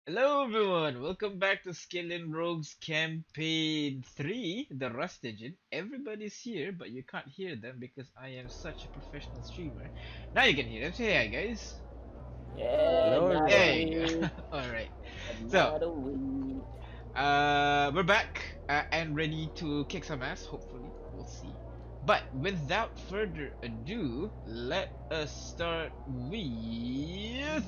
Hello everyone, welcome back to Skyllian Rogues Campaign 3, The Rust Engine. Everybody's here, but you can't hear them because I am such a professional streamer. Now you can hear them. Say hi guys. Yeah, Hello, another There everyone. you go. week, Alright. So, another week. we're back and ready to kick some ass, hopefully. We'll see. But without further ado, let us start with...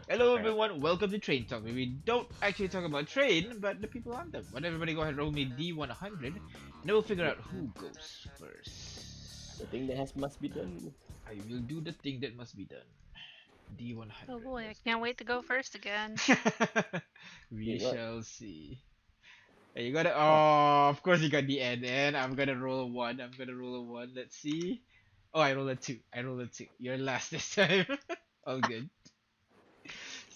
Hello everyone, welcome to Train Talk, where we don't actually talk about train, but the people on them. Why don't everybody go ahead and roll me D100, and then we'll figure out who goes first. The thing that has must be done. I will do the thing that must be done. D100. Oh boy, I can't wait to go first again. We Wait, what? shall see. Hey, you gotta. Oh, Oh, of course you got the N. And I'm gonna roll a one. I'm gonna roll a one. Let's see. Oh, I roll a two. I roll a two. You're last this time. All good.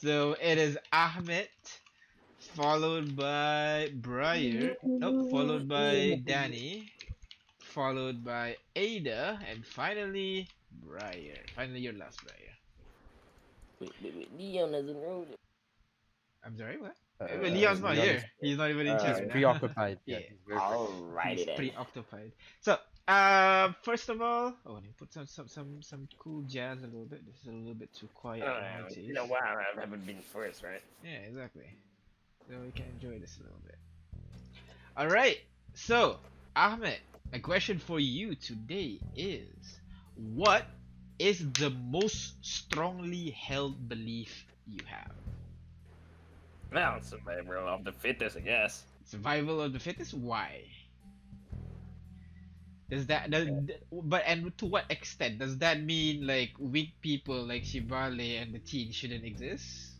So it is Ahmed, followed by Briar. Nope, followed by Danny, followed by Ada, and finally Briar. Finally, your last Briar. wait. Leon doesn't roll it. I'm sorry, what? Well, Leon's not Leon here. He's not even in chat he's right now. preoccupied. Yeah, He's very Alrighty he's then. preoccupied. So, first of all, oh, let me put some cool jazz a little bit. This is a little bit too quiet for my It's taste. been a while. I haven't been first, right? Yeah, exactly. So we can enjoy this a little bit. All right. So, Ahmed, a question for you today is, what is the most strongly held belief you have? Well, survival of the fittest, I guess. Survival of the fittest? Why? But and to what extent does that mean? Like weak people like Shibale and the teen shouldn't exist?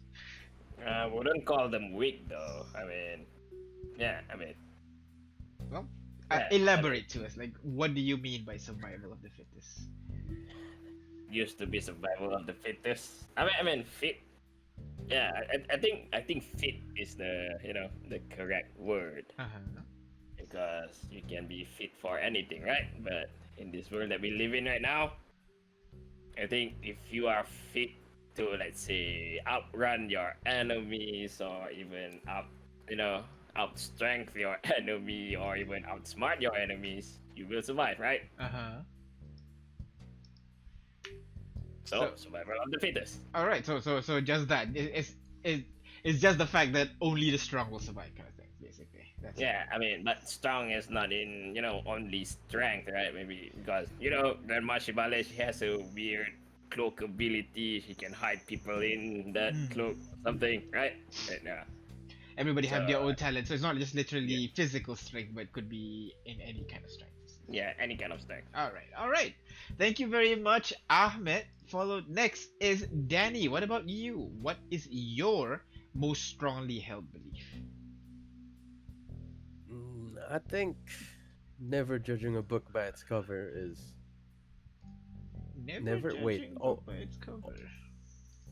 I wouldn't call them weak though. I mean, yeah. I mean, Well, yeah. elaborate to us. Like, what do you mean by survival of the fittest? Used to be survival of the fittest. I mean fit. Yeah, I think fit is the correct word. Uh-huh. Because you can be fit for anything, right? But in this world that we live in right now, I think if you are fit to, let's say, outrun your enemies or even outstrength your enemy or even outsmart your enemies, you will survive, right? Uh-huh. So, survival of the fittest. All right. So just that. It's just the fact that only the strong will survive, kind of thing. Basically. That's Yeah, I mean, but strong is not in, only strength, right? Maybe because, Grandma Shibale, she has a weird cloak ability. She can hide people in that Mm. cloak, something, right? Yeah. Everybody have their So, own talent, so it's not just literally yeah. physical strength, but it could be in any kind of strength. Yeah, any kind of strength. All right. Thank you very much, Ahmed. Followed next is Danny. What about you? What is your most strongly held belief? I think never judging a book by its cover is. Never- wait, judging oh. book by its cover.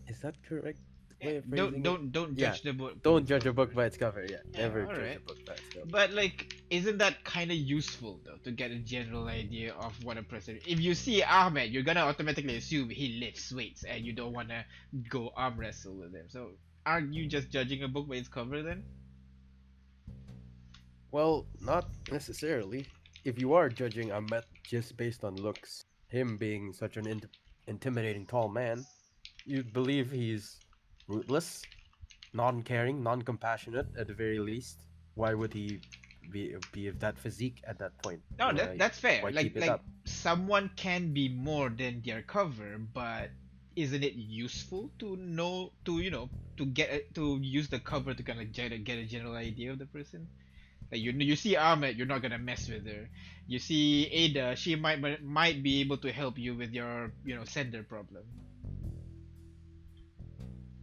Is that correct Yeah, way of phrasing don't Yeah, judge the book. Don't judge a book by its cover. Yeah, Yeah, never judge alright. a book by its cover. But like, isn't that kind of useful though to get a general idea of what a person? If you see Ahmed, you're gonna automatically assume he lifts weights, and you don't wanna go arm wrestle with him. So aren't you just judging a book by its cover then? Well, not necessarily. If you are judging Ahmet just based on looks, him being such an intimidating tall man, you'd believe he's ruthless, non-caring, non-compassionate at the very least. Why would he be of that physique at that point? No, that's fair. Why Like keep it like up? someone can be more than their cover, but isn't it useful to know to to use the cover to kind of get a general idea of the person? Like you see Ahmed, you're not gonna mess with her. You see Ada, she might be able to help you with your sender problem.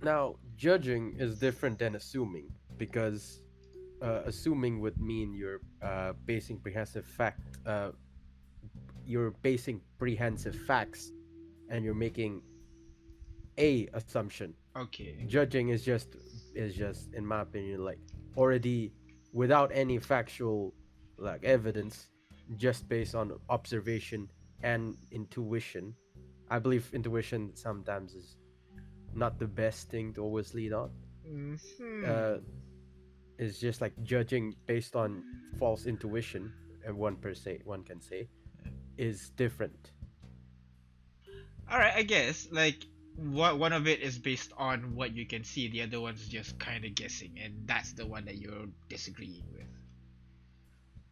Now, judging is different than assuming because assuming would mean you're basing prehensive facts, and you're making a assumption. Okay. Judging is just in my opinion like already without any factual like evidence, just based on observation and intuition. I believe intuition sometimes is not the best thing to always lead on. Hmm. Uh, it's just like judging based on false intuition, and one can say, is different. All right, I guess like what one of it is based on what you can see, the other one's just kind of guessing, and that's the one that you're disagreeing with.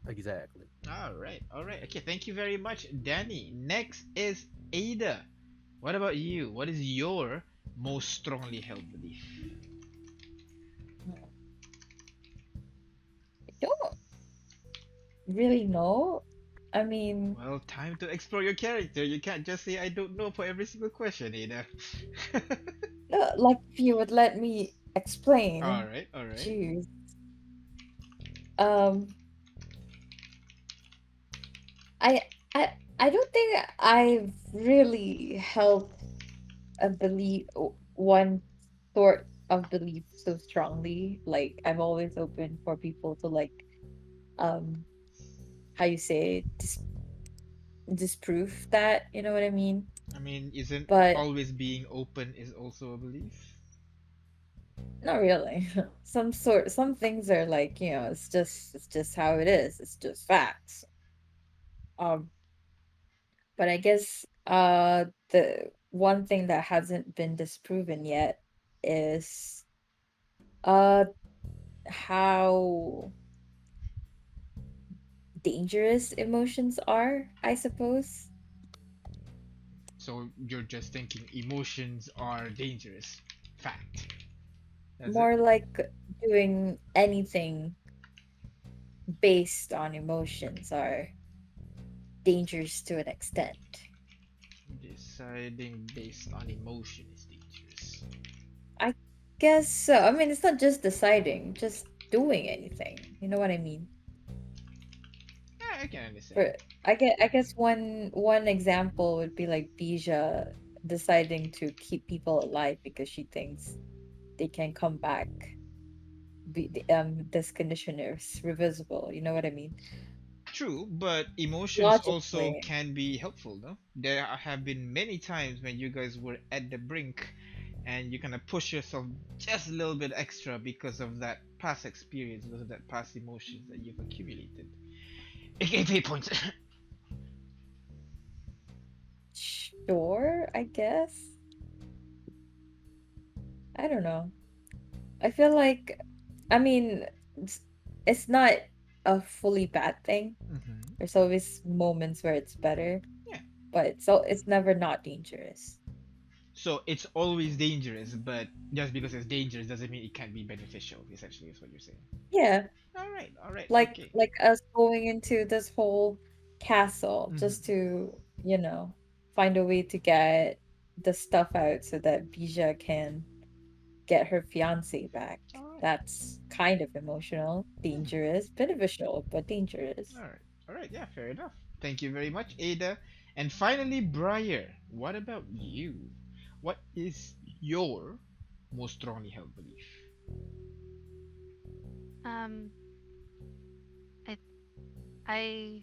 Exactly. All right. Okay, thank you very much, Danny. Next is Ada. What about you? What is your most strongly held belief? I don't really know. I mean, Well, time to explore your character. You can't just say I don't know for every single question, Ada. like if you would let me All explain. right, all right. Jeez. Um, I I don't think I've really held a belief, one sort of belief so strongly. Like I've always open for people to like, um, how you say, disprove that. You know what I mean? I mean, isn't But always being open is also a belief? not really. Some things are like, it's just how it is. It's just facts. Um, but I guess the one thing that hasn't been disproven yet is uh how dangerous emotions are, I suppose. So you're just thinking emotions are dangerous. Fact. That's it? More like doing anything based on emotions are dangerous to an extent. Deciding based on emotion is dangerous. I guess so. I mean, it's not just deciding, just doing anything. You know what I mean? Yeah, I can understand. For I guess one example would be like Bija deciding to keep people alive because she thinks they can come back. This condition is reversible. You know what I mean? True, but emotions also Logically, can be helpful, no? There have been many times when you guys were at the brink and you kind of push yourself just a little bit extra because of that past experience, because of that past emotions that you've accumulated. AKA pay points. sure, I guess. I don't know. I feel like, I mean, it's, it's not a fully bad thing. Hmm. There's always moments where it's better, Yeah. but it's never not dangerous. So it's always dangerous, but just because it's dangerous doesn't mean it can't be beneficial, essentially, is what you're saying. Yeah, All right, like okay. like us going into this whole castle just Hmm. to, find a way to get the stuff out so that Bija can get her fiance back. All right. That's kind of emotional, Hmm. dangerous, beneficial, but dangerous. All right, yeah, fair enough. Thank you very much, Ada. And finally, Briar, what about you? What is your most strongly held belief? Um, I I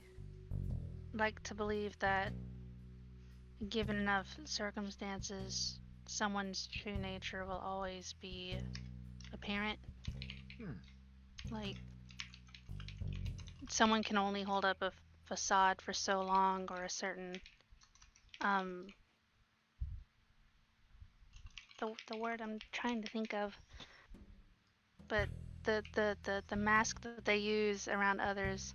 like to believe that given enough circumstances, someone's true nature will always be apparent. Hmm. Like someone can only hold up a facade for so long, or a certain um the word I'm trying to think of, but the mask that they use around others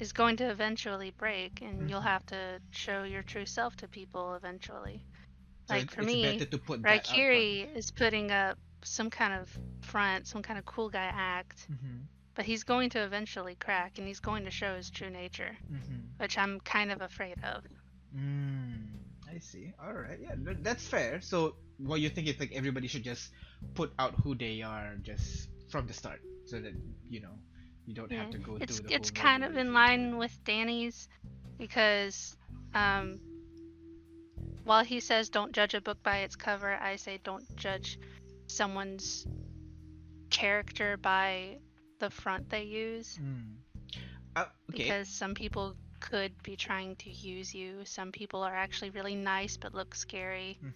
is going to eventually break, and you'll Hmm. have to show your true self to people eventually. So Like for it's better me, to put that out front. Raikiri is putting up some kind of front, some kind of cool guy act, Hmm. but he's going to eventually crack and he's going to show his true nature, Hmm. which I'm kind of afraid of. Mm, I see. All right. Yeah, that's fair. So what you think is like everybody should just put out who they are just from the start, so that you know you don't have Yeah, to go it's through the it's whole kind of in revelation. line with Danny's because um, while he says don't judge a book by its cover, I say don't judge someone's character by the front they use. Mm. Okay. because some people could be trying to use you. Some people are actually really nice but look scary. Hmm.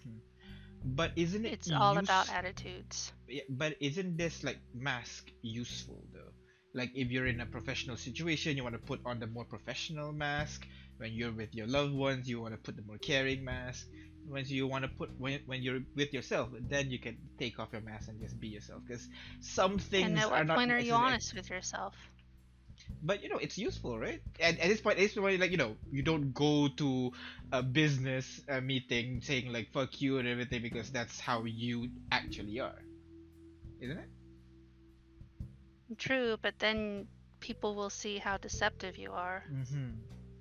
But isn't it It's all about use? attitudes. But isn't this like mask useful though? Like if you're in a professional situation, you want to put on the more professional mask. When you're with your loved ones, you want to put the more caring mask. When you want to put when you're with yourself, then you can take off your mask and just be yourself. Because some And things at are what not point are you necessarily, honest with yourself? but it's useful, right? And at this point, like you don't go to a business meeting saying like "fuck you" and everything because that's how you actually are, isn't it? True, but then people will see how deceptive you are. Mm-hmm.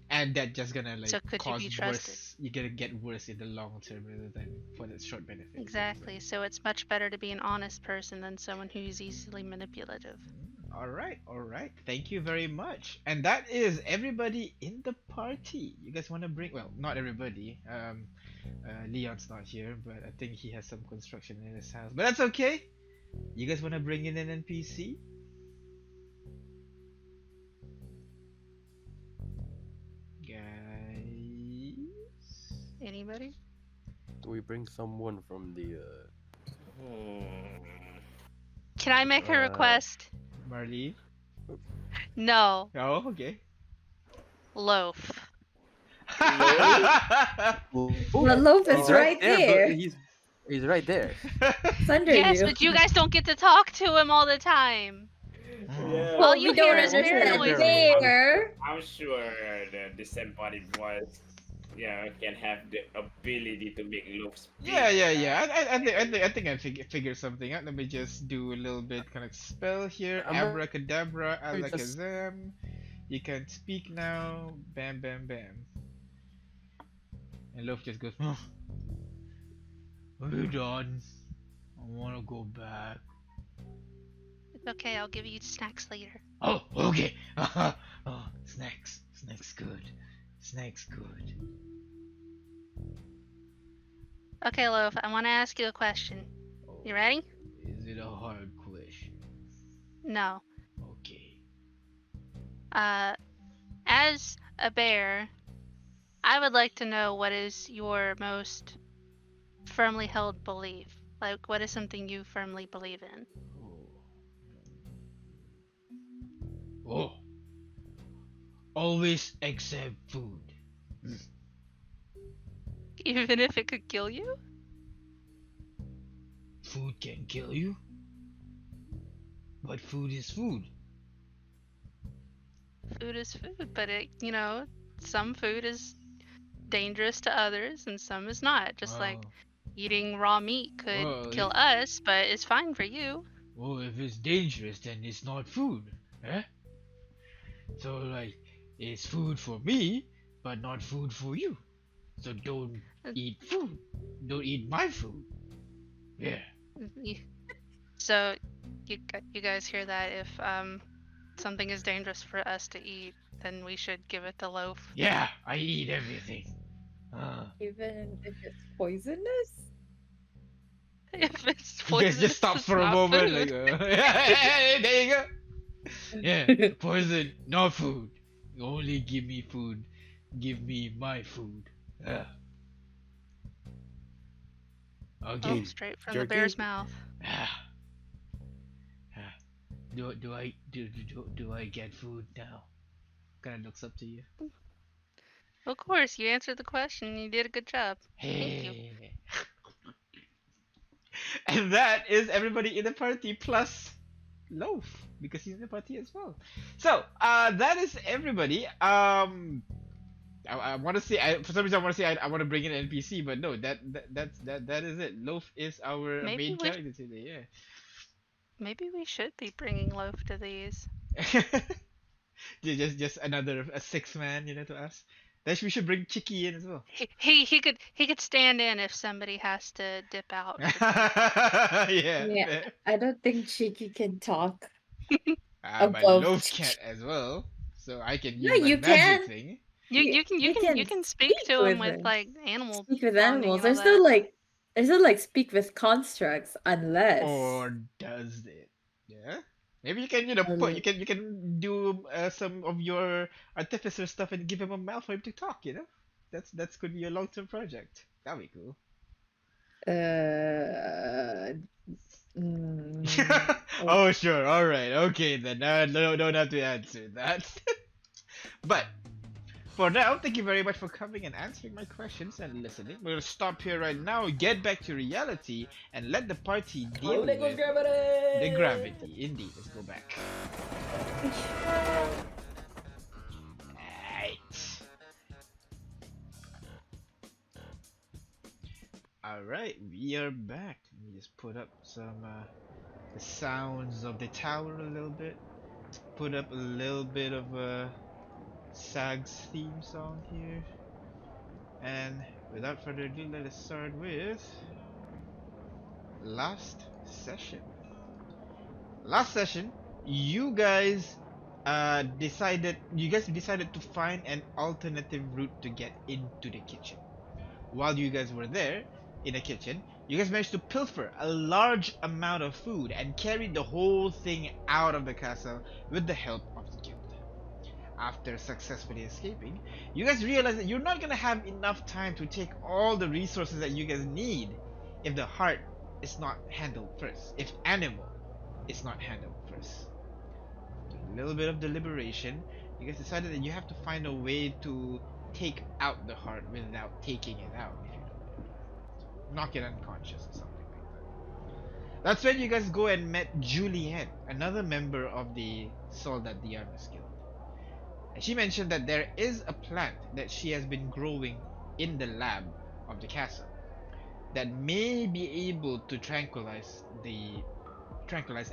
And that just gonna like So could you cause be trusted? worse. You're gonna get worse in the long term rather than for the short benefit. Exactly. So it's much better to be an honest person than someone who's easily manipulative. All right, all right. Thank you very much. And that is everybody in the party. You guys want to bring? Well, not everybody. Leon's not here, but I think he has some construction in his house. But that's okay. You guys want to bring in an NPC? Guys. Anybody? Do we bring someone from the Hmm. Can I make a request? Marley. No. Oh, okay. Loaf. The loaf is he's right there, there. but he's right there. It's under Yes, you. but you guys don't get to talk to him all the time. Yeah. All Well, you we don't hear is bear understand noises. there. I'm sure the disembodied voice, can have the ability to make loaves. Yeah. I think I figured something out. Let me just do a little bit kind of spell here. I'm Abracadabra, just- alakazam. You can speak now. Bam, bam, bam. And Loaf just goes, oh, we're done. I wanna go back. It's okay, I'll give you snacks later. Oh, okay. Oh, snacks. Snacks good. Snacks good. Okay, Loaf, I want to ask you a question. Oh, You ready? is it a hard question? No. Okay. As a bear, I would like to know what is your most firmly held belief. Like, what is something you firmly believe in? Oh. Oh. Always accept food. Even if it could kill you? Food can kill you. But food is food. Food is food, but some food is dangerous to others and some is not. Just like eating raw meat could Well, kill us, but it's fine for you. Well, if it's dangerous, then it's not food. Eh? So, like, it's food for me, but not food for you. So don't eat food. Don't eat my food. Yeah. So, you guys hear that? If something is dangerous for us to eat, then we should give it the loaf. Yeah, I eat everything. Even if it's poisonous? If it's You guys poisonous, just stop it's for a not moment. food. Like, there you go. Yeah, poison, not food. Only give me food. Give me my food. Yeah. Okay. Oh, straight from the jerky? bear's mouth. Do I get food now? Kind of looks up to you. Of course, you answered the question. You did a good job. Thank you. Hey. And that is everybody in the party plus Loaf because he's in the party as well. So that is everybody. I want to say for some reason I want to say I want to bring in an NPC, but no, that is it. Loaf is our Maybe main we- character today. Maybe we should be bringing loaf to these. Yeah. just another a six man, to us. Then we should bring Chicky in as well. He could stand in if somebody has to dip out. Yeah. Yeah. I don't think Cheeky can talk. But Above Loaf Chicky. can't as well, so I can Yeah, use my you magic can. thing. You You can speak to him with with him. like animal Speak with bonding animals. and all There's no like speak with constructs unless Or does it? Yeah. Maybe you can, you know, I'll- you can do some of your artificer stuff and give him a mouth for him to talk. You know, that's could be a long term project. That'd be cool. Uh, oh, Oh sure, all right, okay then. No, don't have to answer that. But for now, thank you very much for coming and answering my questions and listening. We're gonna stop here right now, get back to reality, and let the party deal Oh, there goes with gravity! the gravity. Indeed, let's go back. Right. All right, we are back. Let me just put up some the sounds of the tower a little bit. Put up a little bit of SAG's theme song here. And without further ado, let us start with last session. Last session, you guys decided to find an alternative route to get into the kitchen. While you guys were there in the kitchen, you guys managed to pilfer a large amount of food and carried the whole thing out of the castle with the help of the guild. After successfully escaping, you guys realize that you're not gonna have enough time to take all the resources that you guys need if the heart is not handled first, if animal is not handled first. After a little bit of deliberation, you guys decided that you have to find a way to take out the heart without taking it out, if you know. Knock it unconscious or something like that. That's when you guys go and met Julienne, another member of the Soldat Diarmas Guild. And she mentioned that there is a plant that she has been growing in the lab of the castle that may be able to tranquilize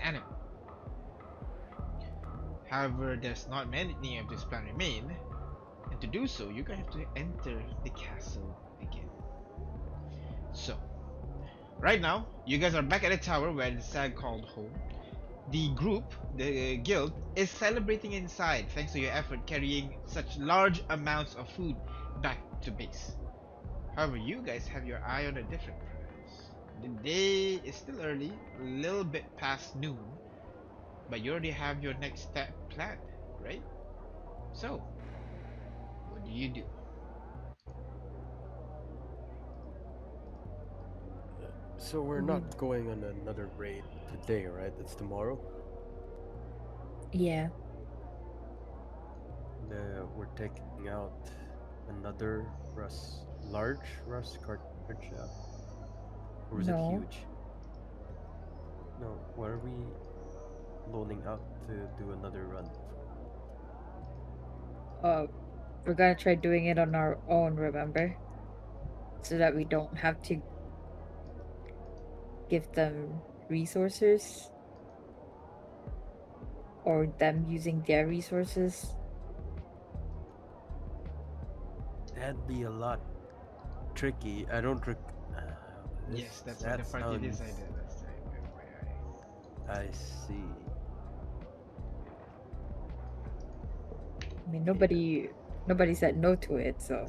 animal. However, there's not many of this plant remain, and to do so, you're gonna have to enter the castle again. So, right now, you guys are back at the tower where the SAG called home. The group, the guild, is celebrating inside thanks to your effort carrying such large amounts of food back to base. However, you guys have your eye on a different prize. The day is still early, a little bit past noon, but you already have your next step planned, right? So, what do you do? So we're not going on another raid today, right? It's tomorrow. yeah. We're taking out another large rust cartridge, or is it No. huge? No. What are we loaning out to do another run? We're gonna try doing it on our own, remember? So that we don't have to give them resources or them using their resources. That'd be a lot tricky. I don't. Yes, that's what the party decided last time, FYI. I see. I mean, nobody said no to it, so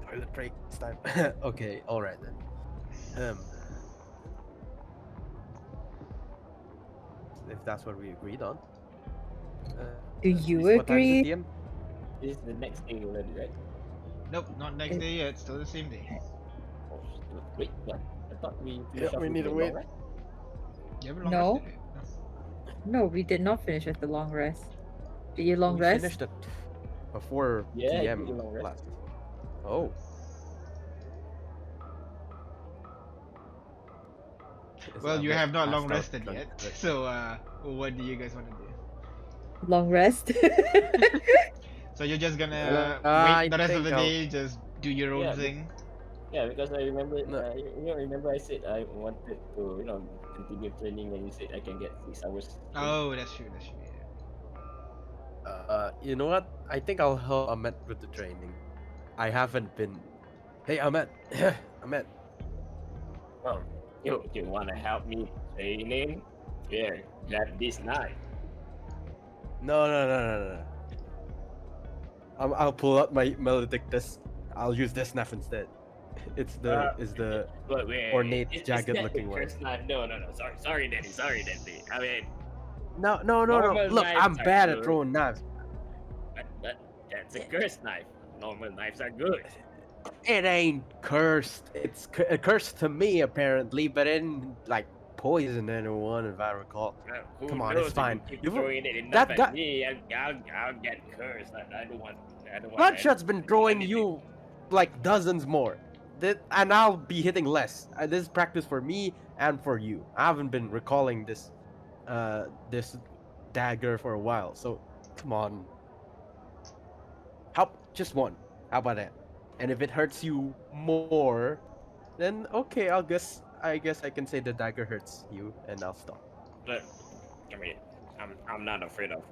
Toilet break this time. Okay, all right then. If that's what we agreed on. do you What time is it, agree? DM? This is the next day already, right? Nope, not next day yet. Still the same day. Oh, wait, what? I thought we Yeah, finished off we with need to the wait. long rest. You have a long No. rest today. No, we did not finish with the long rest. Did you long We rest? finished it before Yeah, DM you long rest. last. Oh. Is Well, that you a bit have not long passed out rested drunk yet. already? So, what do you guys want to do? Long rest? So you're just gonna I wait the rest of think the I'll- day, just do your own Yeah, thing. Yeah, because I remember, No. remember I said I wanted to, continue training, and you said I can get 6 hours. Oh, that's true. That's true. Yeah. You know what? I think I'll help Ahmed with the training. I haven't been. Hey, Ahmed. Ahmed. Oh, you want to help me training? Here, grab this knife. No. I'll pull out my Maledictus. I'll use this knife instead. Uh, Is the but wait, ornate, is jagged that the looking one. cursed knife? No, no, no. Sorry, Danny. Sorry, Danny. I mean, No, no, no, no. normal Look, knives I'm are bad at good, throwing knives. but that's a cursed knife. Normal knives are good. It ain't cursed. It's cursed to me apparently, but it didn't like poison anyone if I recall. Who Come on, it's knows if you fine. keep You throwing it enough that at guy me, I'll get cursed. I don't want Bloodshot's been to do throwing anything. you like dozens more. And I'll be hitting less. This is practice for me and for you. I haven't been recalling this dagger for a while. So come on, how just one? How about that? And if it hurts you more, then okay, I guess I can say the dagger hurts you, and I'll stop. But I mean, I'm not afraid of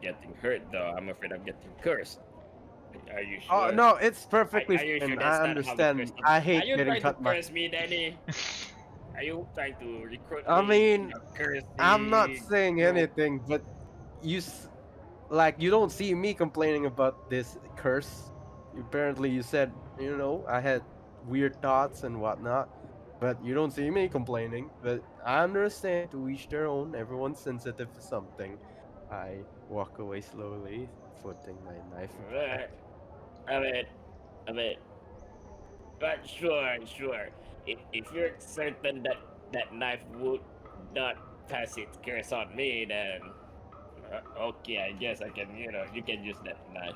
getting hurt though. I'm afraid of getting cursed. Are you Oh sure? no, it's perfectly Are you sure fine. that's I not how the curse? understand. I Are hate you getting trying to cut my. curse me, Danny? Are you trying to recruit I me in mean, your I'm not cursing saying group? anything, but you like you don't see me complaining about this curse. Apparently, you said I had weird thoughts and whatnot, but you don't see me complaining. But I understand to each their own. Everyone's sensitive to something. I walk away slowly, putting my knife back. But, I mean, I mean, but sure. If you're certain that that knife would not pass its curse on me, then okay, I guess I can. You can use that knife.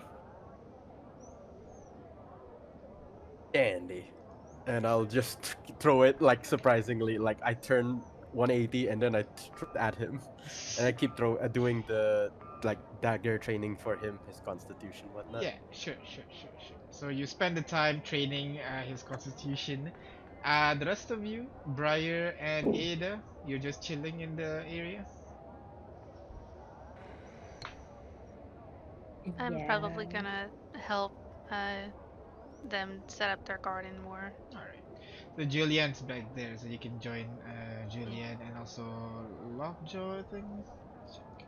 Dandy. And I'll just throw it like surprisingly. Like I turn 180 and then I throw it at him, and I keep doing the like dagger training for him, his constitution, whatnot. Yeah, sure. So you spend the time training his constitution. The rest of you, Briar and Ada, you're just chilling in the area. I'm probably Yeah. gonna help uh, them set up their garden more. All right. So Julian's back there, so you can join Julian and also Lockjaw, I think. Let's check.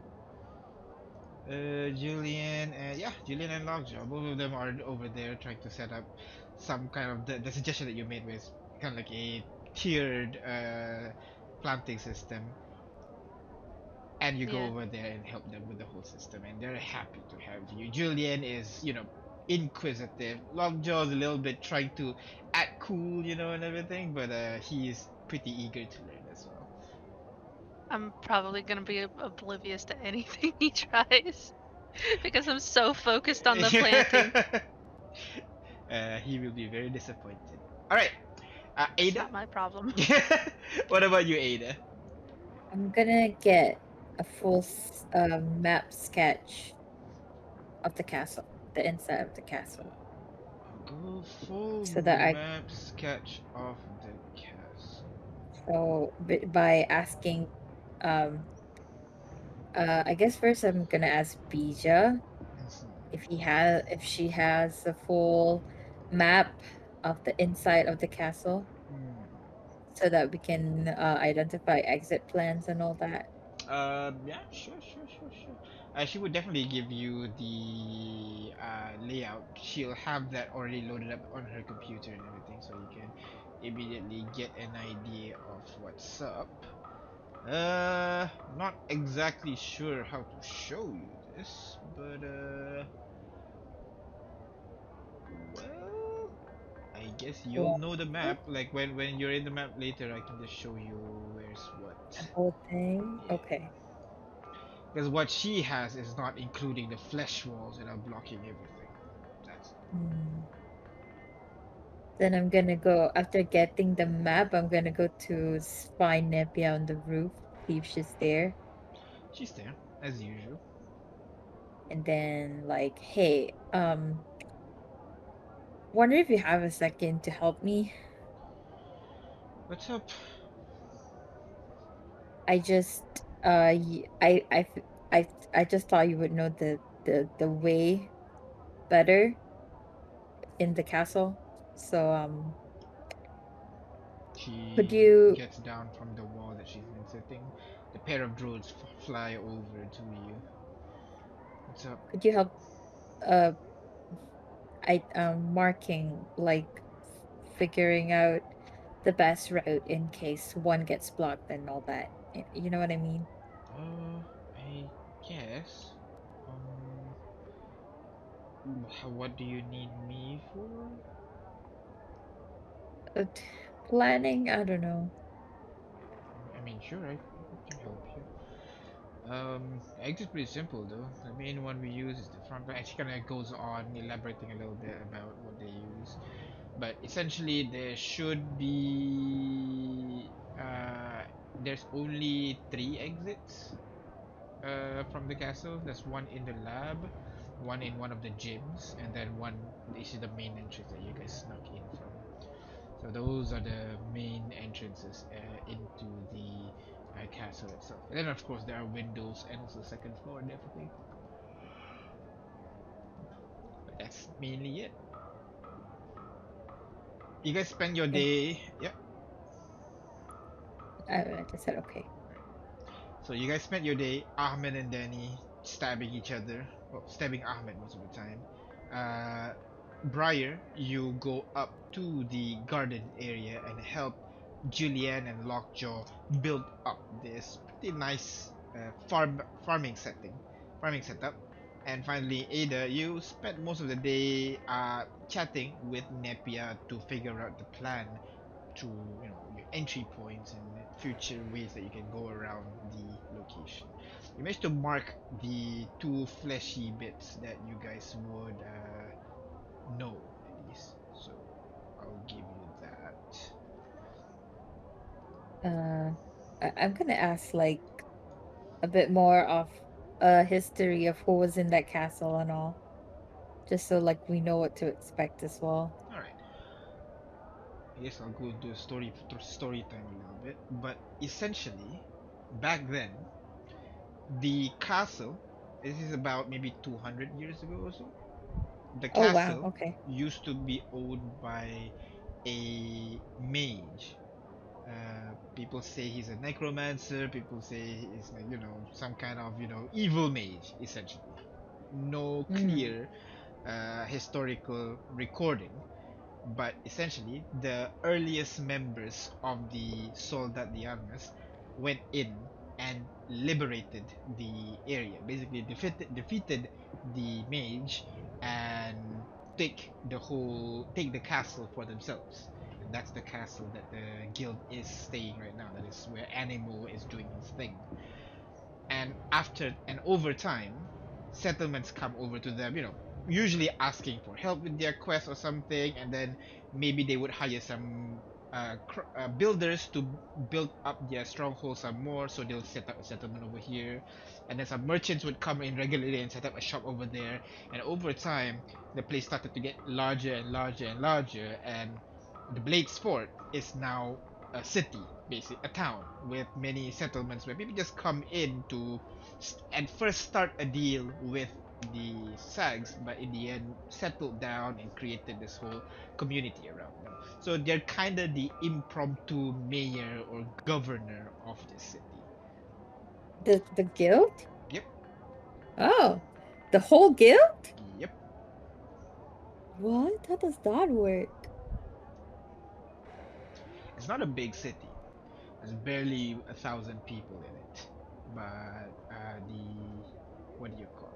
Julian and yeah, Julian and Lockjaw. Both of them are over there trying to set up some kind of the suggestion that you made was kind of like a tiered planting system, and you go Yeah. over there and help them with the whole system, and they're happy to have you. Julian is, inquisitive. Lockjaw's a little bit trying to act cool, and everything, but he is pretty eager to learn as well. I'm probably gonna be oblivious to anything he tries because I'm so focused on the planting. He will be very disappointed. All right, That's Ada. not my problem. What about you, Ada? I'm gonna get a full map sketch of the castle, the inside of the castle, Go full so that I map sketch of the castle. by asking, um, I guess first I'm gonna ask Bija if she has a full map of the inside of the castle, Hmm. so that we can identify exit plans and all that. Yeah, sure. She would definitely give you the layout. She'll have that already loaded up on her computer and everything, so you can immediately get an idea of what's up. Not exactly sure how to show you this, but well, I guess you'll What? know the map. Like when you're in the map later, I can just show you where's what. The whole thing. Yeah. Okay. Because what she has is not including the flesh walls that are blocking everything. That's it. Hmm. Then I'm gonna go after getting the map. I'm gonna go to spy Nebia on the roof, see if she's there, She's there, as usual. and then like, hey, wonder if you have a second to help me. What's up? I just I just thought you would know the way better in the castle. So could She you gets down from the wall that she's been sitting. The pair of droids fly over to you. What's up? could you help uh I marking like figuring out the best route in case one gets blocked and all that. You know what I mean? I guess. Um, what do you need me for? Uh, Planning, I don't know. I mean, sure, I can help you. Eggs is pretty simple though. The main one we use is the front line. Actually, kind of goes on elaborating a little bit about what they use, but essentially there should be there's only three exits from the castle. There's one in the lab, one in one of the gyms, and then one. This is the main entrance that you guys snuck in from. So those are the main entrances into the castle itself. And then of course there are windows and also second floor and everything. But that's mainly it. You guys spend your Okay. day. Yeah. I just said okay. So you guys spent your day, Ahmed and Danny, stabbing each other. Well, stabbing Ahmed most of the time. Uh, Briar, you go up to the garden area and help Julianne and Lockjaw build up this pretty nice farming setup. And finally, Ada, you spent most of the day chatting with Nepia to figure out the plan to your entry points and future ways that you can go around the location. You managed to mark the two fleshy bits that you guys would know at least. So I'll give you that. Uh, I'm gonna ask like a bit more of a history of who was in that castle and all, just so like we know what to expect as well. All right. I guess I'll go into story time a little bit, but essentially, back then, the castle. This is about maybe 200 years ago or so. The Oh wow, castle okay. used to be owned by a mage. People say he's a necromancer. People say he's like some kind of evil mage essentially. No Mm. clear historical recording, but essentially the earliest members of the Soldat de Armas went in and liberated the area. Basically, defeated the mage and take the castle for themselves. And that's the castle that the guild is staying right now. That is where Animo is doing his thing. And over time, settlements come over to them, usually asking for help with their quest or something, and then maybe they would hire some builders to build up their stronghold some more, so they'll set up a settlement over here, and then some merchants would come in regularly and set up a shop over there, and over time the place started to get larger and larger and larger, and the Blades Fort is now a city, basically a town with many settlements where people just come in to and first start a deal with the Sags, but in the end settled down and created this whole community around them. So they're kind of the impromptu mayor or governor of this city. The guild? Yep, Oh, the whole guild? yep. What? How does that work? It's not a big city. There's barely 1,000 people in it, but the what do you call?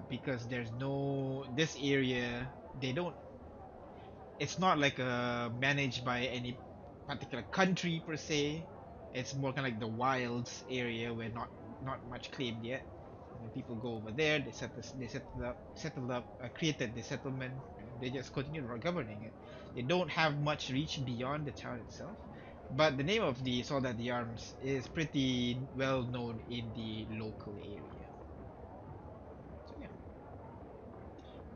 Because there's no this area they don't it's not like managed by any particular country per se. It's more kind of like the wilds area where not much claimed yet. And then people go over there. They settled up, created the settlement, and they just continue governing it. They don't have much reach beyond the town itself. But the name of the Soldat de Arms is pretty well known in the local area. So yeah,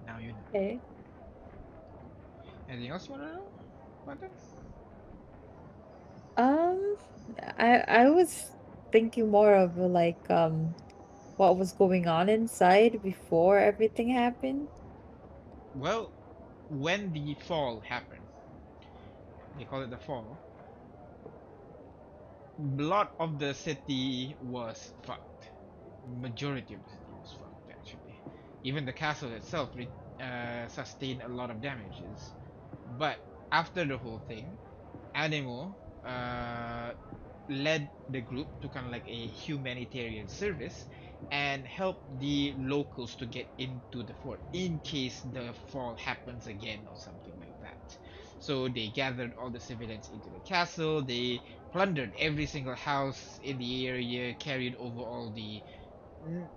now you know. Okay. Anything else you want to know about them? Um, I was thinking more of like what was going on inside before everything happened. Well, when the fall happened, they call it the fall, a lot of the city was fucked. Majority of the city was fucked, actually. Even the castle itself sustained a lot of damages. But after the whole thing, Animo uh, led the group to kind of like a humanitarian service and help the locals to get into the fort in case the fall happens again or something like that. So they gathered all the civilians into the castle, they plundered every single house in the area, carried over all the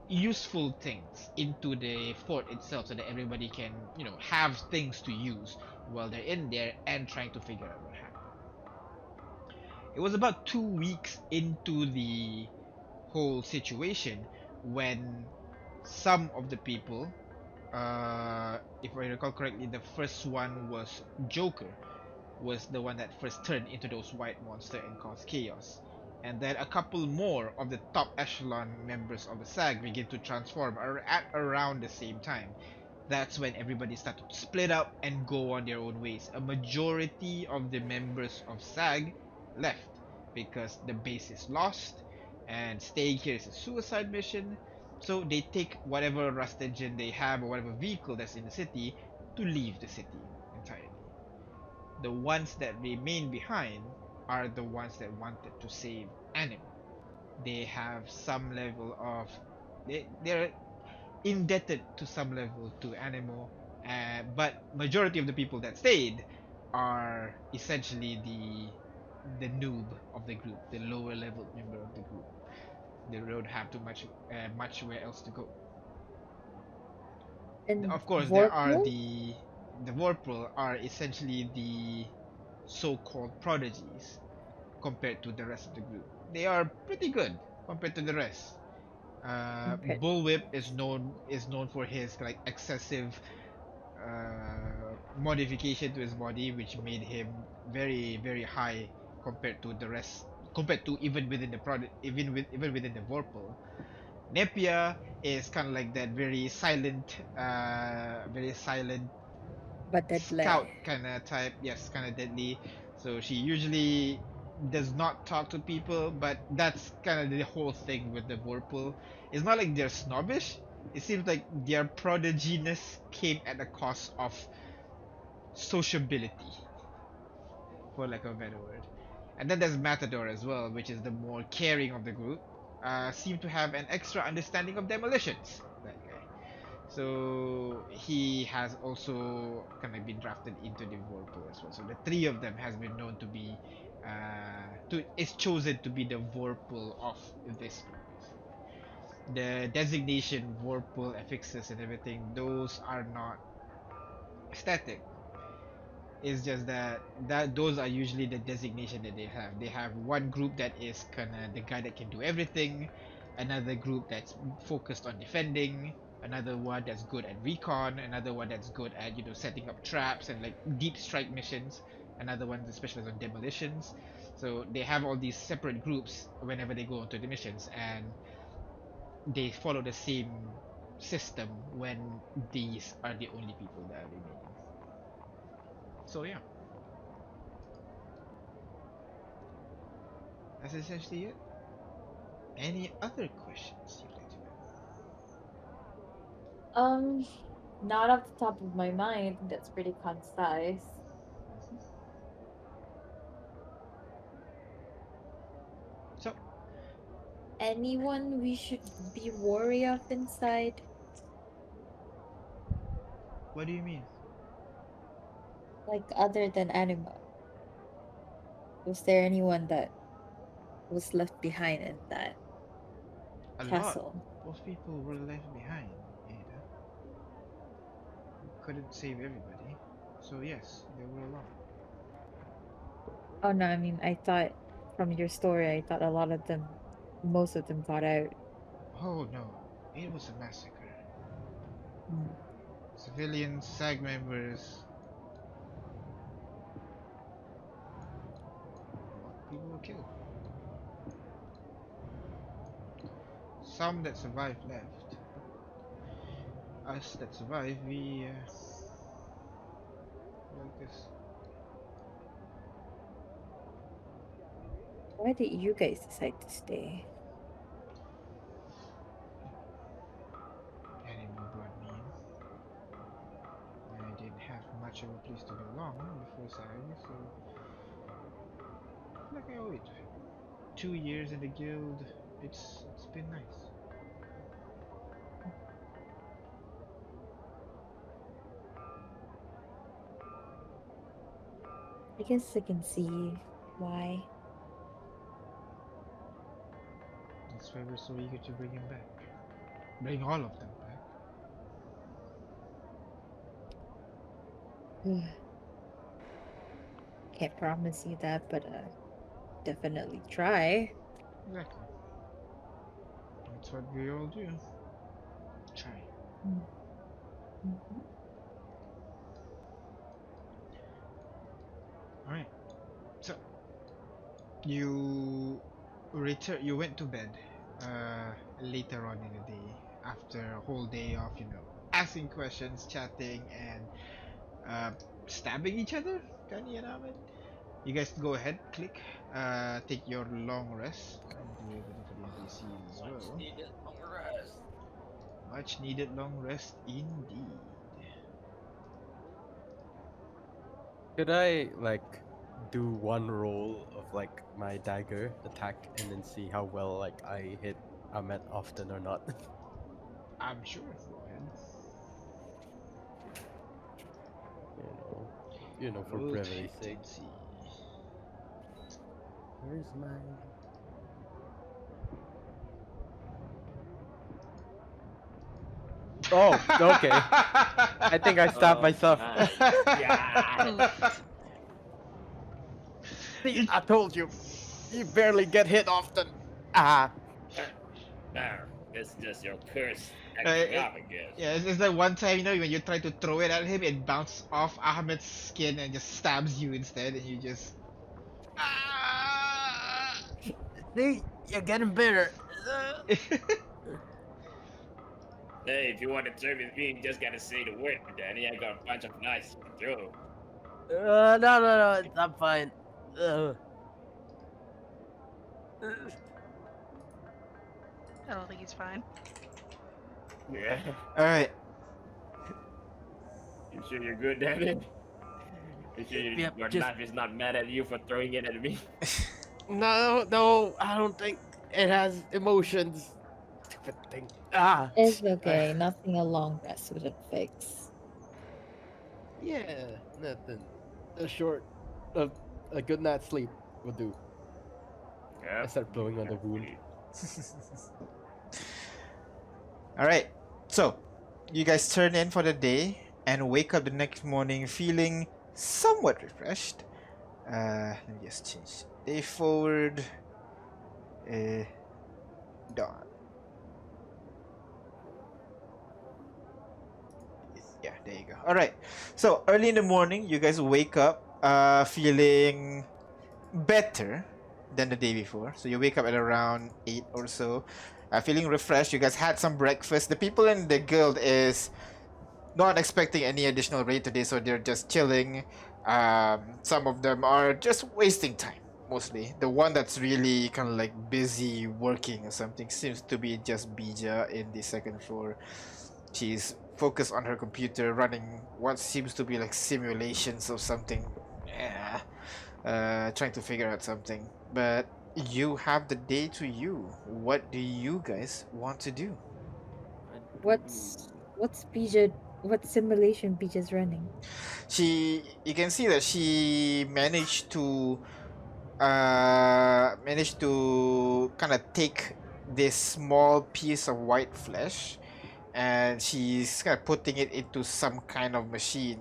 useful things into the fort itself so that everybody can, have things to use while they're in there and trying to figure out what happened. It was about 2 weeks into the whole situation when some of the people, if I recall correctly, the first one was Joker, was the one that first turned into those white monster and caused chaos. And then a couple more of the top echelon members of the SAG begin to transform at around the same time. That's when everybody started to split up and go on their own ways. A majority of the members of SAG left because the base is lost and staying here is a suicide mission. So they take whatever rust engine they have or whatever vehicle that's in the city to leave the city entirely. The ones that remain behind are the ones that wanted to save Animo. They have some level of they're indebted to some level to Animo, but majority of the people that stayed are essentially the noob of the group, the lower level member of the group. They don't have too much where else to go. And Of course, there are Vorpal? the Vorpal are essentially the so-called prodigies compared to the rest of the group. They are pretty good compared to the rest. Okay. Bullwhip is known for his like excessive modification to his body, which made him very very high compared to the rest, compared to even within the even within the Vorpal. Nepia is kind of like that very silent But scout deadly. kind of type. Yes, kind of deadly. So she usually does not talk to people, but that's kind of the whole thing with the Vorpal. It's not like they're snobbish. It seems like their prodiginess came at the cost of sociability, for lack of a better word. And then there's Matador as well, which is the more caring of the group. Seem to have an extra understanding of demolitions. That guy. So he has also kind of been drafted into the Vorpal as well. So the three of them has been known to be is chosen to be the Vorpal of this group. The designation Vorpal affixes and everything, those are not static. It's just that those are usually the designation that they have. They have one group that is kinda the guy that can do everything, another group that's focused on defending, another one that's good at recon, another one that's good at setting up traps and like deep strike missions, another one that specializes on demolitions. So they have all these separate groups whenever they go into the missions, and they follow the same system when these are the only people that are remaining. So yeah, that's essentially it. Any other questions you'd like to Um, Not off the top of my mind. That's pretty concise. know? So, Anyone we should be wary of inside? what do you mean? Like other than Anima? Was there anyone that was left behind in that A lot castle? of people were left behind, Ada. We couldn't save everybody. So, yes, there were a lot. Oh no, I mean I thought from your story I thought a lot of them most of them got out. Oh no, it was a massacre. Mm. Civilians, SAG members, a lot of people were killed. Some that survived left, but us that survived, we like this. Why did you guys decide to stay? Animal brought me in. I didn't have much of a place to belong side. So like I always do. 2 years in the guild. It's been nice. I guess I can see why. That's why we're so eager to bring him back. Bring all of them back. Can't promise you that, but definitely try. Exactly. That's what we all do. Try. Mhm. Alright. So you you went to bed later on in the day after a whole day of, asking questions, chatting, and uh stabbing each other, Kani and Ahmed. You guys go ahead, click, take your long rest. I'll do a bit of the NPCs as Much well. needed long rest. Much needed long rest indeed. Could I like do one roll of like my dagger attack and then see how well like I hit Ahmet often or not? I'm sure. Go ahead. you know, for Roll brevity's sake. chieftaincy. Where's my? Oh, okay. I think I stopped myself. Nice. Yeah. See, I told you, you barely get hit often. Ah, Nah, it's just your curse Uh, acting it- up, I guess. yeah, it's like one time, when you try to throw it at him, it bounces off Ahmed's skin and just stabs you instead, and you just. Ah! see, you're getting better. Hey, if you want to turn with me, you just gotta say the word, Danny. I got a bunch of knives to throw. No, I'm fine. Uh, I don't think he's fine. Yeah. Alright. You sure you're good, Danny? You sure Yep, your just- knife is not mad at you for throwing it at me? no, I don't think it has emotions. Stupid thing. Ah, It's okay. Nothing a long rest wouldn't fix. yeah, nothing. A good night's sleep will do. I start blowing on the wound. Alright. So, you guys turn in for the day and wake up the next morning feeling somewhat refreshed. Let me just change day forward. Dawn. Yeah, there you go. All right. So early in the morning, you guys wake up feeling better than the day before. So you wake up at around 8 or so, feeling refreshed. You guys had some breakfast. The people in the guild is not expecting any additional raid today, so they're just chilling. Some of them are just wasting time. Mostly, the one that's really kind of like busy working or something seems to be just Bija in the second floor. She's focused on her computer, running what seems to be like simulations of something. Yeah, trying to figure out something. But you have the day to you. What do you guys want to do? What's Bija? What simulation Bija's running? You can see that she managed to kind of take this small piece of white flesh, and she's kind of putting it into some kind of machine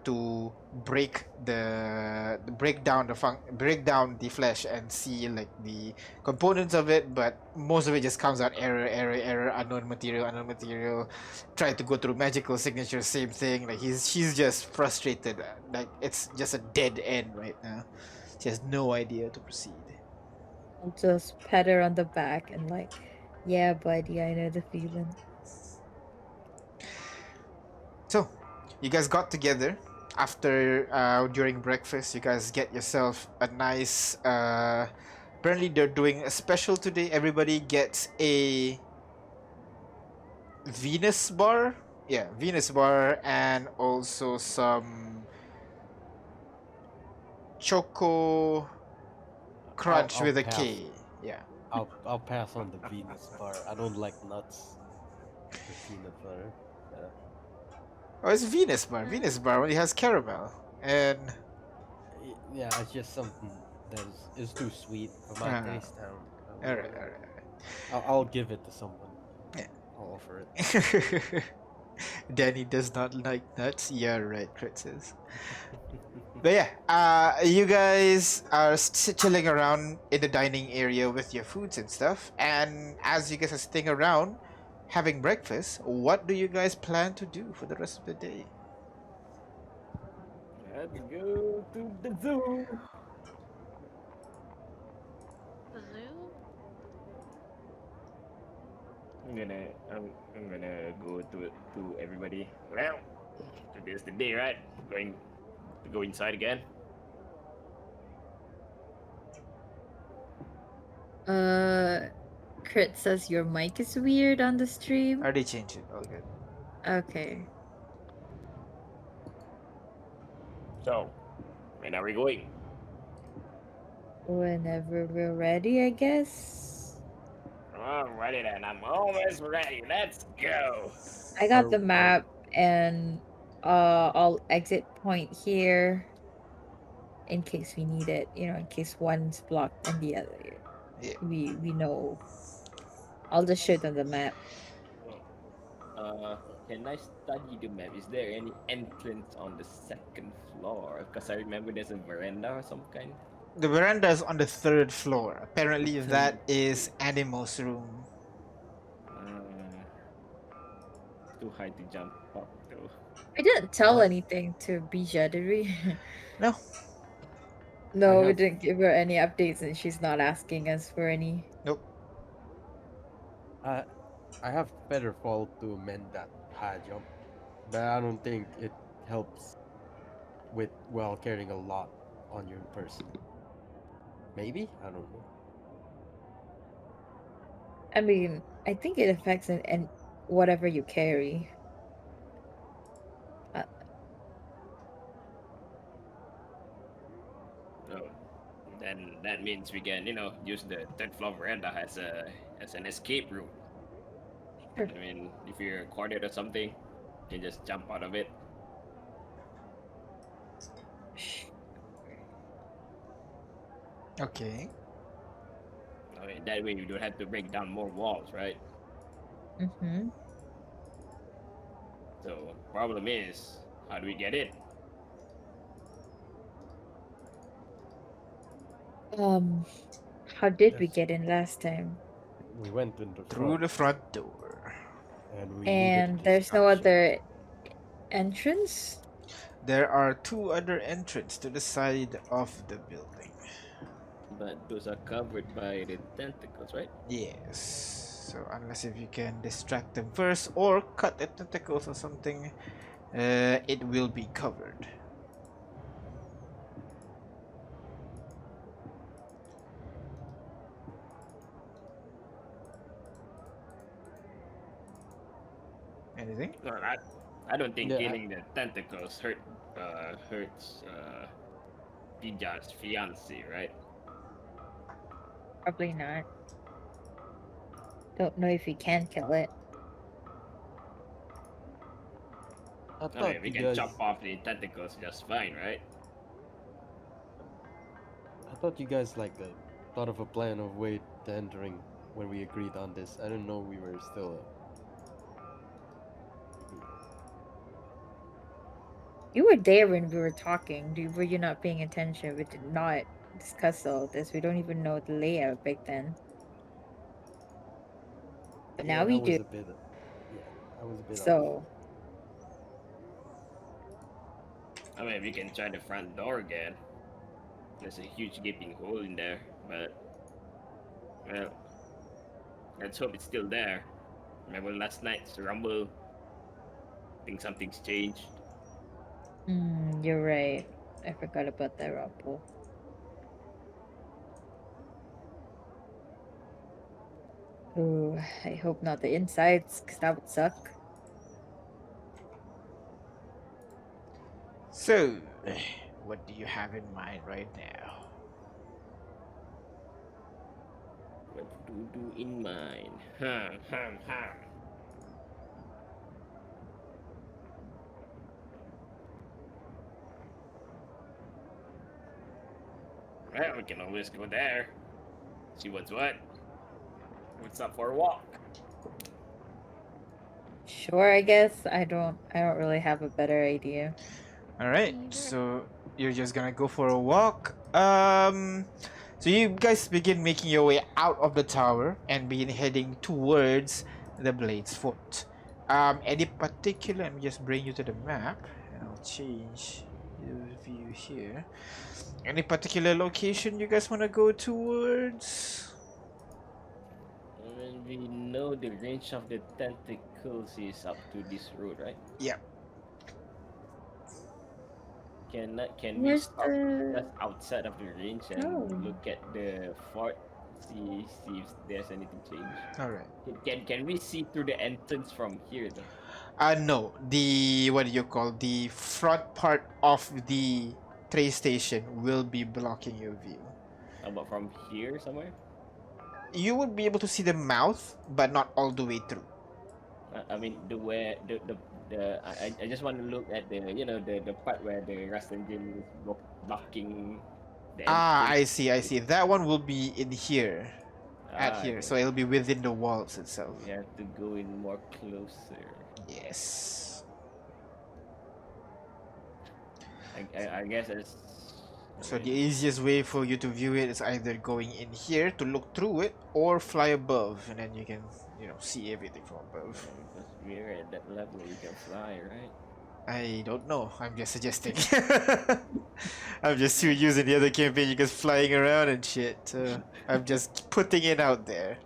to break down the flesh and see like the components of it, but most of it just comes out error, unknown material. Try to go through magical signature, same thing. Like she's just frustrated, like it's just a dead end right now. She has no idea to proceed. I'll just pat her on the back and like, yeah, buddy, I know the feeling. So, you guys got together after during breakfast. You guys get yourself a nice. Apparently, they're doing a special today. Everybody gets a Venus bar. Yeah, Venus bar, and also some choco crunch I'll with a pass. K. Yeah. I'll pass on the Venus bar. I don't like nuts or peanut butter. Yeah. Oh, it's Venus bar. Venus bar only has caramel. And Yeah, it's just something is too sweet for my uh, taste. I don't all know. right, all right, I'll give it to someone. Yeah. I'll offer it. Danny does not like nuts. Yeah, right, Crit says. But yeah, you guys are chilling around in the dining area with your foods and stuff. And as you guys are sitting around having breakfast, what do you guys plan to do for the rest of the day? Let's go to the zoo. The zoo? I'm gonna go to everybody. Well, today's the day, right? Going to go inside again. Crit says your mic is weird on the I stream. already changed it. All good. Okay. So, when are we going? Whenever we're ready, I guess. Alrighty then, I'm almost ready. Let's go. I got Are- the are- map and I'll exit point here in case we need it, in case one's blocked and the other. Yeah. We know. I'll just show it on the map. Can I study the map? Is there any entrance on the second floor? Because I remember there's a veranda or some kind. The veranda is on the third floor. Apparently, Third. that is Animo's room. Too high to jump up though. I didn't tell What? anything to Bijadari. No. No, we have- didn't give her any updates and she's not asking us for any. Nope. I have better fall to mend that high jump, but I don't think it helps with carrying a lot on your person. Maybe, I don't know. I mean, I think it affects and whatever you carry. Oh, then that means we can, use the third floor veranda as an escape route. Sure. I mean, if you're cornered or something, you can just jump out of it. Okay. I mean, that way you don't have to break down more walls, right? Mm-hmm. So, problem is, how do we get in? How did we Yes. get in last time? We went in the Through front, the front door. and we And needed a there's no distraction. other entrance? There are two other entrances to the side of the building. But those are covered by the tentacles, right? Yes. So unless if you can distract them first or cut the tentacles or something, it will be covered. Anything? No, I don't think Yeah, killing the tentacles hurts Pija's fiance, right? Probably not. Don't know if we can kill it. I I thought mean, we you can guys. chop off the tentacles just fine, right? I thought you guys thought of a plan of way to entering when we agreed on this. I didn't know we were still. You were there when we were talking. Were you not paying attention? We did not discuss all this. We don't even know the layout back then. But now we I was do. a bit. Yeah, I was a bit. So, I mean, we can try the front door again. There's a huge gaping hole in there, but well, let's hope it's still there. Remember last night's rumble? Think something's changed. you're right. I forgot about that rumble. Ooh, I hope not the insides, because that would suck. So, What do you have in mind right now? What do in mind? Hum. Well, we can always go there. See what's what. What's up for a walk? Sure, I guess. I don't really have a better idea. All right, Either. so you're just gonna go for a walk. So you guys begin making your way out of the tower and begin heading towards the Blade's Foot. Any particular? Let me just bring you to the map, and I'll change the view here. Any particular location you guys want to go towards? Well, we know the range of the tentacles is up to this road, right? Yeah. Can we Where's stop the? just outside of the range and Oh. look at the fort? See if there's anything changed. All right. Can we see through the entrance from here though? No. The what do you call the front part of the train station will be blocking your view. How about from here somewhere? You would be able to see the mouth, but not all the way through. I mean the where the I just want to look at the the part where the rust engine is blocking the Ah, entrance. I see. That one will be in here, at here. Okay. So it'll be within the walls itself. We have to go in more closer. Yes. I guess it's So the easiest way for you to view it is either going in here to look through it, or fly above, and then you can, see everything from above. because we're at that level we can fly, right? I don't know. I'm just suggesting. I'm just too using the other campaign. You guys flying around and shit. I'm just putting it out there.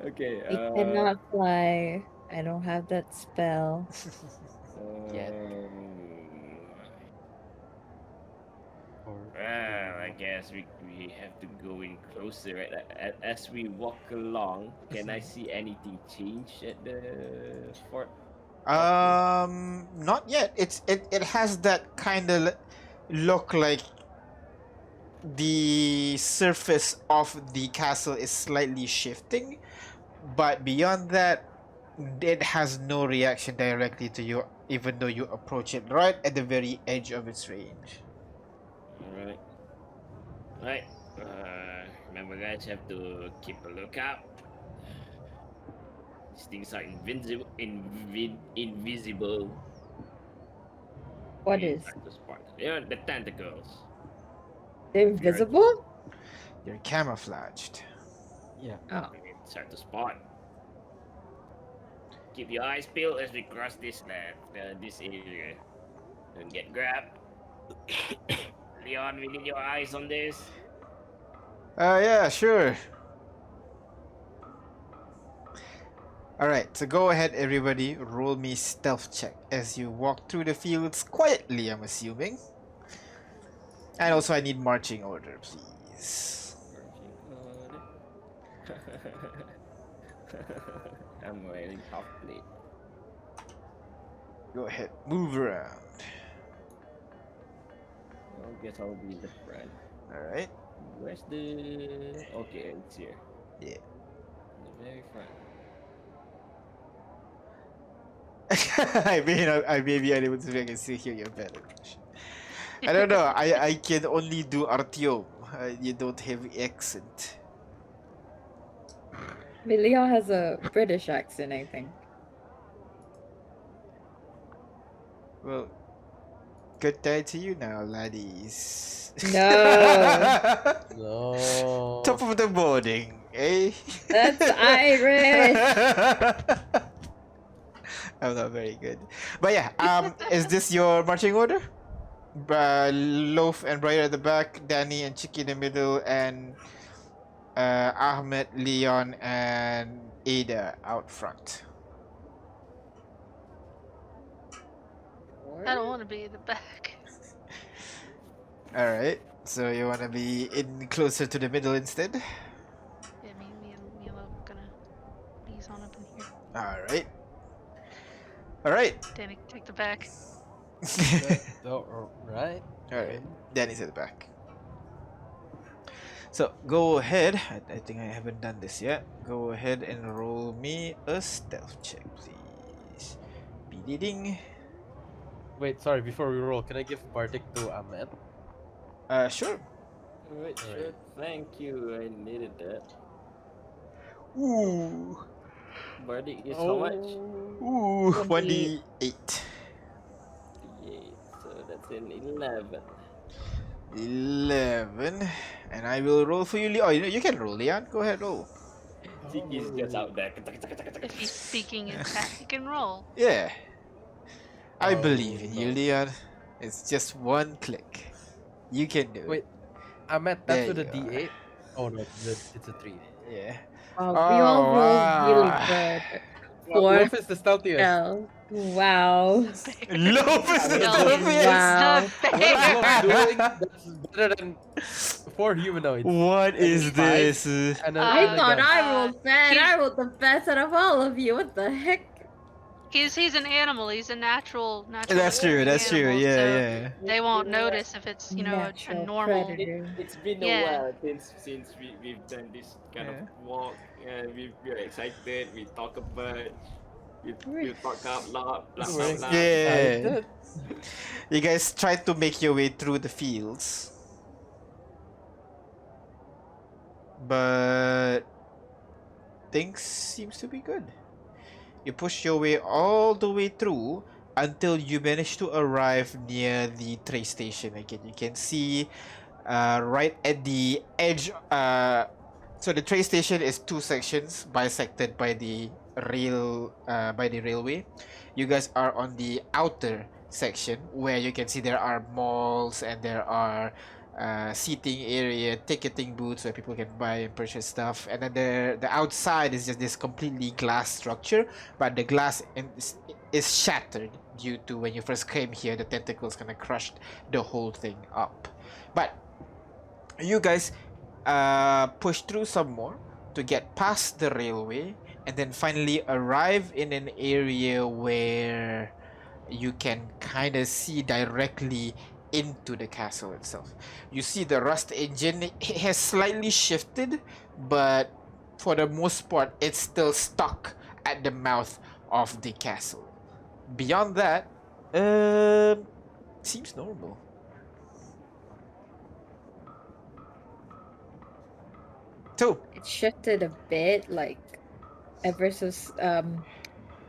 Okay. I cannot fly. I don't have that spell. Yeah. Well, I guess we have to go in closer. Right? As we walk along, can I see anything change at the fort? Not yet. It has that kind of look like the surface of the castle is slightly shifting, but beyond that, it has no reaction directly to you, even though you approach it right at the very edge of its range. Alright. Right. Remember, guys, have to keep a lookout. These things are invisible. What It's is? hard to spot. Yeah, the tentacles. They're invisible? You're camouflaged. Yeah. Oh. It's hard to spot. Keep your eyes peeled as we cross this this area. Don't get grabbed. Leon, we need your eyes on this. Yeah, sure. Alright, so go ahead, everybody. Roll me stealth check as you walk through the fields quietly, I'm assuming. And also, I need marching order, please. I'm wearing half plate. Go ahead, move around. I guess I'll be the front. Alright. Where's the... Okay, it's here. Yeah. The very front. I may be unable to I can still hear your better. I don't know. I can only do Artyom. You don't have accent. Leon has a British accent, I think. Well, good day to you now, laddies. No. No. Top of the morning, eh? That's Irish. I'm not very good. But yeah, is this your marching order? Loaf and Briar at the back, Danny and Chicky in the middle, and Ahmed, Leon, and Ada out front. I don't want to be in the back. Alright, so you want to be in closer to the middle instead? Yeah, me and Milo are gonna ease on up in here. Alright. Alright. Danny, take the back. Right. Alright, Danny's at the back. So go ahead. I think I haven't done this yet. Go ahead and roll me a stealth check, please. Ding. Wait, sorry. Before we roll, can I give Bardic to Ahmed? Sure. Alright, sure. Alright. Thank you. I needed that. Ooh. Bardic is how much? Ooh. 28. 1d8. 8. So that's an 11. 11. And I will roll for you, Leon. Oh, you can roll, Leon. Go ahead, roll. He's just out there. If he's speaking in chat, he can roll. Yeah. I Oh, believe in you, no. Leon. It's just one click. You can do it. Wait, Ahmed, There that's with a you are. D8. Oh no, it's a 3. Yeah. We all Oh, rolled really wow. good. Well, For Wolf is the stealthiest. stealth. Wow. Loaf is the No, stealthiest. Wow. What is Wolf doing that's better than 4 humanoids? What is 5 this? And a, Uh, I and a thought gun. I rolled bad. he's- I rolled the best out of all of you. What the heck? He's an animal. He's a natural. That's true. That's true. animal, Yeah, so yeah. they won't notice if it's a Natural normal. predator. It's been a Yeah. while since we've done this kind Yeah. of walk, and we're excited. We talk about, we talk out loud, laugh We're out loud. Yeah. excited. You guys try to make your way through the fields, but things seems to be good. You push your way all the way through until you manage to arrive near the train station again. You can see right at the edge. So the train station is 2 sections bisected by the railway. You guys are on the outer section where you can see there are malls and there are seating area, ticketing booths where people can buy and purchase stuff, and then the outside is just this completely glass structure, but the glass is shattered due to when you first came here, the tentacles kind of crushed the whole thing up. But you guys push through some more to get past the railway and then finally arrive in an area where you can kind of see directly into the castle itself. You see the rust engine has slightly shifted, but for the most part it's still stuck at the mouth of the castle. Beyond that, seems normal. So, It shifted a bit, like ever so.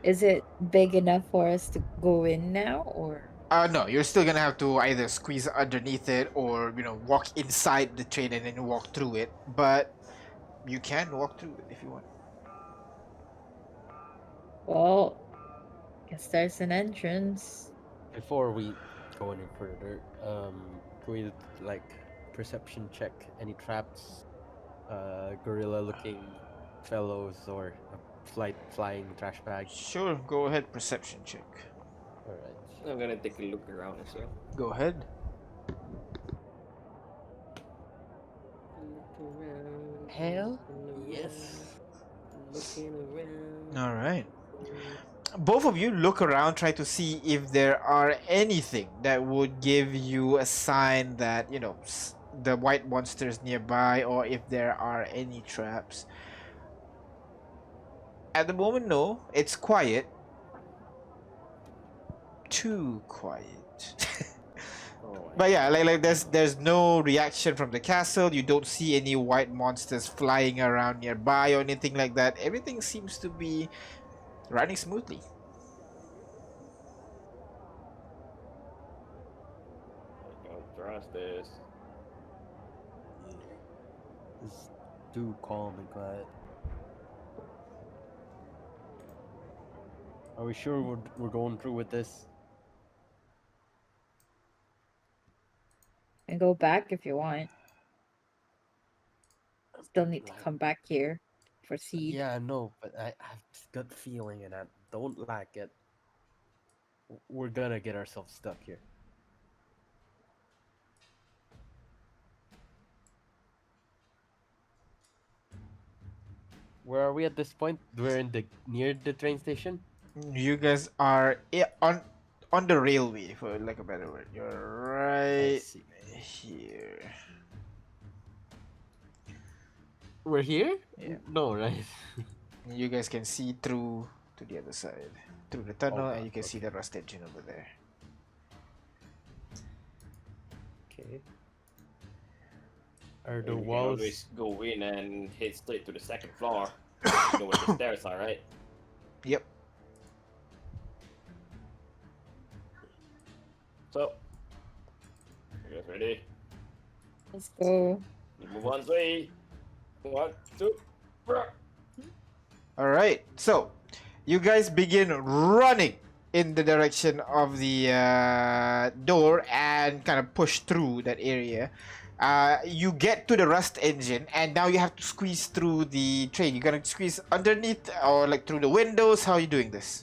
Is it big enough for us to go in now, or? no, you're still gonna have to either squeeze underneath it or, walk inside the train and then walk through it. But you can walk through it if you want. Well, guess there's an entrance. Before we go any further, can we like perception check any traps, gorilla-looking fellows or a flying trash bag? Sure, go ahead, perception check. All right. I'm gonna take a look around as well. Go ahead. Look around. Hell, looking yes. around, Looking around. All right. Both of you look around, try to see if there are anything that would give you a sign that, the white monsters nearby, or if there are any traps. At the moment, no. It's quiet. Too quiet. But yeah, like there's no reaction from the castle. You don't see any white monsters flying around nearby or anything like that. Everything seems to be running smoothly. I don't trust this. It's too calm and quiet. Are we sure we're going through with this? And go back if you want. Still need to come back here for seed. Yeah, I know, but I have this gut feeling and I don't like it. We're gonna get ourselves stuck here. Where are we at this point? We're near the train station. You guys are on the railway, for like a better word. You're I right see. here. We're here? Yeah. No, right? You guys can see through to the other side, through the tunnel, and God, you can see okay. the rust engine over there. Okay. Are the We can walls? always go in and head straight to the second floor. You know where the stairs are, right? Yep. So, you guys ready? Let's go. You move on, 3, 1, 2, bruh. All right. So, you guys begin running in the direction of the door and kind of push through that area. You get to the rust engine, and now you have to squeeze through the train. You're gonna squeeze underneath or like through the windows. How are you doing this?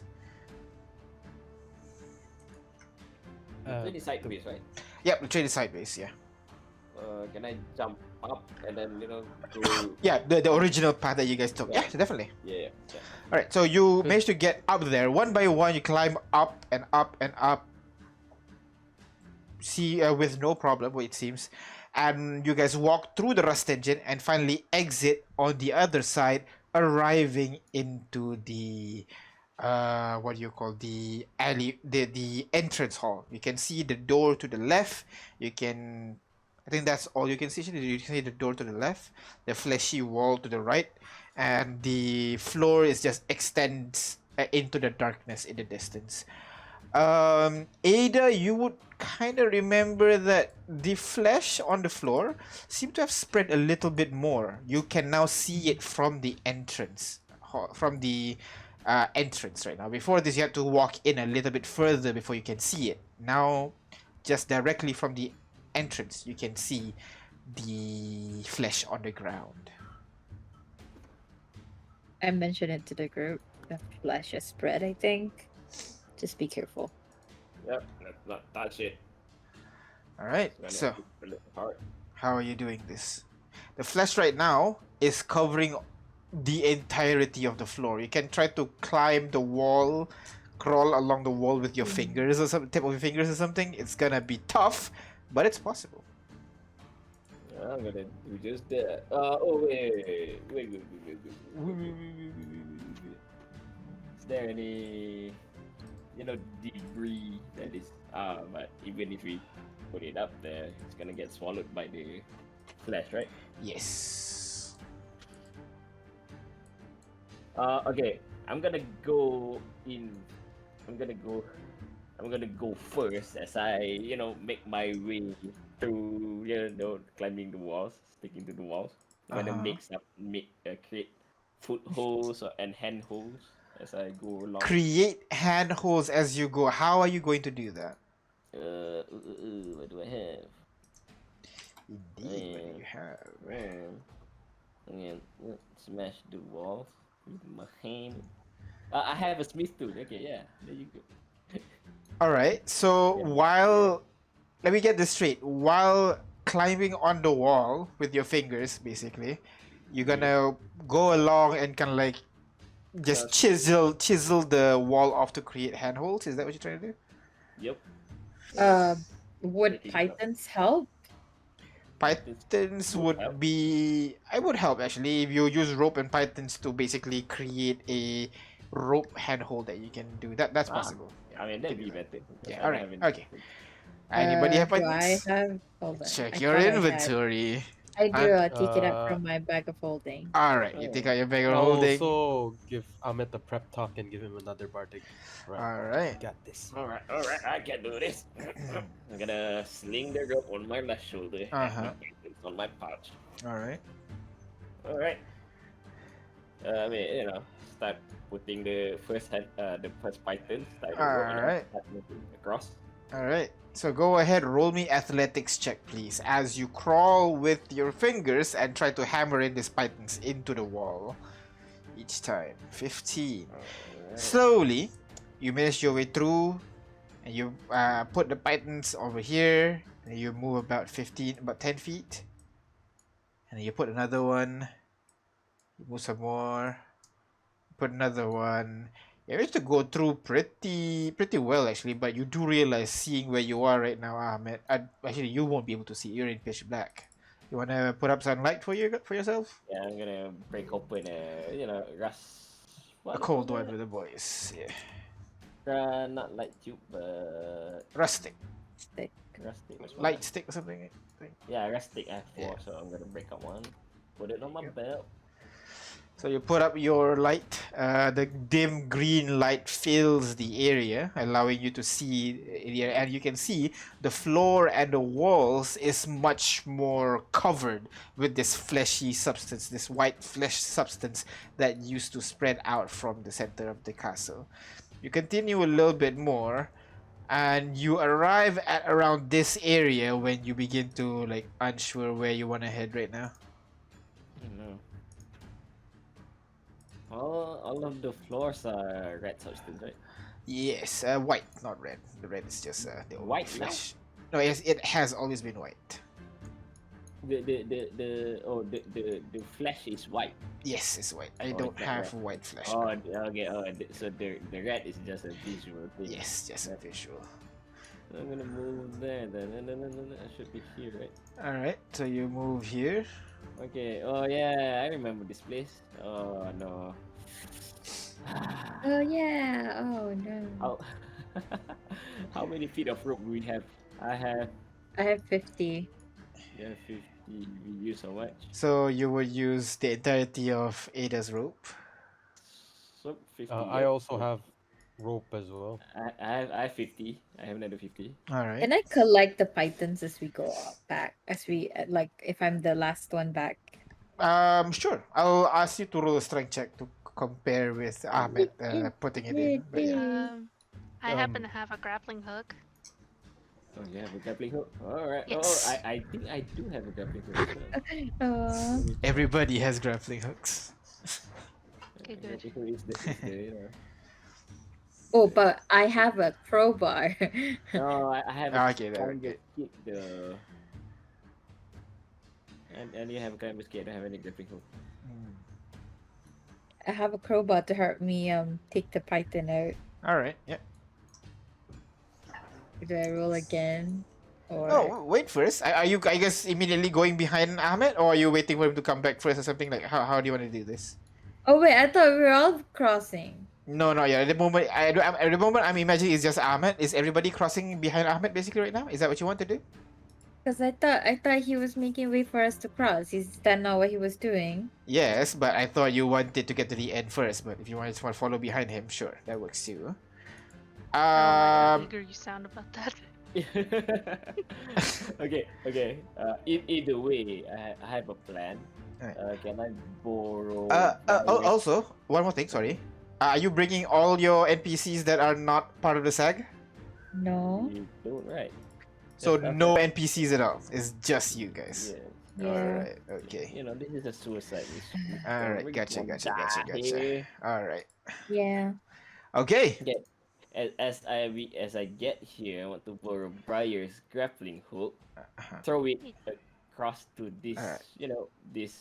Really sideways, right? Yep, the train is sideways. Yeah. Can I jump up and then go? Yeah, the original path that you guys took. Yeah, definitely. Yeah. All right, so you manage to get up there one by one. You climb up and up and up. See, with no problem, it seems, and you guys walk through the rust engine and finally exit on the other side, arriving into the what do you call the alley, the entrance hall. You can see the door to the left. You can, I think that's all you can see. You can see the door to the left, the fleshy wall to the right, and the floor is just extends into the darkness in the distance. Ada, you would kind of remember that the flesh on the floor seemed to have spread a little bit more. You can now see it from the entrance, entrance right now. Before this, you had to walk in a little bit further before you can see it. Now, just directly from the entrance, you can see the flesh on the ground. I mentioned it to the group. The flesh is spread, I think. Just be careful. Yep. Let's not touch it. All right, It's so gonna be a little hard. how are you doing this? The flesh right now is covering the entirety of the floor. You can try to climb the wall, crawl along the wall with your fingers or some tip of your fingers or something. It's gonna be tough, but it's possible. I'm gonna do just that. Wait. Is there any, debris that is? But even if we put it up there, it's gonna get swallowed by the flesh, right? Yes. Okay. I'm gonna go in. I'm gonna go first as I, make my way through, climbing the walls, sticking to the walls. I'm gonna create footholds and handholds as I go along. Create handholds as you go. How are you going to do that? What do I have? Indeed, what do you have? I'm gonna smash the walls with my hand. I have a smith tool. Okay, yeah, there you go. All right. So Yeah. let me get this straight. While climbing on the wall with your fingers, basically, you're gonna go along and kind of like just chisel the wall off to create handholds. Is that what you're trying to do? Yep. Would Making it up. pythons help? Pythons Would would help. be. I would help actually if you use rope and pythons to basically create a rope handhold that you can do. That's possible. I mean, that'd be better. Yeah. All right. Okay. Anybody have Do I pythons? have? Hold on. Check I your thought I had. inventory. I do. I'll take it Uh, up from my bag of holding. All right. You take out your bag of I'll holding. also give Ahmed the prep talk and give him another bardic. All right. Got this. All right, I can do this. I'm gonna sling the rope on my left shoulder. Uh-huh. It's on my pouch. All right. All right. Start putting the first python. Alright. Start moving across. All right. So go ahead, roll me athletics check, please, as you crawl with your fingers and try to hammer in these pythons into the wall each time. 15. Alright. Slowly, you manage your way through, and you put the pythons over here, and you move about 10 feet, and then you put another one. You move some more. Put another one. You managed to go through pretty well actually, but you do realize seeing where you are right now, Ahmed. Actually, you won't be able to see. You're in pitch black. You wanna put up some light for yourself? Yeah, I'm gonna break open a A what do you cold call one that? with the boys. Yeah, Not light tube, but rustic, Stick. rustic. What's one? light stick or something. I think. Yeah, rustic. I have four, Yeah. so I'm gonna break up one. Put it on my Yep. belt. So you put up your light. The dim green light fills the area, allowing you to see the area, and you can see the floor and the walls is much more covered with this fleshy substance, this white flesh substance that used to spread out from the center of the castle. You continue a little bit more, and you arrive at around this area when you begin to like unsure where you want to head right now. No. All of the floors are red substance, right? Yes, white, not red. The red is just the old White now? flesh. No, yes, it has always been white. The flesh is white. Yes, it's white. I Oh, don't it's not have red. white flesh. Oh, now. okay. So the red is just a visual thing. Yes, just a visual. So I'm gonna move there. Then I should be here, right? All right, so you move here. Okay. Oh yeah, I remember this place. Oh no. Oh yeah. Oh no. How how many feet of rope we have? I have I have 50. 50. We use how much? So you would use the entirety of Ada's rope. So 50. I also have rope as well. I have 50. I have another 50. All right. Can I collect the pythons as we go back? As we like, if I'm the last one back. Sure. I'll ask you to roll a strength check to compare with Ahmed putting it in. But yeah. I happen to have a grappling hook. Oh, you have a grappling hook? Alright. Yes. Oh, I think I do have a grappling hook. as well. Everybody has grappling hooks. Okay, good. Grappling hook is the Oh, but I have a crowbar. No, I have Ah, a okay, there, kind okay. of kick the. And you have a kind of skate. I don't have any grappling hook. I have a crowbar to help me take the python out. All right. Yeah. Do I roll again? Or Oh, wait first. Are you, I guess, immediately going behind Ahmed, or are you waiting for him to come back first or something? Like, how do you want to do this? oh wait, I thought we were all crossing. No, no, yeah. At the moment, at the moment, I'm imagining it's just Ahmed. Is everybody crossing behind Ahmed basically right now? Is that what you want to do? Because I thought he was making way for us to cross. Is that not what he was doing? Yes, but I thought you wanted to get to the end first. But if you want to follow behind him, sure, that works too. I don't like how Um, eager you sound about that. Okay. Either way, I have a plan. Alright. Can I borrow? also, one more thing. Sorry. Are you bringing all your NPCs that are not part of the SAG? No. You don't, right? So Yes, no NPCs at all. It's just you guys. Yeah. Yeah. Alright. Okay. You know, this is a suicide mission. Alright. We Gotcha. wanna Gotcha. die Gotcha. Gotcha. here. Alright. Yeah. Okay. As I get here, I want to borrow Briar's grappling hook, Uh-huh. throw it across to this, Alright. this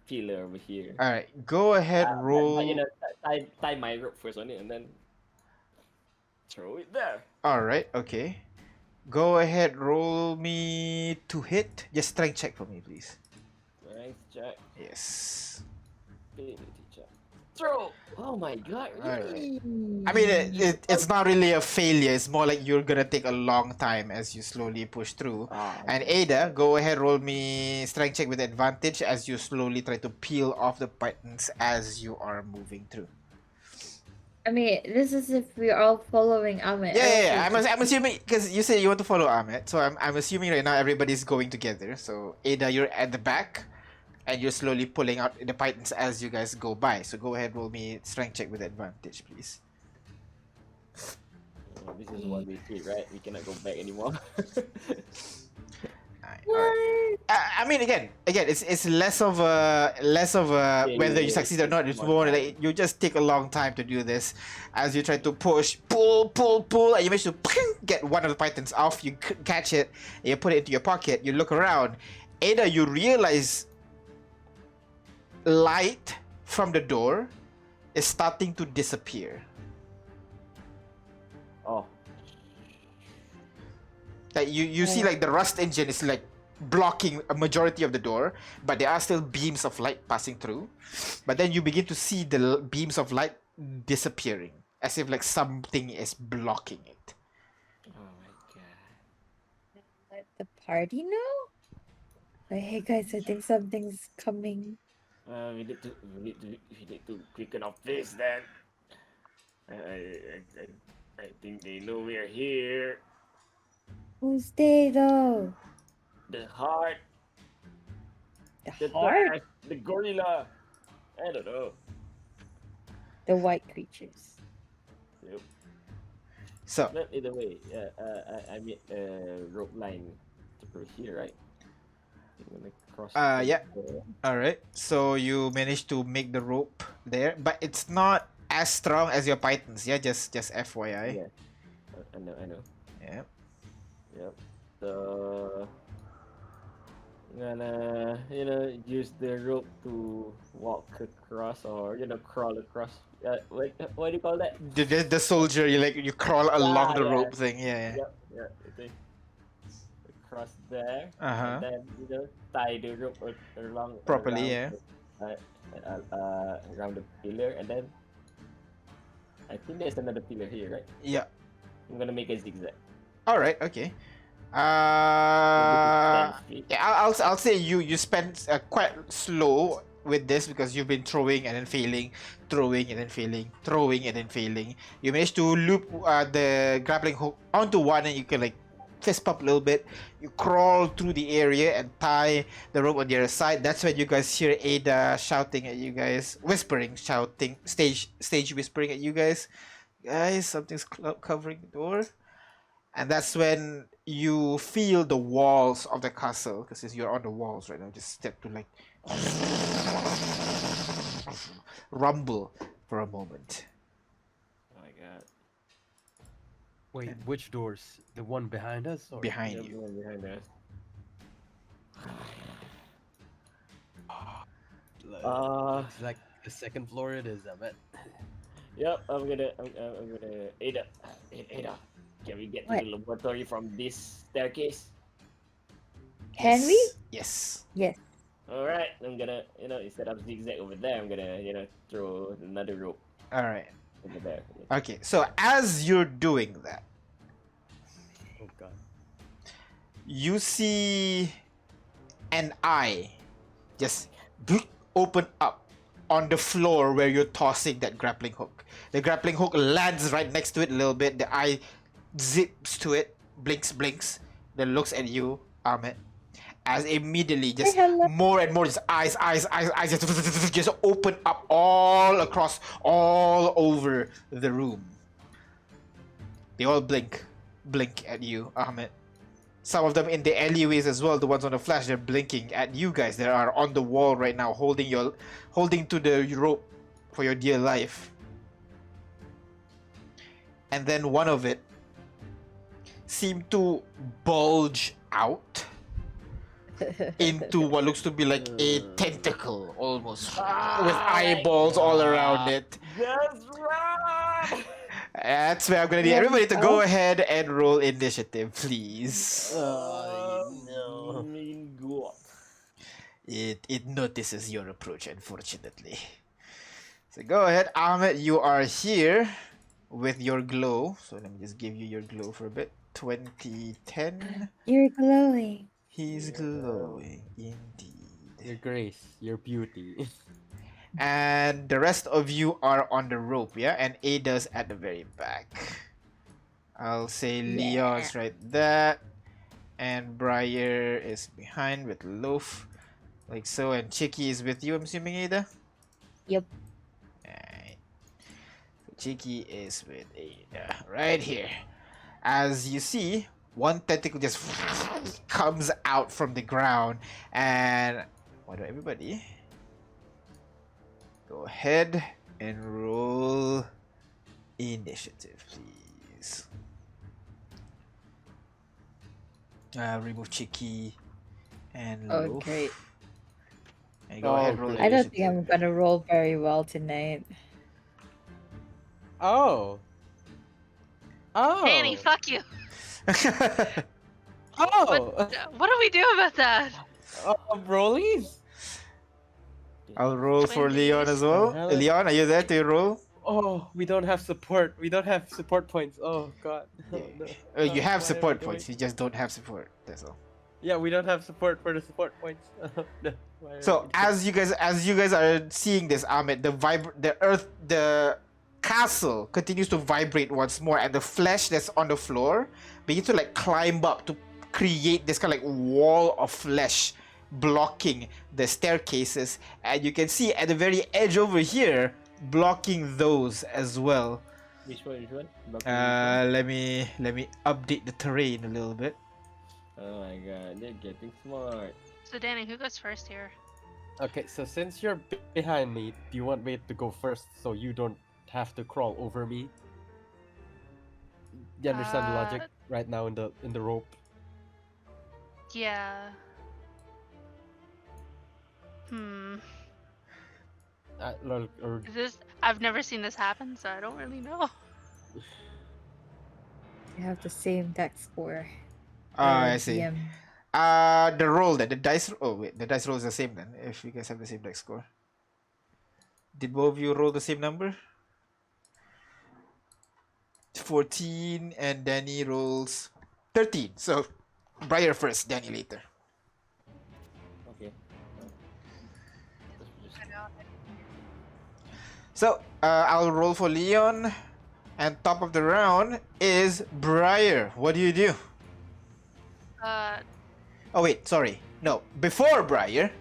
pillar over here. Alright. Go ahead. But, Roll. tie my rope first on it, and then throw it there. Alright. Okay. Go ahead. Roll me to hit. Just strength check for me, please. Strength check, Yes. ability check, throw. Oh my god! Really? Alright. I mean, it's not really a failure. It's more like you're gonna take a long time as you slowly push through. Ah, And Ada, go ahead, roll me strength check with advantage as you slowly try to peel off the buttons as you are moving through. I mean, this is if we're all following Ahmed. Yeah. I'm assuming because you said you want to follow Ahmed, so I'm assuming right now everybody's going together. So Ada, you're at the back, and you're slowly pulling out the pythons as you guys go by. So go ahead, roll me strength check with advantage, please. oh, this is what we did, right? We cannot go back anymore. Alright. I mean, again, it's less of a whether you succeed or not. It's more like you just take a long time to do this, as you try to push, pull, and you manage to get one of the pythons off. You catch it, and you put it into your pocket. You look around, Ada, you realize light from the door is starting to disappear. That you see like the rust engine is like blocking a majority of the door, but there are still beams of light passing through. But then you begin to see the beams of light disappearing, as if like something is blocking it. Oh my god. Let the party know. Like, hey guys, I think something's coming. We need to quicken our pace then. I think they know we are here. Who's they though? The heart, The the heart? trash, the gorilla. I don't know. The white creatures. Yep. So But either way, I mean, rope line to go here, right? I'm gonna cross. yeah. there. all right, so you managed to make the rope there, but it's not as strong as your pythons. Yeah, just FYI. Yeah. I know. Yeah. Yep. So I'm gonna, use the rope to walk across or crawl across. What do you call that? The soldier, you crawl along the Yeah. rope thing. Yeah. Yeah. Okay. Across there, Uh-huh. and then tie the rope along Properly, around, around the pillar, and then I think there's another pillar here, right? Yeah. I'm gonna make a zigzag. All right. Okay. Maybe 10 feet. Yeah, I'll say you spent quite slow with this because you've been throwing and then failing, throwing and then failing, throwing and then failing. You managed to loop the grappling hook onto one, and you can like fist pump a little bit. You crawl through the area and tie the rope on the other side. That's when you guys hear Ada shouting at you guys, whispering, shouting, stage whispering at you guys. Guys, something's covering the door. And that's when you feel the walls of the castle, because you're on the walls right now. Just step to like rumble for a moment. Oh my god. Wait, which doors? The one behind us? Or... Behind Yep, you. the one behind us. It's like the second floor it is, I bet. Yep, I'm gonna Ada. Ada, can we get to What? the laboratory from this staircase? Can we? Yes. Yes. All right, I'm gonna instead of zigzag over there, I'm gonna throw another rope All right. over there. Okay. So as you're doing that, Oh god. you see an eye just open up on the floor where you're tossing that grappling hook. The grappling hook lands right next to it a little bit. The eye zips to it, blinks, then looks at you, Ahmed. As immediately just hello. more and more just eyes just open up all across, all over the room. They all blink at you, Ahmed. Some of them in the alleyways as well, the ones on the flash, they're blinking at you guys that are on the wall right now, holding to the rope for your dear life. And then one of it seemed to bulge out into what looks to be like a tentacle almost, with eyeballs all around it. That's right. That's where I'm gonna need everybody to go ahead and roll initiative, please. No. Mean God. It notices your approach, unfortunately. So go ahead, Ahmed. You are here with your glow. So let me just give you your glow for a bit. 2010. You're glowing. He's glowing indeed. Your grace, your beauty. And the rest of you are on the rope, yeah? And Ada's at the very back. I'll say Leon's right there. And Briar is behind with Loaf. Like so. And Chicky is with you, I'm assuming, Ada? Yep. Alright. So Chicky is with Ada. Right here. As you see, one tentacle just comes out from the ground. And why don't everybody go ahead and roll initiative, please. Remove Chicky and Oh, Loaf. great. And go ahead, roll great. I don't think initiative. I'm gonna roll very well tonight. Oh. Oh. Danny, fuck you. Oh, What do we do about that? rollies. I'll roll for Leon Twinsies. as well. Hell, Leon, are you there to roll? Oh, we don't have support. We don't have support points. Oh God. Yeah. No. You have Why am I support doing- points. You just don't have support. That's all. Yeah, we don't have support for the support points. No, why are So we doing- as you guys are seeing this, Ahmed, the castle continues to vibrate once more, and the flesh that's on the floor begins to like climb up to create this kind of like wall of flesh blocking the staircases, and you can see at the very edge over here blocking those as well. Which one? Which one? Blocking which one? Let me update the terrain a little bit. Oh my god, they're getting smart. So Danny, who goes first here? Okay, so since you're behind me, do you want me to go first so you don't have to crawl over me? You understand the logic right now in the rope? Yeah. Or I've never seen this happen, so I don't really know. You have the same deck score. I see. DM. The roll then, the dice. Oh wait, the dice roll is the same then. If you guys have the same deck score, did both of you roll the same number? 14, and Danny rolls 13. So, Briar first, Danny later. Okay. So, I'll roll for Leon, and top of the round is Briar. What do you do? Oh wait, sorry. No, before Briar.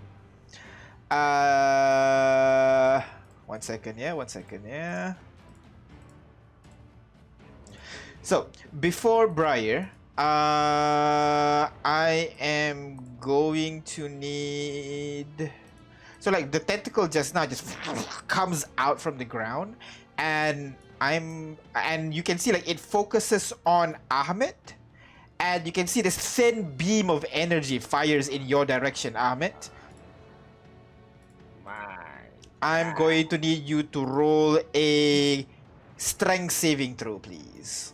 1 second, yeah, 1 second, yeah. So, before Briar, I am going to need... So, like, the tentacle just now just comes out from the ground, and you can see, like, it focuses on Ahmed, and you can see this thin beam of energy fires in your direction, Ahmed. I'm going to need you to roll a strength saving throw, please.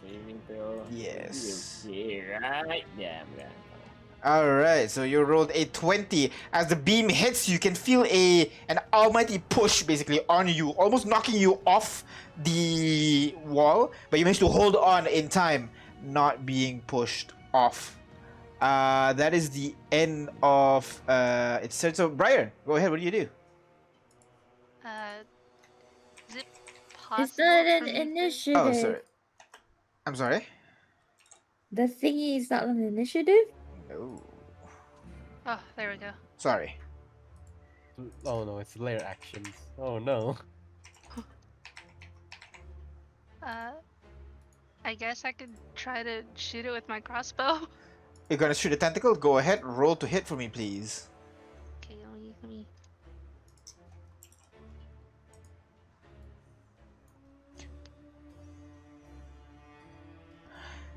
Saving throw. Yes. Yeah, right. Yeah, I'm gonna. Alright, so you rolled a 20. As the beam hits, you can feel an almighty push basically on you, almost knocking you off the wall, but you managed to hold on in time, not being pushed off. That is the end of its turn. So, Brian, go ahead. What do you do? Is it possible? It's not for an me to- initiative. Oh, sorry. I'm sorry? The thingy is not an initiative? No. Oh, there we go. Sorry. oh no, it's layer actions. Oh no. I guess I could try to shoot it with my crossbow. You're gonna shoot a tentacle? Go ahead. Roll to hit for me, please. Okay, let me.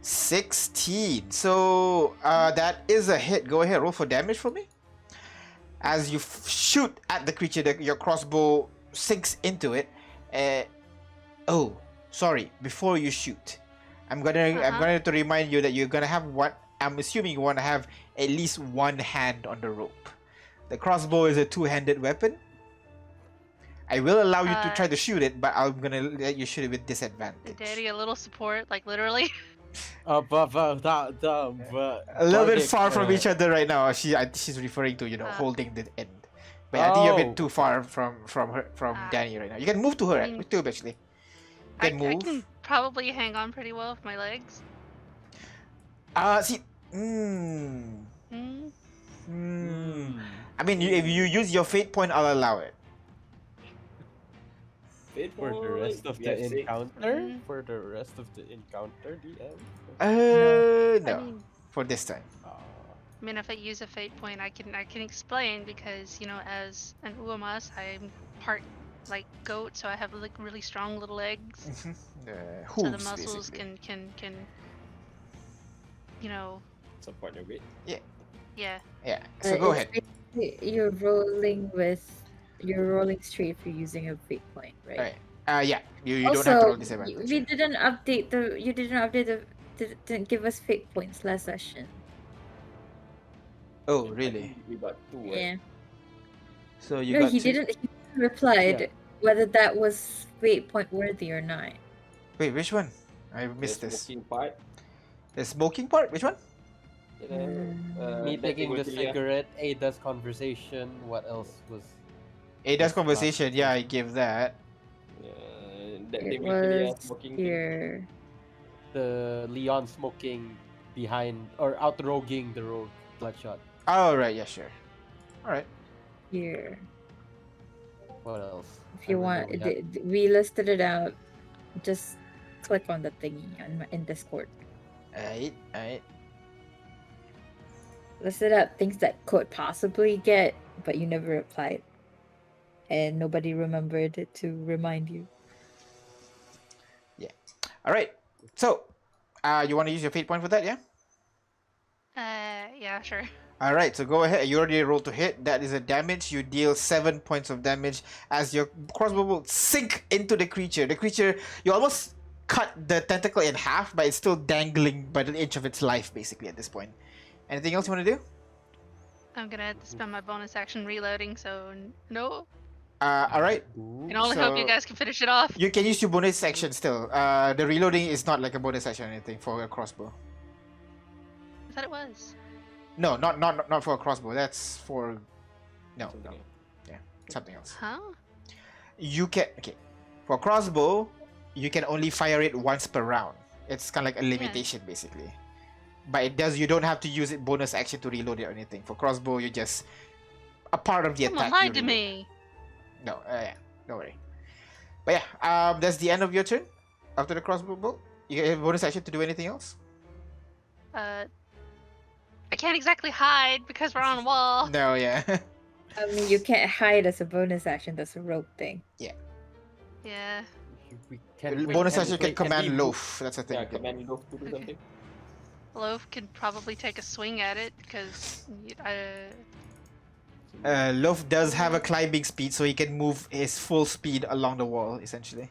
16. So that is a hit. Go ahead, roll for damage for me. As you shoot at the creature, your crossbow sinks into it. Oh, sorry. Before you shoot, I'm gonna to remind you that you're gonna have one. I'm assuming you want to have at least one hand on the rope. The crossbow is a two-handed weapon. I will allow you to try to shoot it, but I'm gonna let you shoot it with disadvantage. Daddy, a little support, like literally. A little bit far from each other right now. She's referring to holding the end. But yeah, I think you're a bit too far from Danny right now. You can move to her I mean, too, actually. You I can move. can probably hang on pretty well with my legs. See. Hmm. I mean, if you use your fate point, I'll allow it. For the rest of the encounter? For the rest of the encounter, DM? No. I mean, For this time. I mean, if I use a fate point, I can explain because as an Uamas, I'm part like goat, so I have like really strong little legs, so the Hooves, muscles basically. can Support your bit. Yeah. yeah. Yeah. So go ahead. You're rolling straight for using a fate point, right? Alright. Yeah. You don't Also, have to roll disadvantage. you didn't update the didn't give us fate points last session. Oh, I really? think we got two, right? Yeah. So you No, got he two. didn't. He replied Yeah. whether that was fate point worthy or not. Wait, which one? I The missed this. smoking part. The smoking part? Which one? You know, Me that thing taking the with Ilya. cigarette, Ada's conversation. What else was? Ada's That's not conversation. Yeah, true. I give that. That It thing with Ilya was smoking thing. here. The Leon smoking behind or outroguing the rogue bloodshot. Oh, right. Yeah, sure. All right. Here. What else? If you I want, remember we had- we listed it out. Just click on the thingy in Discord. Alright. Alright. Listed out things that could possibly get, but you never replied, and nobody remembered to remind you. All right. So, you want to use your fate point for that? Yeah. Yeah, sure. All right. So go ahead. You already rolled to hit. That is a damage. You deal 7 points of damage as your crossbow will sink into the creature. The creature, you almost cut the tentacle in half, but it's still dangling by the inch of its life, basically at this point. Anything else you want to do? I'm gonna have to spend my bonus action reloading, so no. All right. Ooh. Can only hope you So- guys can finish it off. You can use your bonus action still. The reloading is not like a bonus action or anything for a crossbow. I thought it was. No, not for a crossbow. That's for no, Something no, else. something else. Huh? You can for crossbow, you can only fire it once per round. It's kind of like a limitation basically. But it does. You don't have to use it bonus action to reload it or anything. For crossbow, you just a part of the Someone attack. you lied to reload. me. No, yeah, don't worry. But yeah, that's the end of your turn. After the crossbow bolt, you get a bonus action to do anything else. I can't exactly hide because we're on a wall. No, yeah. I mean, you can't hide as a bonus action. That's a rogue thing. Yeah. We can bonus action can we command move- loaf. That's a thing. Yeah, you can do. command Loaf to do Okay. something. Loaf could probably take a swing at it because Loaf does have a climbing speed, so he can move his full speed along the wall, essentially.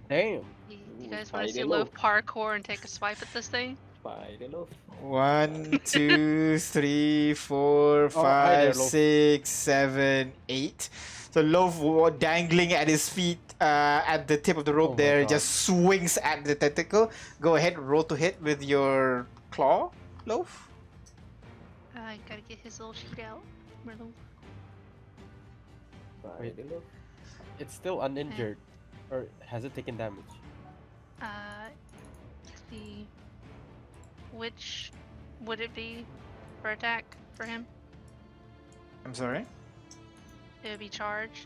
Damn. you Ooh, guys want to see spider Loaf loaf. parkour and take a swipe at this thing? Spider Loaf. 1, 2, 3, 4, Oh, hi there, 5, Loaf. 6, 7, 8. So Loaf, dangling at his feet at the tip of the rope Oh my there, God. just swings at the tentacle. Go ahead, roll to hit with your claw, Loaf. I gotta get his little sheet out. Where the- Wait. Spider Loaf. It's still uninjured, or has it taken damage? Let's see. Which would it be for attack for him? I'm sorry. It would be charge.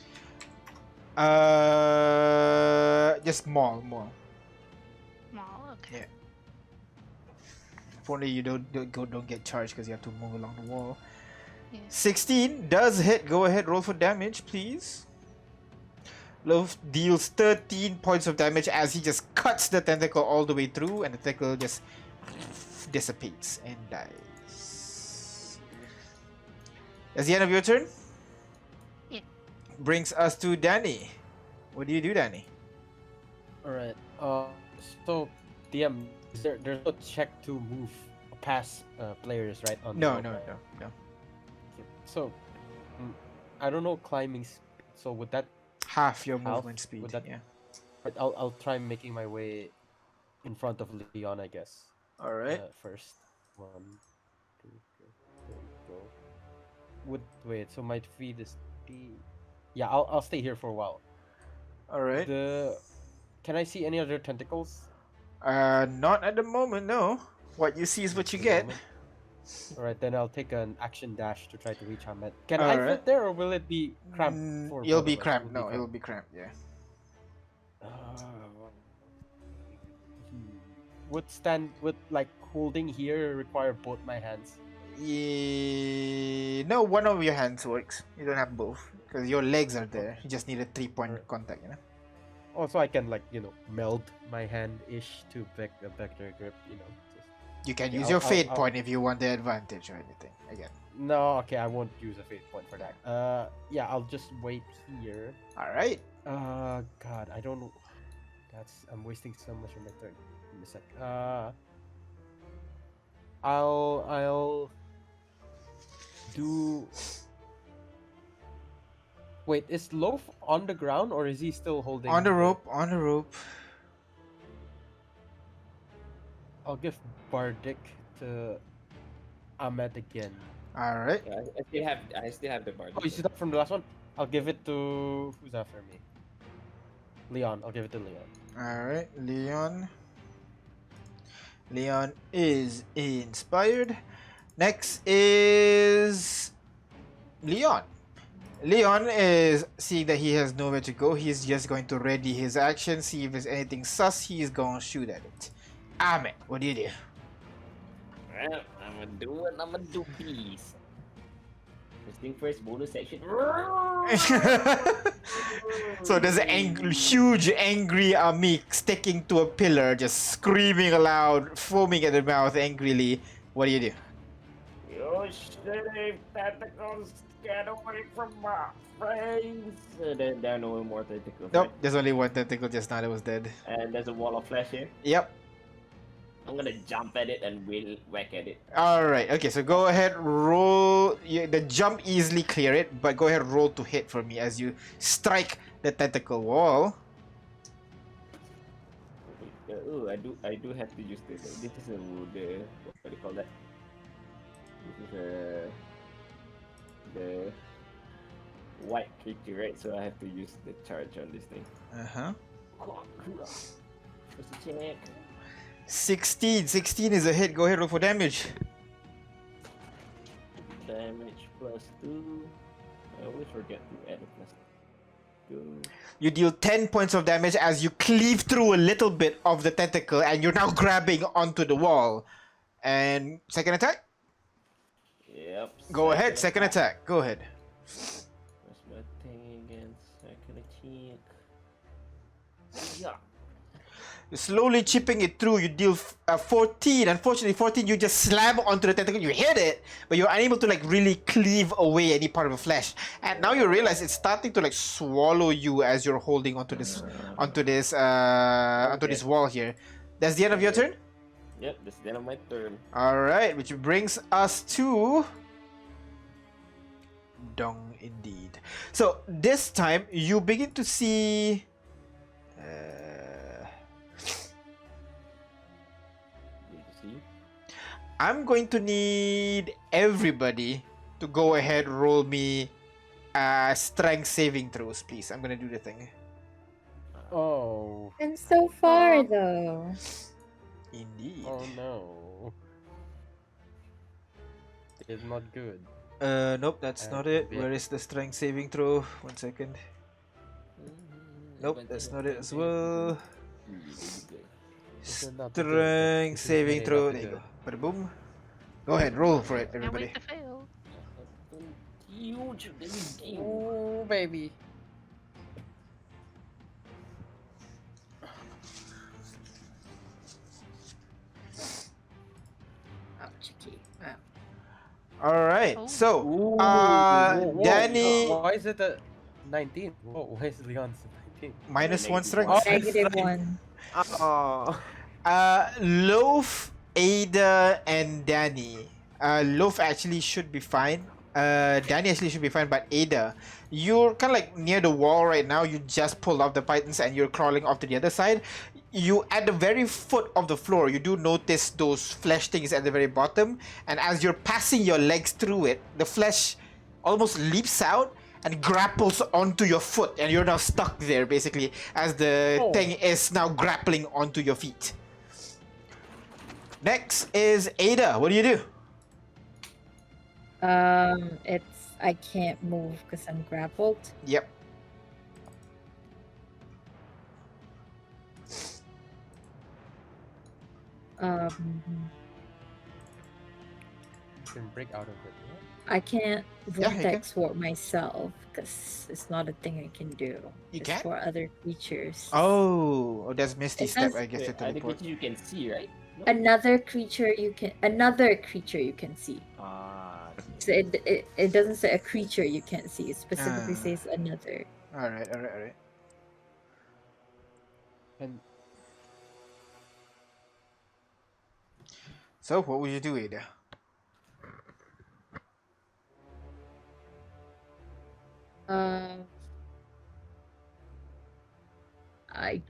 Just maul. Maul, okay. Yeah. If only you don't get charged because you have to move along the wall. Yeah. 16 does hit. Go ahead, roll for damage, please. Loaf deals 13 points of damage as he just cuts the tentacle all the way through, and the tentacle just dissipates and dies. That's the end of your turn? Yeah. Brings us to Danny. What do you do, Danny? All right. So DM, there's no check to move past players, right? On the No. rope, right? So, I don't know climbing. So would that? Half your Half? movement speed. Would that- Yeah. I'll try making my way in front of Leon, I guess. All right. First, 1, 2, 3, there we go. Wait? So my feed is yeah. I'll stay here for a while. All right. Can I see any other tentacles? Not at the moment. No. What you see is what you get. All right, then I'll take an action dash to try to reach Ahmed. Can I Alright. fit there, or will it be cramped? For You'll both be of us? cramped. No, it'll be cramped. Yeah. Would like holding here require both my hands? Yeah. No, one of your hands works. You don't have both because your legs are there. You just need a 3-point Alright. contact. You know. Also, I can meld my hand-ish to a vector grip. You can Yeah, use your fate I'll- point if you want the advantage or anything. Again. No, okay, I won't use a fate point for that. Yeah, I'll just wait here. All right. God, I don't know. I'm wasting so much of my turn. a sec. I'll do. Wait, is Loaf on the ground or is he still holding? On the rope, on the rope. I'll give Bardic to Ahmed again. All right. Yeah, I still have the bar. Oh, you still have from the last one? I'll give it to who's after me? Leon. I'll give it to Leon. All right, Leon. Leon is inspired. Next is Leon. Leon is seeing that he has nowhere to go. He's just going to ready his action, see if there's anything sus. He's going to shoot at it. Ahmed, what do you do? Well, I'm gonna do what I'm gonna do, bees. First thing first, bonus section. So there's an huge angry Amik sticking to a pillar, just screaming aloud, foaming at the mouth angrily. What do you do? You shitty tentacles, get away from my face! There are no more tentacles. Nope, Right? there's only one tentacle just now that was dead. And there's a wall of flesh here. Yep. I'm gonna jump at it and will whack at it. Alright, okay, so go ahead, roll. The jump easily clear it, but go ahead, roll to hit for me as you strike the tentacle wall. Oh, I do have to use this. This is the what do you call that? This is the white creature, right? So I have to use the charge on this thing. Uh-huh. What's the check? 16 is a hit. Go ahead, roll for damage. Damage +2. I always forget to add a +2. You deal 10 points of damage as you cleave through a little bit of the tentacle and you're now grabbing onto the wall. And second attack? Yep. Go ahead, second attack. Go ahead. What's my thing again? Second attack. Yeah. You're slowly chipping it through. You deal 14. Unfortunately, 14, you just slam onto the tentacle. You hit it, but you're unable to like really cleave away any part of the flesh. And now you realize it's starting to like swallow you as you're holding onto this wall here. That's the end of your turn? Yep, that's the end of my turn. Alright, which brings us to Dong indeed. So this time you begin to see I'm going to need everybody to go ahead roll me strength saving throws, please. I'm gonna do the thing. Oh. I'm so far though. Indeed. Oh no. It's not good. Nope, that's not it. Where is the strength saving throw? 1 second. Nope, that's not it as well. Strength saving throw. There you go. Bada boom. Go ahead, roll for it, Can't everybody. wait to fail. Huge. Oh baby. Oh, cheeky. Wow. All right. Oh. So, Whoa, Danny Why is it a 19? Whoa, why is Leon's 19? minus 1 strength. Oh, -1. Oh. Loaf, Ada, and Danny. Loaf actually should be fine. Danny actually should be fine, but Ada, you're kind of like near the wall right now. You just pulled off the pythons and you're crawling off to the other side. You at the very foot of the floor, you do notice those flesh things at the very bottom, and as you're passing your legs through it, the flesh almost leaps out and grapples onto your foot, and you're now stuck there basically as the thing is now grappling onto your feet. Next is Ada. What do you do? It's I can't move because I'm grappled. Yep. You can break out of it. I can't Yeah, you vortex warp myself because it's not a thing I can do. You it's can't? for other creatures. Oh, that's Misty It Step, does- I guess, to Wait, are the teleport. creatures you can see, right? No? Another creature you can see. Ah, So it doesn't say a creature you can't see. It specifically Ah. says another. Alright. And So, what would you do, Ada? I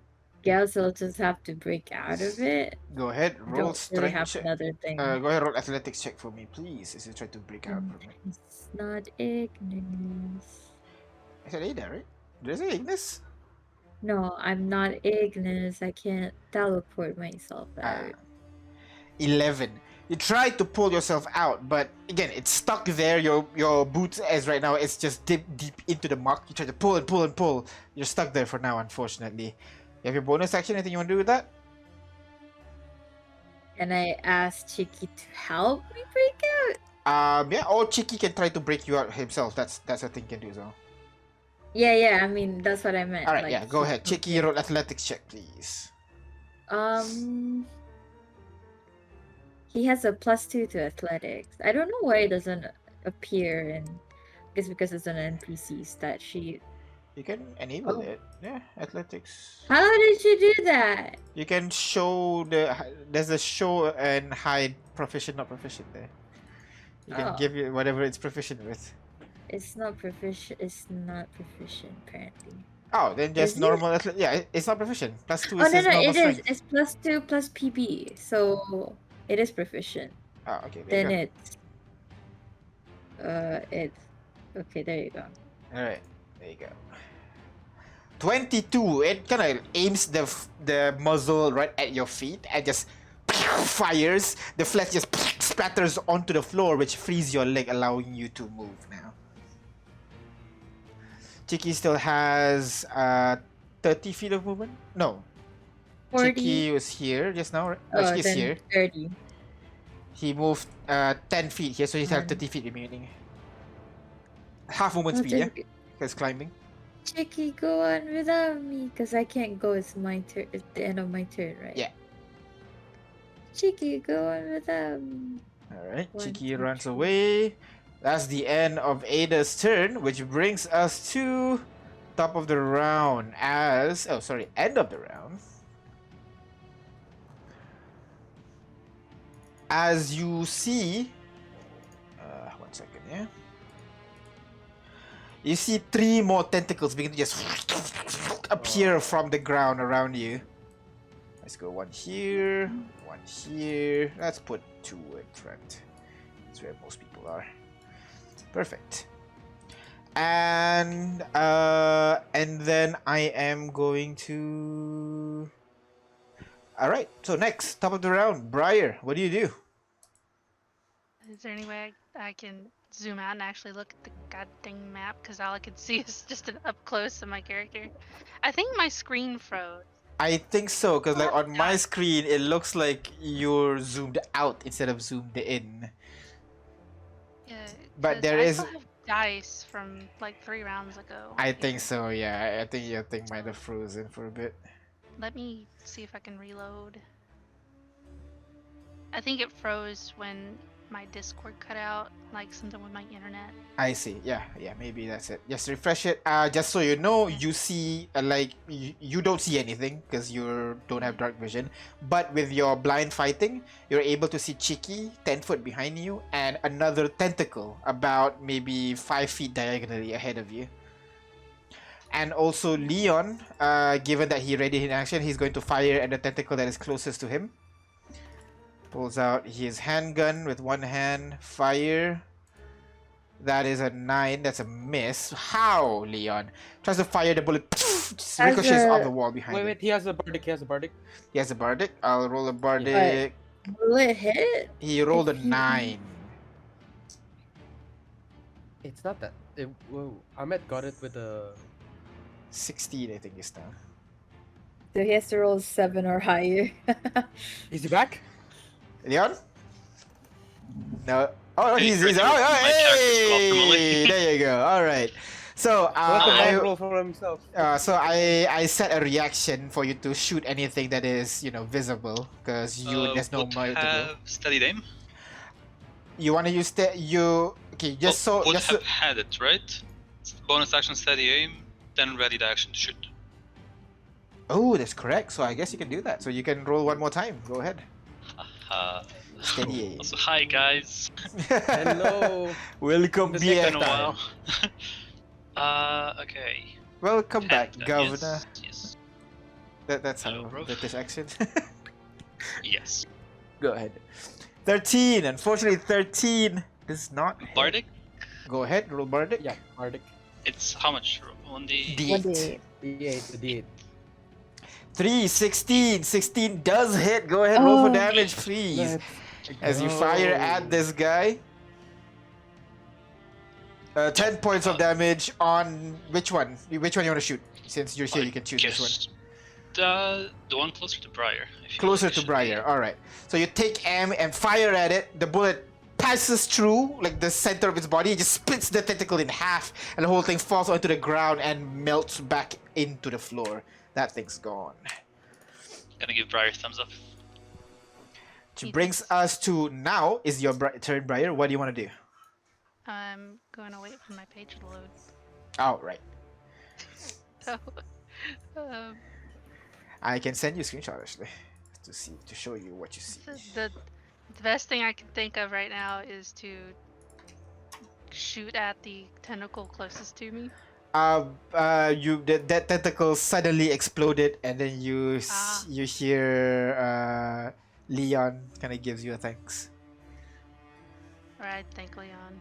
guess I'll just have to break out of it. Go ahead, I roll don't really strength have check. another thing. Go ahead, roll athletics check for me, please, as you try to break out from it. It's not Ignis. I said Ada, right? Did I say Ignis? No, I'm not Ignis. I can't teleport myself Ah. out. 11. You try to pull yourself out, but again, it's stuck there. Your boots, as right now, it's just deep into the muck. You try to pull and pull and pull. You're stuck there for now, unfortunately. You have your bonus action. Anything you want to do with that? And I asked Chicky to help me break out. Yeah. Or Chicky can try to break you out himself. That's a thing he can do as well. Yeah. I mean, that's what I meant. All right. like, Yeah. Go he ahead. can- Chicky, roll athletics check, please. He has a +2 to athletics. I don't know why it doesn't appear in. I guess because it's an NPC stat sheet. You can enable Oh. it. Yeah. Athletics. How did you do that? You can show there's a show and hide proficient, not proficient there. You can Oh. give you whatever it's proficient with. It's not proficient. It's not proficient apparently. Oh, then just Is it? normal. Yeah, it's not proficient. +2 Oh is no, just no, normal it is. strength. It's +2 plus PB, so it is proficient. Oh, okay. There Then you it's okay. There you go. go. All right, there you go. 22. It kind of aims the muzzle right at your feet and just fires. The flesh just splatters onto the floor, which frees your leg, allowing you to move now. Chicky still has 30 feet of movement. No, 40. Chicky was here just now. Right? No, Oh, Chicky's then here. 30. He moved 10 feet here, so he's had One. 30 feet remaining. Half movement Oh, speed, yeah? Chicky, Because climbing. Chicky, go on without me, cause I can't go. It's my turn. It's the end of my turn, right? Yeah. Chicky, go on without me. Alright, One, Chicky two, runs three. away. That's the end of Ada's turn, which brings us to top of the round as... Oh, sorry, end of the round. As you see... one second, yeah? You see 3 more tentacles begin to just appear from the ground around you. Let's go one here, one here. Let's put 2 in front. That's where most people are. Perfect. And then I am going to... Alright, so next, top of the round, Briar, what do you do? Is there any way I can zoom out and actually look at the goddamn map? Because all I could see is just an up close of my character. I think my screen froze. I think so, because like Oh, on my God. screen, it looks like you're zoomed out instead of zoomed in. Yeah, But 'cause there I is- still have dice from like 3 rounds ago. I think so, yeah. I think your thing might have frozen for a bit. Let me see if I can reload. I think it froze when my Discord cut out, like something with my internet. I see. Yeah, maybe that's it. Just refresh it. Just so you know, you see like you don't see anything because you don't have dark vision. But with your blind fighting, you're able to see Chicky 10 foot behind you and another tentacle about maybe 5 feet diagonally ahead of you. And also Leon, given that he ready in action, he's going to fire at the tentacle that is closest to him. Pulls out his handgun with one hand. Fire. That is a 9. That's a miss. How, Leon? Tries to fire the bullet. Just ricochets off the wall behind him. Wait, he has a bardic. He has a bardic. He has a bardic. I'll roll a bardic. Will it hit? He rolled a If he- 9. It's not that. Whoa, Ahmed got it with a. 16, I think, this time. So he has to roll 7 or higher. Is he back? Leon? No. Oh, Hey, he's Ricky, oh, my character's hey! optimally. There you go. All right. So Let the man I roll for himself. I set a reaction for you to shoot anything that is visible because there's no would way to go. have studied aim. You want to use okay? Just so would just have so, had it, right? Bonus action, steady aim, then ready the action to shoot. oh, that's correct. So I guess you can do that. So you can roll one more time. Go ahead. Steady aim. Also, hi guys. Hello. Welcome The back. Been a while. Okay. Welcome back, Penta, Governor. Yes. That's Hello, how bro. British accent. Yes. Go ahead. 13. Unfortunately, 13 does not hit. Bardic. Go ahead, roll Bardic. Yeah, Arctic. It's how much? 1d. D8. 1d8. D8, the D8. 3, 16. 16 does hit. Go ahead, roll for Oh. damage, please. As you fire at this guy. 10 points of damage on which one? Which one you want to shoot? Since you're here, you can choose this one. The one closer to Briar. I feel Closer like it to should Briar. be. All right. So you take M and fire at it. The bullet passes through like the center of its body. It just splits the tentacle in half, and the whole thing falls onto the ground and melts back into the floor. That thing's gone. Gonna give Briar a thumbs up. Which brings us to now is your turn, Briar. What do you want to do? I'm going to wait for my page to load. Oh, right. So, um, I can send you a screenshot actually to show you what you see. the best thing I can think of right now is to shoot at the tentacle closest to me. That tentacle suddenly exploded, and then you you hear Leon kind of gives you a thanks. Alright, thank Leon.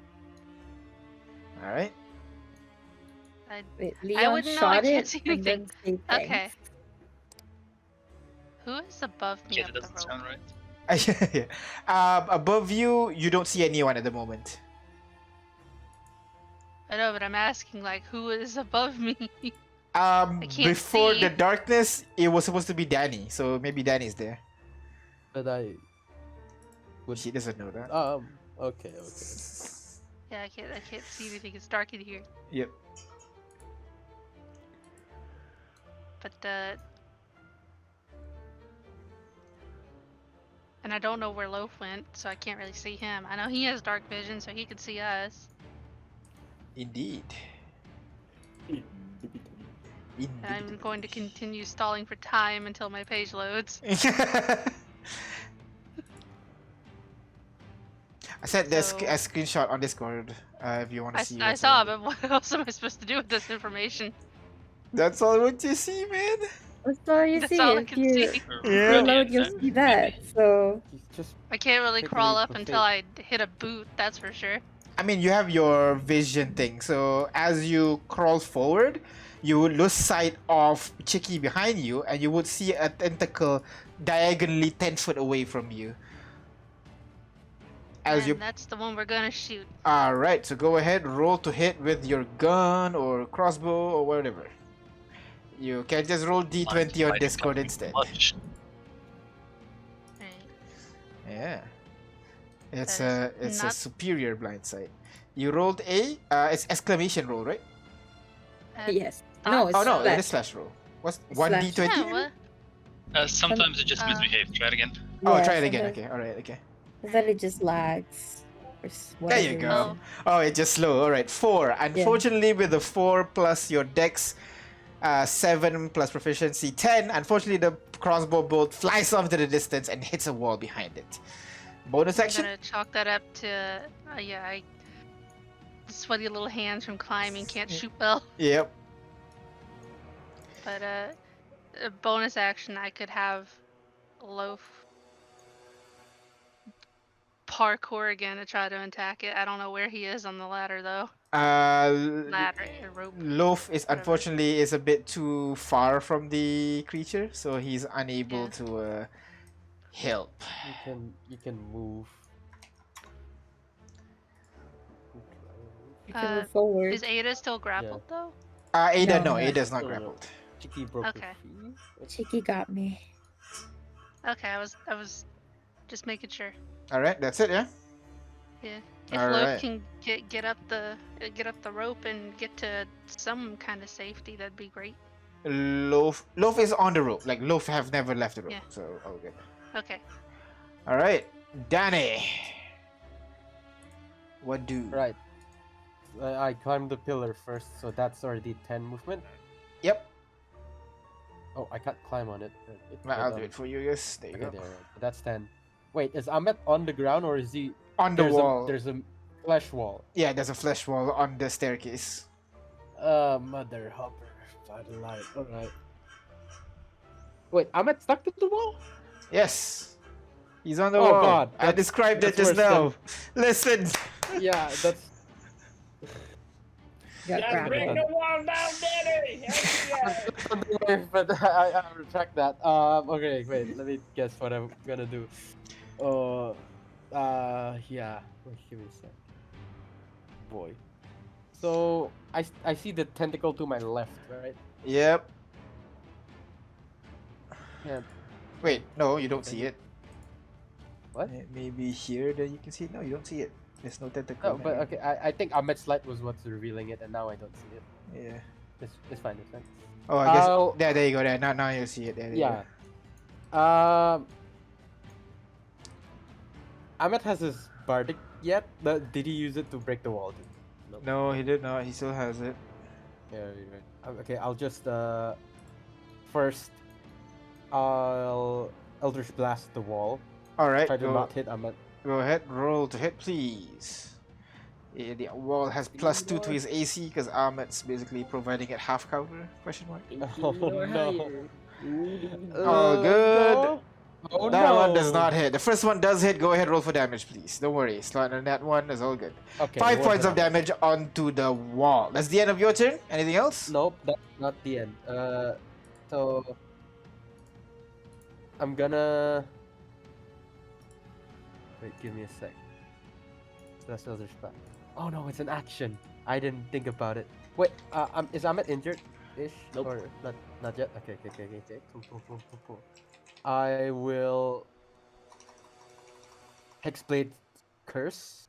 All right. Wait, Leon wouldn't know, I shot can't it see and then anything. say Okay. thanks. Who is above me Yeah, up that the doesn't rope? sound right. Above you, you don't see anyone at the moment. I know, but I'm asking, like, who is above me? can't Before see. the darkness, it was supposed to be Danny, so maybe Danny's there. But I. She doesn't know that. Okay. Yeah, I can't see anything. It's dark in here. Yep. But and I don't know where Loaf went, so I can't really see him. I know he has dark vision, so he could see us. Indeed. And I'm going to continue stalling for time until my page loads. I sent this So- a screenshot on Discord if you want to see. I what's saw, on it. but what else am I supposed to do with this information? That's all what you see, man. That's all you That's see. all I If can you see. Yeah. reload, you'll see that. So Just I can't really Quickly crawl up proceed. until I hit a boot, that's for sure. I mean, you have your vision thing, so as you crawl forward, you would lose sight of Chicky behind you, and you would see a tentacle diagonally 10 foot away from you. As And you. that's the one we're gonna shoot. Alright, so go ahead, roll to hit with your gun or crossbow or whatever. You can just roll d20 on Discord instead. Much. Right. Yeah. It's That a is a not- superior blind sight. You rolled a it's exclamation roll, right? yes. No, it's Oh no, it slash. is slash roll. What's It's one slash. d20? Yeah, what? Sometimes it just Uh, misbehaves. Try it again. Oh, Yes, try it and again. then- Okay, alright, okay. and then it just lags. Or There you whatever go. reason. Oh, it's just slow. Alright, 4. Unfortunately, with the 4 plus your dex, 7 plus proficiency, 10. Unfortunately, the crossbow bolt flies off into the distance and hits a wall behind it. Bonus I'm action? gonna chalk that up to, sweaty little hands from climbing, can't shoot well. Yep. But a bonus action, I could have Loaf parkour again to try to attack it. I don't know where he is on the ladder though. Ladder or rope. Loaf is whatever. unfortunately is a bit too far from the creature, so he's unable Yeah. to help. you can move. You can Uh, move forward. Is Ada still grappled though? Ada, No. no, Ada's not No, no. grappled. Chicky broke Okay. her free. Chicky got me. Okay, I was just making sure. Alright, that's it, yeah? Yeah. If Alright. Loaf can get up the rope and get to some kind of safety, that'd be great. Loaf is on the rope. Like Loaf have never left the rope, Yeah. so all good. Okay. Alright, Danny. What do? Right. I climbed the pillar first, so that's already 10 movement. Yep. Oh, I can't climb on it. I'll do it for you, yes. There you Okay, go. there. That's 10. Wait, is Ahmed on the ground or is he On the wall. There's a flesh wall. Yeah, there's a flesh wall on the staircase. Mother hopper by the light. Alright. Wait, Ahmed stuck to the wall? Yes. He's on the Oh, wall. God, I that's- described it that's just worse now. Listen. Yeah, that's Got Just grappled. bring the wall down, Danny! but I retract that. Okay, wait, let me guess what I'm gonna do. Yeah. Wait, give me a sec. Boy. So I see the tentacle to my left, right? Yep. Yeah. Wait, no, you don't see it. What? Maybe here that you can see it. No, you don't see it. There's no tentacle. No, but okay. I think Ahmed's light was what's revealing it, and now I don't see it. Yeah. It's fine. It's fine. Oh, I guess. Oh. There you go. There. Now you see it. There you Yeah. go. Ahmed has his bardic yet? Did he use it to break the wall? Dude? No, he did not. He still has it. Yeah, you're right. Okay, I'll just first I'll Eldritch Blast the wall. All right. Try to not hit Ahmed. Go ahead. Roll to hit, please. Yeah, the wall has +2 to his AC because Ahmed's basically providing it half cover? Question mark. Oh no. Oh, good. No. Oh, That no. one does not hit. The first one does hit. Go ahead, roll for damage, please. Don't worry. Slot on that one is all good. Okay, 5 what points the- of damage onto the wall. That's the end of your turn. Anything else? Nope, that's not the end. So I'm gonna wait. Give me a sec. So that's Eldritch Blast. Oh no, it's an action. I didn't think about it. Wait, is Ahmed injured? Ish? Nope. Or not yet? Okay. Cool. I will Hexblade Curse.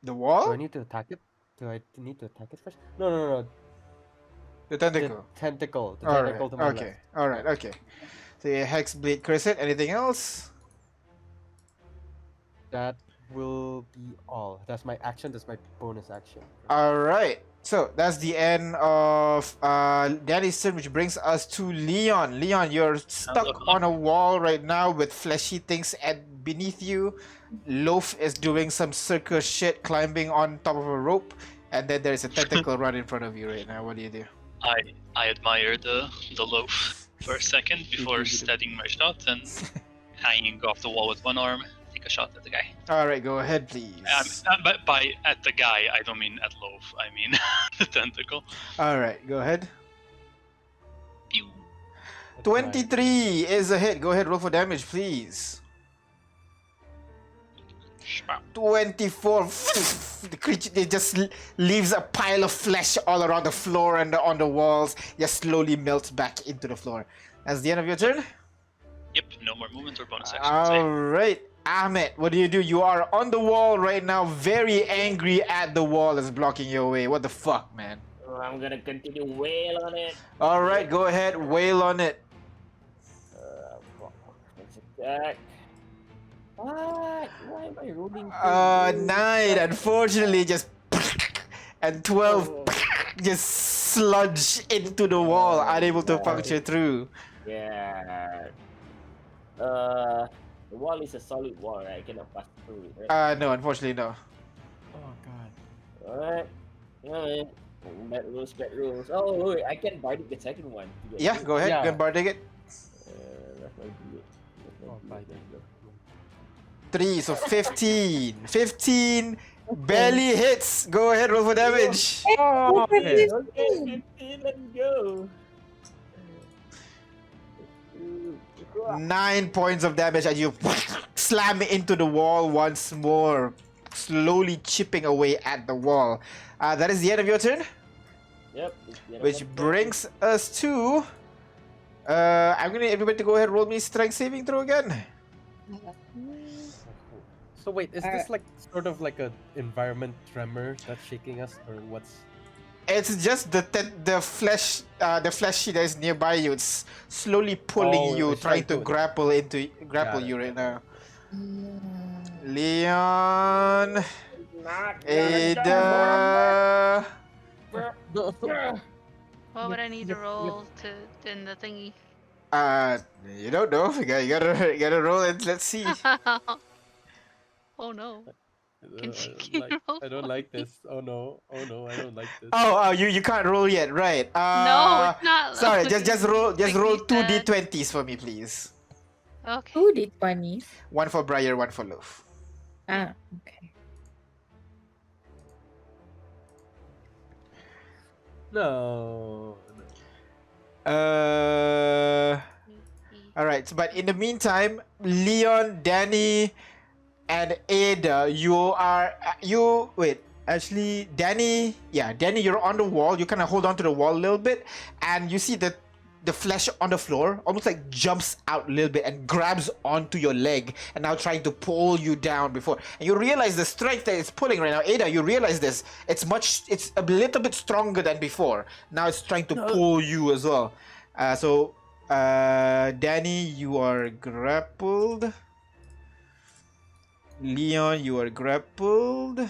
The Do wall? I need to attack it? Do I need to attack it first? No. The The tentacle. tentacle. The Alright. tentacle to my Okay. left. Alright. Okay. So you hex blade curse it. Anything else? That will be all. That's my action. That's my bonus action. Alright. So that's the end of Danny's turn, which brings us to Leon. Leon, you're stuck on a wall right now with fleshy things beneath you. Loaf is doing some circus shit, climbing on top of a rope, and then there's a tentacle right in front of you right now. What do you do? I admire the loaf for a second before steadying my shot and hanging off the wall with one arm. Take a shot at the guy. Alright, go ahead, please. But by at the guy, I don't mean at loaf. I mean the tentacle. Alright, go ahead. Pew. 23 is a hit. Go ahead, roll for damage, please. Shpap. 24. The creature it just leaves a pile of flesh all around the floor and on the walls. Just slowly melts back into the floor. That's the end of your turn. Yep, no more movement or bonus action. Same. Alright, Ahmed, what do? You are on the wall right now, very angry at the wall that's blocking your way. What the fuck, man? I'm gonna continue wail on it. Alright, go ahead, wail on it. Let's attack. What? Why am I rolling? 9, unfortunately, just and 12 just sludge into the wall, unable to puncture through. Yeah. The wall is a solid wall, right? I cannot pass through it, right? No, unfortunately, no. Oh god. Alright. Alright. Bad rules. Oh, wait, I can bardic the second one. to get Yeah, through. go ahead, Yeah. go and bardic it. That's my bullet. Oh, bardic. 3, so 15. 15 barely hits. Go ahead, roll for damage. Oh, okay. Okay, 15, let's go. 9 points of damage as you slam into the wall once more, slowly chipping away at the wall. That is the end of your turn, Yep. it's the end of which my turn. brings us to. I'm gonna need everybody to go ahead and roll me strength saving throw again. So wait, is this Alright. like sort of like a environment tremor that's shaking us, or what's? It's just the flesh, the fleshy that is nearby you. It's slowly pulling Oh, you, it's trying trying to to- grapple Got it. you right now. Leon, Not gonna Ada. What would I need to roll to in the thingy? Uh, you don't know. You gotta roll it. Let's see. Oh no. Can I Chicky don't like. roll I don't for like me? this. Oh no! Oh no! I don't like this. Oh, you can't roll yet, right? No, it's not. Sorry. Look, Just roll. Just make roll me two sad. d20s for me, please. Okay. 2d20s. One for Briar, one for Loaf. Ah, okay. No. All right. But in the meantime, Leon, Danny, and Ada, you wait. Actually, Danny, Danny, you're on the wall. You kind of hold on to the wall a little bit, and you see the flesh on the floor almost like jumps out a little bit and grabs onto your leg and now trying to pull you down before. And you realize the strength that it's pulling right now. Ada, you realize this. It's a little bit stronger than before. Now it's trying to pull you as well. Danny, you are grappled. Leon, you are grappled.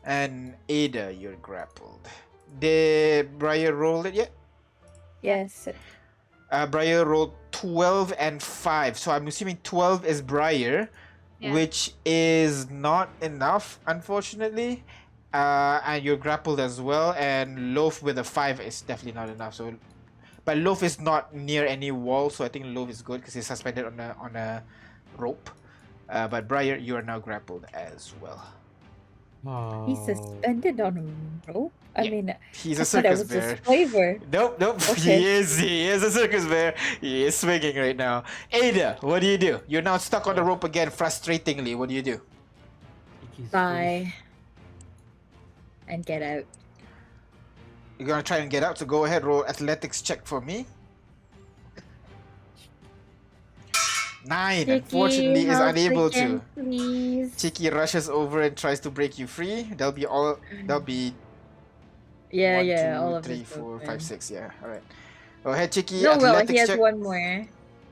And Ada, you're grappled. Did Briar roll it yet? Yes. Briar rolled 12 and 5. So I'm assuming 12 is Briar, Yeah. which is not enough, unfortunately. And you're grappled as well. And Loaf with a 5 is definitely not enough. But Loaf is not near any wall, so I think Loaf is good because he's suspended on a rope. But Briar, you are now grappled as well. He's suspended on a rope. I Yeah, mean, He's I a thought that circus was his bear. flavor. Nope. Okay. He is a circus bear. He is swinging right now. Ada, what do you do? You're now stuck on the rope again, frustratingly. What do you do? Bye. And get out. You're gonna try and get out, so go ahead, roll athletics check for me. 9, Chicky, unfortunately, is help unable again, to. please. Chicky rushes over and tries to break you free. That'll be Yeah, 1, yeah, 2, all of 3, this 4, 5, open. 6. Yeah, all right. Go ahead, Chicky. No, well, athletics he has check. one more.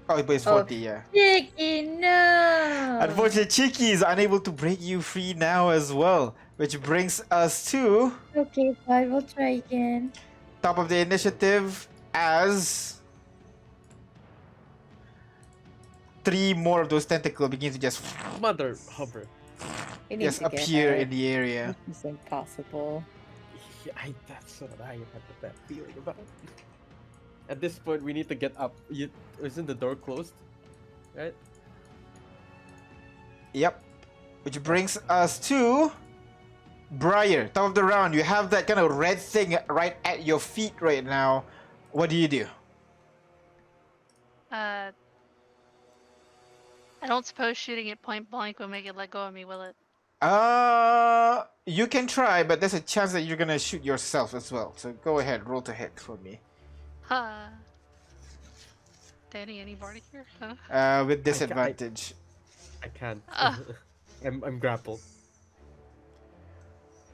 Oh, but it's 40. Yeah. Chicky, no. Unfortunately, Chicky is unable to break you free now as well, which brings us to Okay, fine, we'll try again. top of the initiative as 3 more of those tentacles begin to just Mother hover. We need just to get appear out. in the area. This is impossible. That's what I had the bad feeling about. At this point, we need to get up. Isn't the door closed? Right? Yep. Which brings us to Briar. Top of the round. You have that kind of red thing right at your feet right now. What do you do? I don't suppose shooting it point blank will make it let go of me, will it? You can try, but there's a chance that you're gonna shoot yourself as well. So go ahead, roll to hit for me. Ha. Danny, anybody here? Huh? With disadvantage. I can't. Ah. I'm grappled.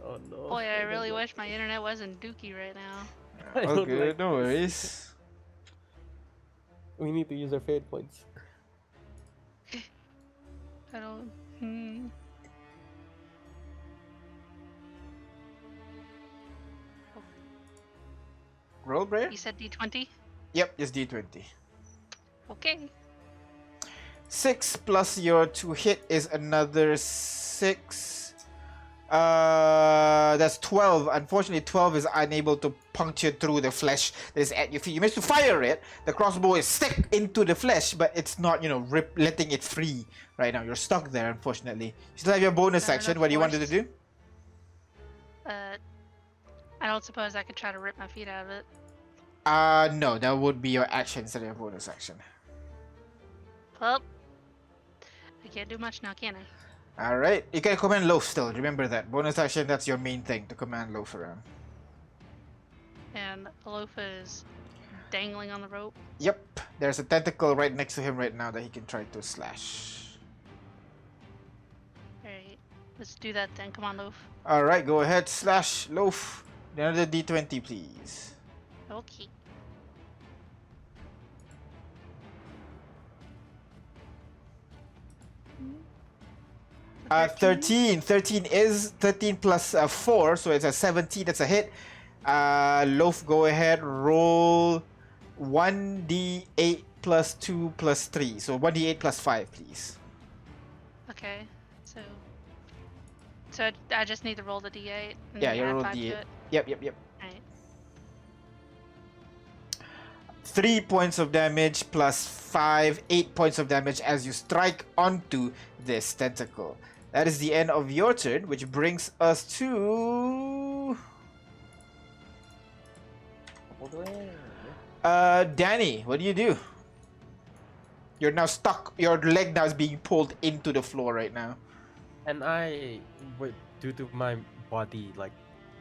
Oh no. Boy, I really wish my internet wasn't dookie right now. I Oh, don't good, like no this. worries. We need to use our fate points. I don't. Roll, Briar? You said D20? Yep, just d20. Okay. 6 plus your to hit is another 6. That's 12. Unfortunately, 12 is unable to puncture through the flesh that is at your feet. You managed to fire it. The crossbow is stuck into the flesh, but it's not, letting it free right now. You're stuck there, unfortunately. You still have your bonus Fair action. enough, What do you wanted to force. do? I don't suppose I could try to rip my feet out of it. No, that would be your action instead of your bonus action. Well, I can't do much now, can I? Alright, you can command Loaf still. Remember that. Bonus action, that's your main thing, to command Loaf around. And Alofa is dangling on the rope. Yep, there's a tentacle right next to him right now that he can try to slash. Alright, let's do that then. Come on, Loaf. Alright, go ahead, slash Loaf. Another d20, please. Okay. Uh, 13. 13 plus 4, so it's a 17. That's a hit. Loaf, go ahead, roll 1d8 plus 2 plus 3. So 1d8 plus 5, please. Okay. So I just need to roll the d8 and Yeah, then you add roll 5 d8. to it. Yep. Right. 3 points of damage plus 5, 8 points of damage as you strike onto this tentacle. That is the end of your turn, which brings us to Danny. What do you do? You're now stuck. Your leg now is being pulled into the floor right now. And I, due to my body, like,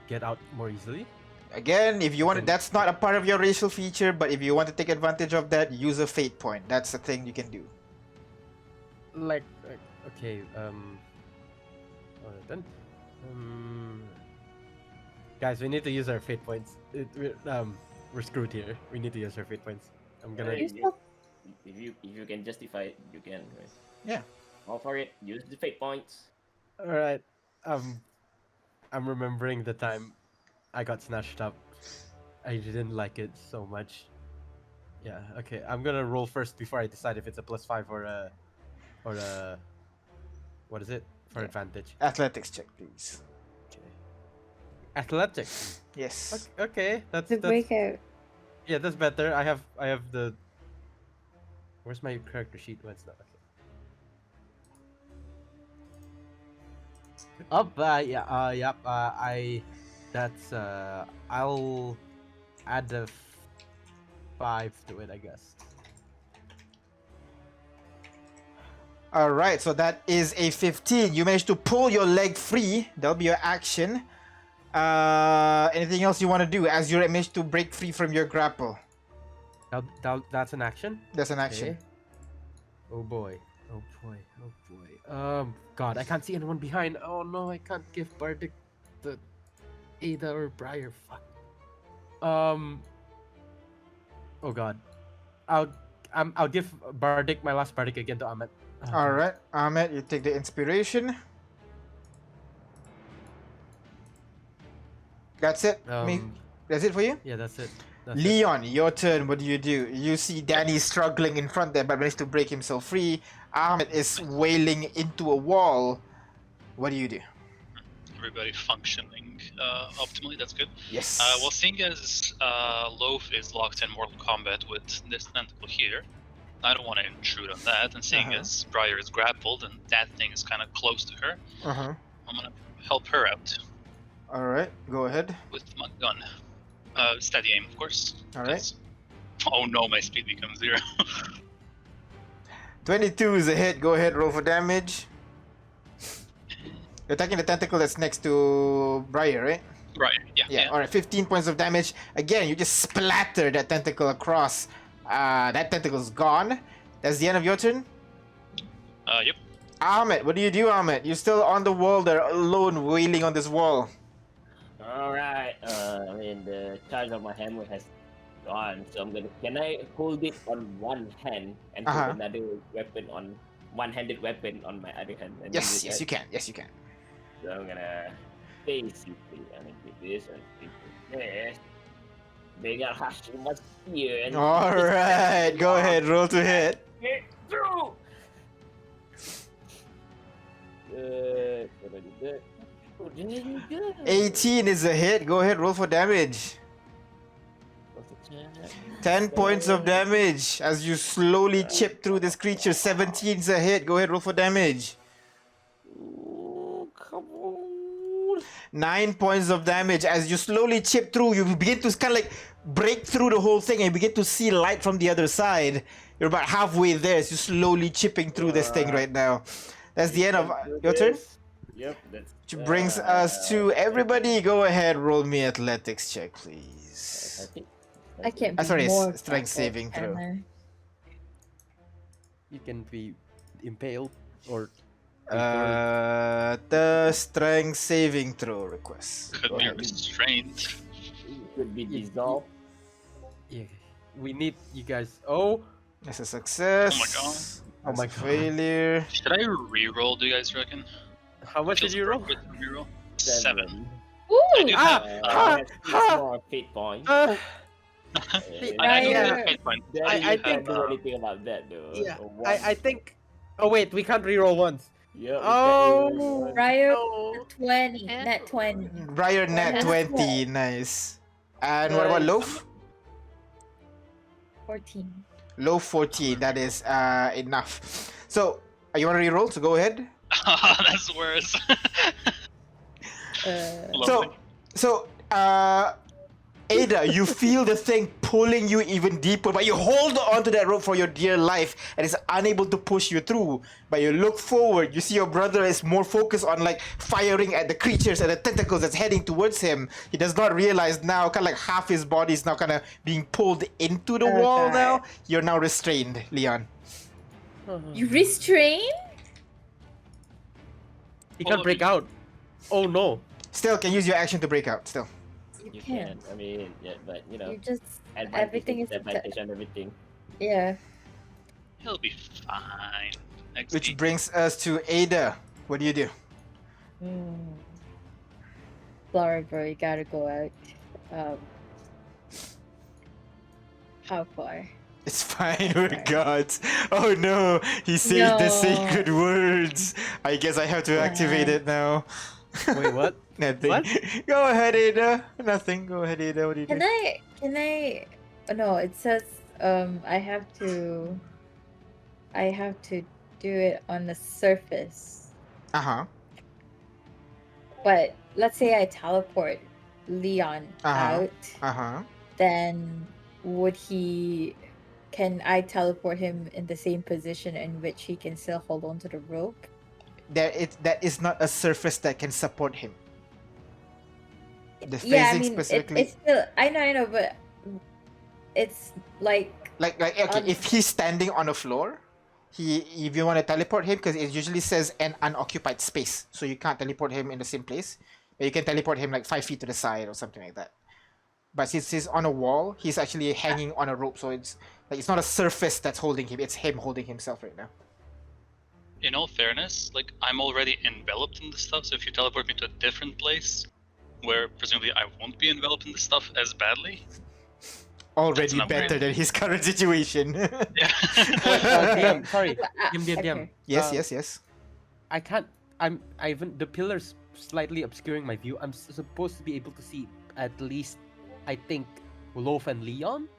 get out more easily. Again, if you want, that's not a part of your racial feature. But if you want to take advantage of that, use a fate point. That's the thing you can do. Like, okay, then, guys, we need to use our fate points. We're screwed here. We need to use our fate points. I'm gonna. If you can justify it, you can. Right? Yeah. All for it. Use the fate points. All right. I'm remembering the time I got snatched up. I didn't like it so much. Yeah. Okay. I'm gonna roll first before I decide if it's a +5 or a what is it for advantage? Athletics check, please. Okay. Athletics. Yes. Okay. That's The breakout. yeah. That's better. I have the. Where's my character sheet? Oh, it's not. Okay. Up, yep. That's I'll add a 5 to it, I guess. All right. So that is a 15. You managed to pull your leg free. That'll be your action. Anything else you want to do as you managed to break free from your grapple? That's an action. That's an action. Okay. Oh boy. God, I can't see anyone behind. Oh no, I can't give Bardic the Ada or Briar. Fuck. Oh God. I'll give Bardic my last Bardic again to Ahmed. All right, Ahmed, you take the inspiration. That's it. That's it for you. Yeah, that's it. Leon, your turn. What do? You see Danny struggling in front there, but managed to break himself free. Ahmed is wailing into a wall. What do you do? Everybody functioning optimally, that's good. Yes. Well, seeing as Loaf is locked in Mortal Kombat with this tentacle here, I don't want to intrude on that, and seeing as Briar is grappled and that thing is kind of close to her, I'm gonna help her out. Alright, go ahead. With my gun. Steady aim, of course. Alright. Oh no, my speed becomes 0. 22 is a hit. Go ahead, roll for damage. You're attacking the tentacle that's next to Briar, right? Right, yeah. Alright, 15 points of damage. Again, you just splatter that tentacle across. That tentacle's gone. That's the end of your turn? Yep. Ahmed, what do you do, Ahmed? You're still on the wall there, alone, wailing on this wall. Alright, I mean, the charge of my hammer has gone, so I'm gonna. Can I hold it on one hand and put another weapon on. One-handed weapon on my other hand? And Yes, you can. Yes, you can. So I'm gonna. Basically, I'm gonna do this and do this. They got Hashima here and. Alright, go ahead, roll to hit. Get through! 18 is a hit. Go ahead, roll for damage. 10 points of damage as you slowly chip through this creature. 17 is a hit. Go ahead, roll for damage. Oh, come on. 9 points of damage as you slowly chip through. You begin to kind of like break through the whole thing and you begin to see light from the other side. You're about halfway there as you're slowly chipping through this thing right now. That's the end of your turn. Yep, that's. Which brings us to everybody. Go ahead, roll me athletics check, please. I can't be Sorry, more strength saving throw. You can be impaled or. The strength saving throw request. Could be restrained. Could be dissolved. Yeah, we need you guys. Oh, That's a success. Oh my god. Oh my That's a god. failure. Should I re-roll, do you guys reckon? How much did you roll? Re-roll? 7. Ooh! I do have, More fate points. I know. Ryer- Okay, fine. Then I- you I can't think, do anything about that though. Yeah, Or I think. Oh wait, we can't reroll once. Yeah, we can't Oh reroll one. Ryer no! 20, Yeah. net 20. Ryer net That's 20, nice. And what about Nice. Loaf? 14. Loaf 14, that is enough. So, you want to reroll? So go ahead. That's worse. So, Lovely. Ada, you feel the thing pulling you even deeper, but you hold onto that rope for your dear life and it's unable to push you through. But you look forward, you see your brother is more focused on like firing at the creatures and the tentacles that's heading towards him. He does not realize now, kind of like half his body is now kind of being pulled into the wall Okay. now. You're now restrained, Leon. You restrain? He can't break out. Oh no! Still, can use your action to break out, still. You can. I mean, yeah, but you know, You just advantage everything is advantage on everything. yeah. He'll be fine. XP. Which brings us to Ada. What do you do? Sorry, bro. You gotta go out. How far? It's fine, we're gods. Oh no, he said the No. sacred words. I guess I have to activate it now. Wait, what? Nothing. What? Go ahead, Ada. Nothing. Go ahead, Ada. What do you do? Can I? Oh, no, it says I have to do it on the surface. Uh-huh. But let's say I teleport Leon Uh-huh. out, Uh-huh. then can I teleport him in the same position in which he can still hold on to the rope? That is not a surface that can support him. The phasing Yeah, I mean, specifically. it's still, I know, but it's like, Like okay, Um, if he's standing on a floor, if you want to teleport him, because it usually says an unoccupied space, so you can't teleport him in the same place. But you can teleport him like 5 feet to the side or something like that. But since he's on a wall, he's actually hanging on a rope, so it's like it's not a surface that's holding him; it's him holding himself right now. In all fairness, like I'm already enveloped in the stuff, so if you teleport me to a different place, where presumably I won't be enveloped in the stuff as badly. Already an upgrade. better than his current situation. Yeah. DM, sorry. DM. okay. Yes, Uh, yes, yes. I can't. The pillar's slightly obscuring my view. I'm supposed to be able to see at least, I think, Loaf and Leon.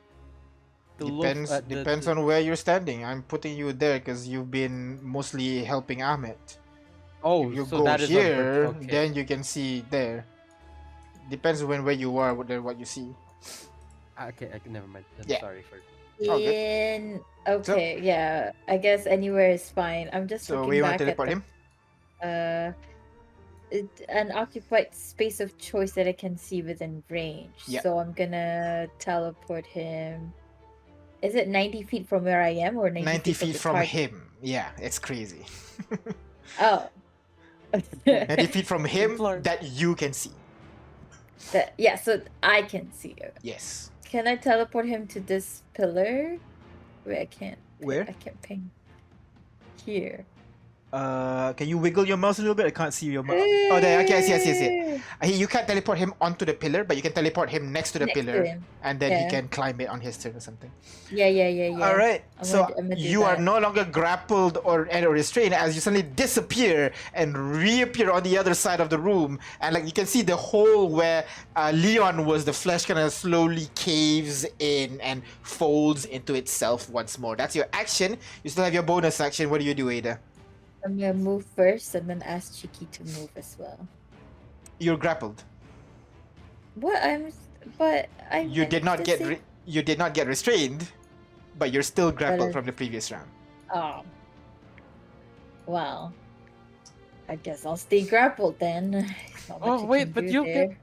Depends on where you're standing. I'm putting you there because you've been mostly helping Ahmed. Oh, If you so go that is on here, purpose, okay. then you can see there. Depends on where you are, what you see. Okay, never mind. I'm Yeah. sorry for. Okay. Okay, yeah. I guess anywhere is fine. I'm just So looking where you want back to at teleport the, him? an occupied space of choice that I can see within range. Yeah. So I'm gonna teleport him. Is it 90 feet from where I am or 90 feet feet the from target? him. Yeah, it's crazy. Oh. 90 feet from him Floor. that you can see. Yeah, so I can see it. Yes. Can I teleport him to this pillar? Wait, I can't. Where? I can't ping. Here. Can you wiggle your mouse a little bit? I can't see your mouse. Oh, there. Okay, I see. You can't teleport him onto the pillar, but you can teleport him next to the Next to pillar, him. and then he Yeah. can climb it on his turn or something. Yeah. All right. I'm So gonna do you are that. no longer grappled or restrained as you suddenly disappear and reappear on the other side of the room, and like you can see the hole where Leon was. The flesh kind of slowly caves in and folds into itself once more. That's your action. You still have your bonus action. What do you do, Ada? I'm gonna move first and then ask Chiki to move as well. You're grappled. What? You did not get you did not get restrained, but you're still grappled But from the previous round. Oh. Well. I guess I'll stay grappled then. Not much Oh I wait, can but do you there.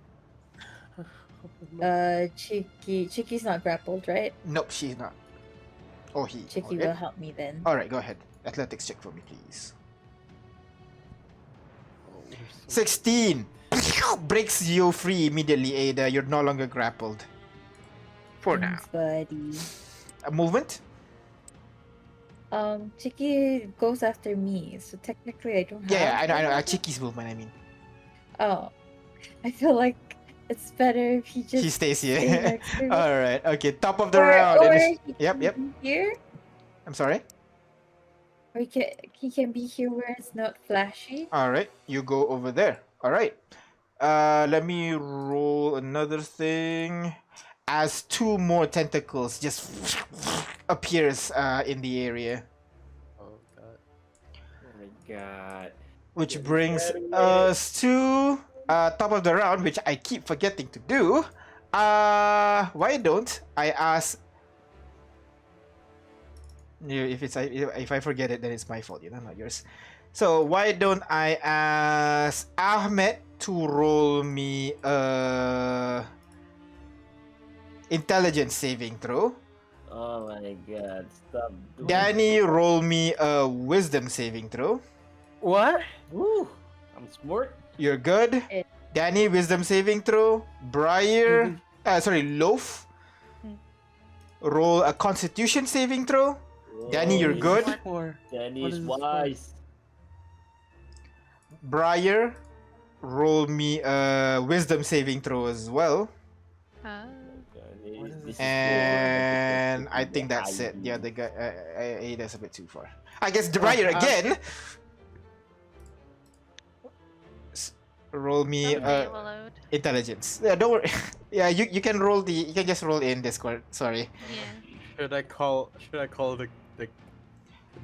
can. Chiki's not grappled, right? Nope, she's not. Or he. Chiki Okay. will help me then. All right, go ahead. Athletics check for me, please. Oh, we're so- 16 breaks you free immediately, Ada. You're no longer grappled. For now. Thanks, buddy. A movement? Chiki goes after me, so technically I don't have. Yeah, I know. movement. Chiki's movement, I mean. Oh, I feel like it's better if he just He stays stay here. next to me. All right. Okay. Top of the Or round. he Yep. can Yep. be here. I'm sorry. Or he can be here where it's not flashy. All right. You go over there. All right. Let me roll another thing. As two more tentacles just appears in the area, Oh god. Oh my god. which Get brings out of here. us to top of the round, which I keep forgetting to do. Why don't I ask? If I forget it, then it's my fault, not yours. So why don't I ask Ahmed to roll me intelligence saving throw? Oh my god. Stop doing Danny, roll me a wisdom saving throw. What? Woo! I'm smart. You're good. Eh. Danny, wisdom saving throw. Briar, Loaf, roll a constitution saving throw. Danny, you're Whoa, good. Danny What is is this for? wise. Briar, roll me a wisdom saving throw as well. Danny, What is this this? is And good. I think that's it. Ivy. The other guy, that's a bit too far. I guess Briar again. Roll me Someday it will load. intelligence. Yeah, don't worry. Yeah, you can roll you can just roll in Discord. Sorry. Yeah. Should I call the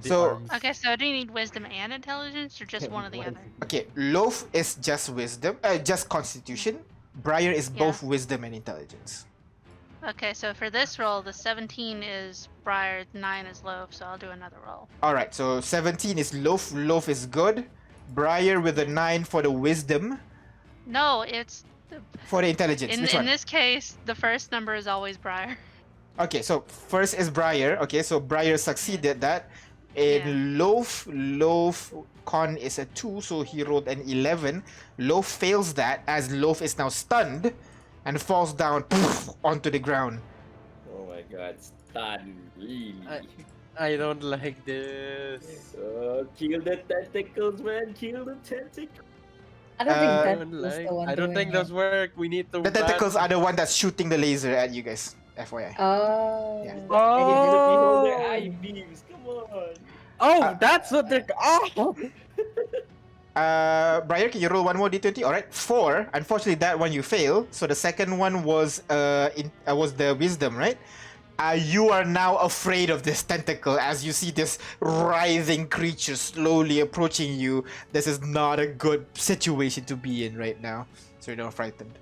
So- arms? Okay, so do you need wisdom and intelligence, or just one or the other? Okay, Loaf is just wisdom, just constitution. Briar is Yeah. both wisdom and intelligence. Okay, so for this roll, the 17 is Briar, 9 is Loaf, so I'll do another roll. All right, so 17 is Loaf. Loaf is good. Briar with a 9 for the wisdom. No, it's For the intelligence. in Which in one? this case, the first number is always Briar. Okay, so first is Briar. Okay, so Briar succeeded that. In Loaf con is a 2, so he rolled an 11. Loaf fails that as Loaf is now stunned and falls down onto the ground. Oh my god, stun, really. I don't like this. Kill the tentacles, man, kill the tentacles. I don't Uh, think I that don't, was the one I don't think doing those work. We need to. The tentacles ban- are the one that's shooting the laser at you guys. FYI. it. Oh. Yeah. Behold their Oh, eye beams, come on. oh, that's what they're. Oh, Briar, can you roll one more d20? All right, 4. Unfortunately, that one you fail. So the second one was was the wisdom, right? You are now afraid of this tentacle as you see this writhing creature slowly approaching you. This is not a good situation to be in right now, so you're not frightened.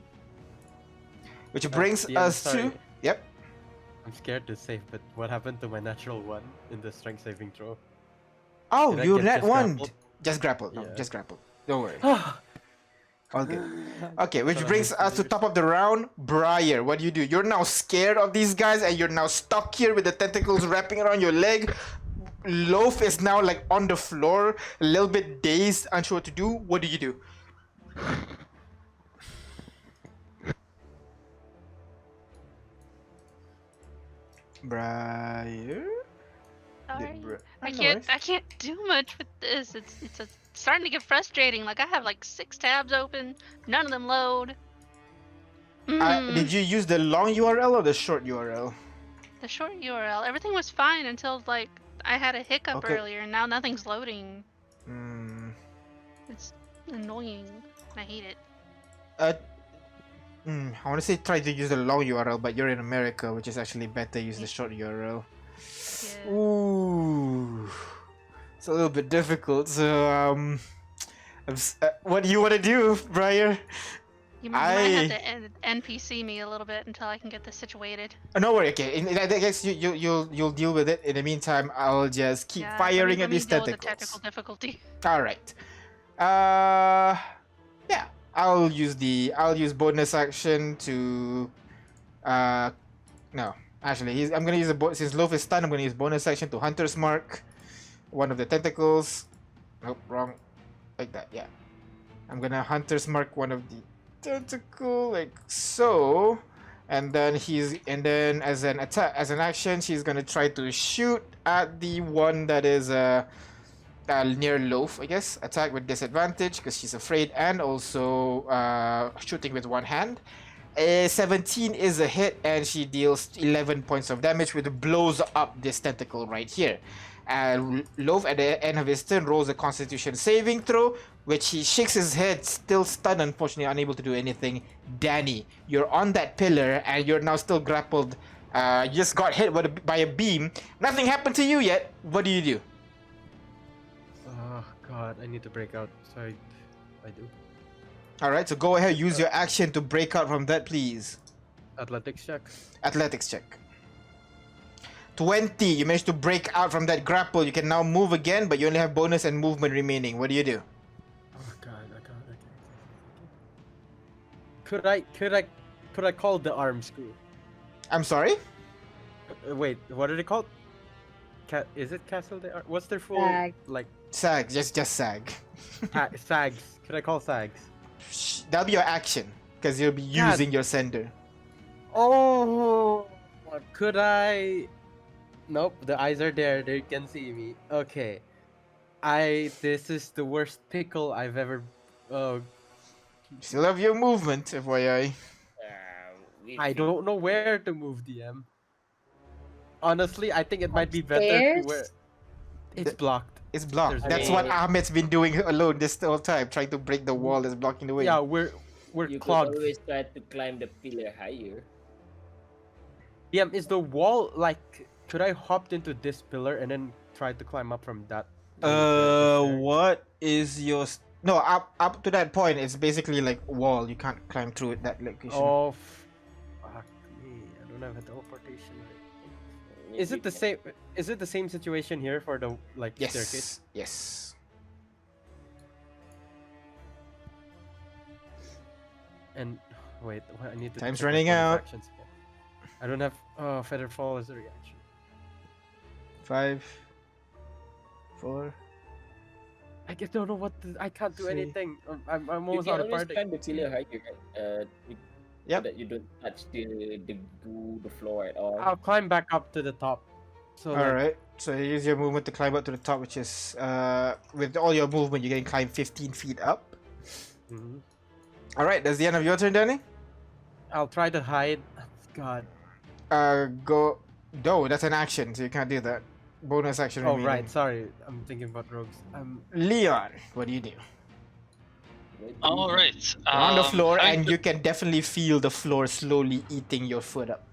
Which brings yeah, I'm us sorry. to yep. I'm scared to save, but what happened to my natural one in the strength saving throw? Oh, Did I you get net just one. grappled? Just grapple. No, Yeah. just grapple. Don't worry. Ah, All good. Okay, which Thought I brings missed us to the top of the round. Briar, what do? You're now scared of these guys and you're now stuck here with the tentacles wrapping around your leg. Loaf is now like on the floor, a little bit dazed, unsure what to do. What do you do? Briar? Sorry. Bri- I no can't worries. I can't do much with this. It's starting to get frustrating. Like I have like 6 tabs open, none of them load. Did you use the long URL or the short URL? The short URL. Everything was fine until like I had a hiccup Okay. earlier and now nothing's loading. Hmm. It's annoying. And I hate it. I want to say try to use the long URL, but you're in America, which is actually better. Use the short URL. Yeah. Ooh, it's a little bit difficult. So, what do you want to do, Briar? You might have to NPC me a little bit until I can get this situated. Oh, no worry. Okay, I guess you'll deal with it. In the meantime, I'll just keep Yeah, firing let at me these deal with the tentacles. technical difficulty. All right. Yeah. I'll use bonus action to. No, actually, I'm gonna use since Loaf is stunned. I'm gonna use bonus action to Hunter's Mark one of the tentacles. Nope, wrong. Like that. Yeah. I'm gonna Hunter's Mark one of the tentacle like so, and then as an action, she's gonna try to shoot at the one that is near Loaf, I guess. Attack with disadvantage because she's afraid, and also shooting with one hand. A 17 is a hit, and she deals 11 points of damage, which blows up this tentacle right here. And Loaf, at the end of his turn, rolls a Constitution saving throw, which he shakes his head, still stunned, unfortunately unable to do anything. Danny, you're on that pillar, and you're now still grappled. You just got hit by a beam. Nothing happened to you yet. What do you do? Oh god, I need to break out. Sorry, I do. Alright, so go ahead, use your action to break out from that, please. Athletics check. Athletics check. 20, you managed to break out from that grapple. You can now move again, but you only have bonus and movement remaining. What do you do? Oh god, Could I call the arm screw? I'm sorry? Wait, what are they called? Is it Castle de Arm? What's their full Sag. like Sag, just sag. sags? Could I call sags? That'll be your action, because you'll be using your sender. Oh, could I? Nope, the eyes are there. They can see me. Okay, This is the worst pickle I've ever. Oh, Still have your movement, FYI. I don't know where to move, DM. Honestly, I think it might be better to where. It's blocked. It's blocked. There's That's no- what Ahmed's been doing alone this whole time, trying to break the wall that's blocking the way. Yeah, we're You could clogged. always try to climb the pillar higher. DM, is the wall like? Could I hop into this pillar and then try to climb up from that? What is your... No, up to that point, it's basically like wall. You can't climb through it, that location. Oh, fuck me! I don't have a teleportation. Is it the same? Is it the same situation here for the like staircase? Yes. And wait, I need to. Time's check my running bonus out. actions again. I don't have. Feather fall as a reaction. 5, 4. I just don't know what. I can't do See. anything. I'm You almost can out of always party. climb the pillar higher, right? So Yep. that you don't touch the floor at all. I'll climb back up to the top. So like, Alright, so you use your movement to climb up to the top, which is, with all your movement, you can climb 15 feet up. mhm. Alright, that's the end of your turn, Danny. I'll try to hide. God. Go... No, that's an action, so you can't do that. Bonus action Oh remaining. right, sorry. I'm thinking about rogues. Leon, what do you do? All right. You're on the floor, having and you can definitely feel the floor slowly eating your foot up.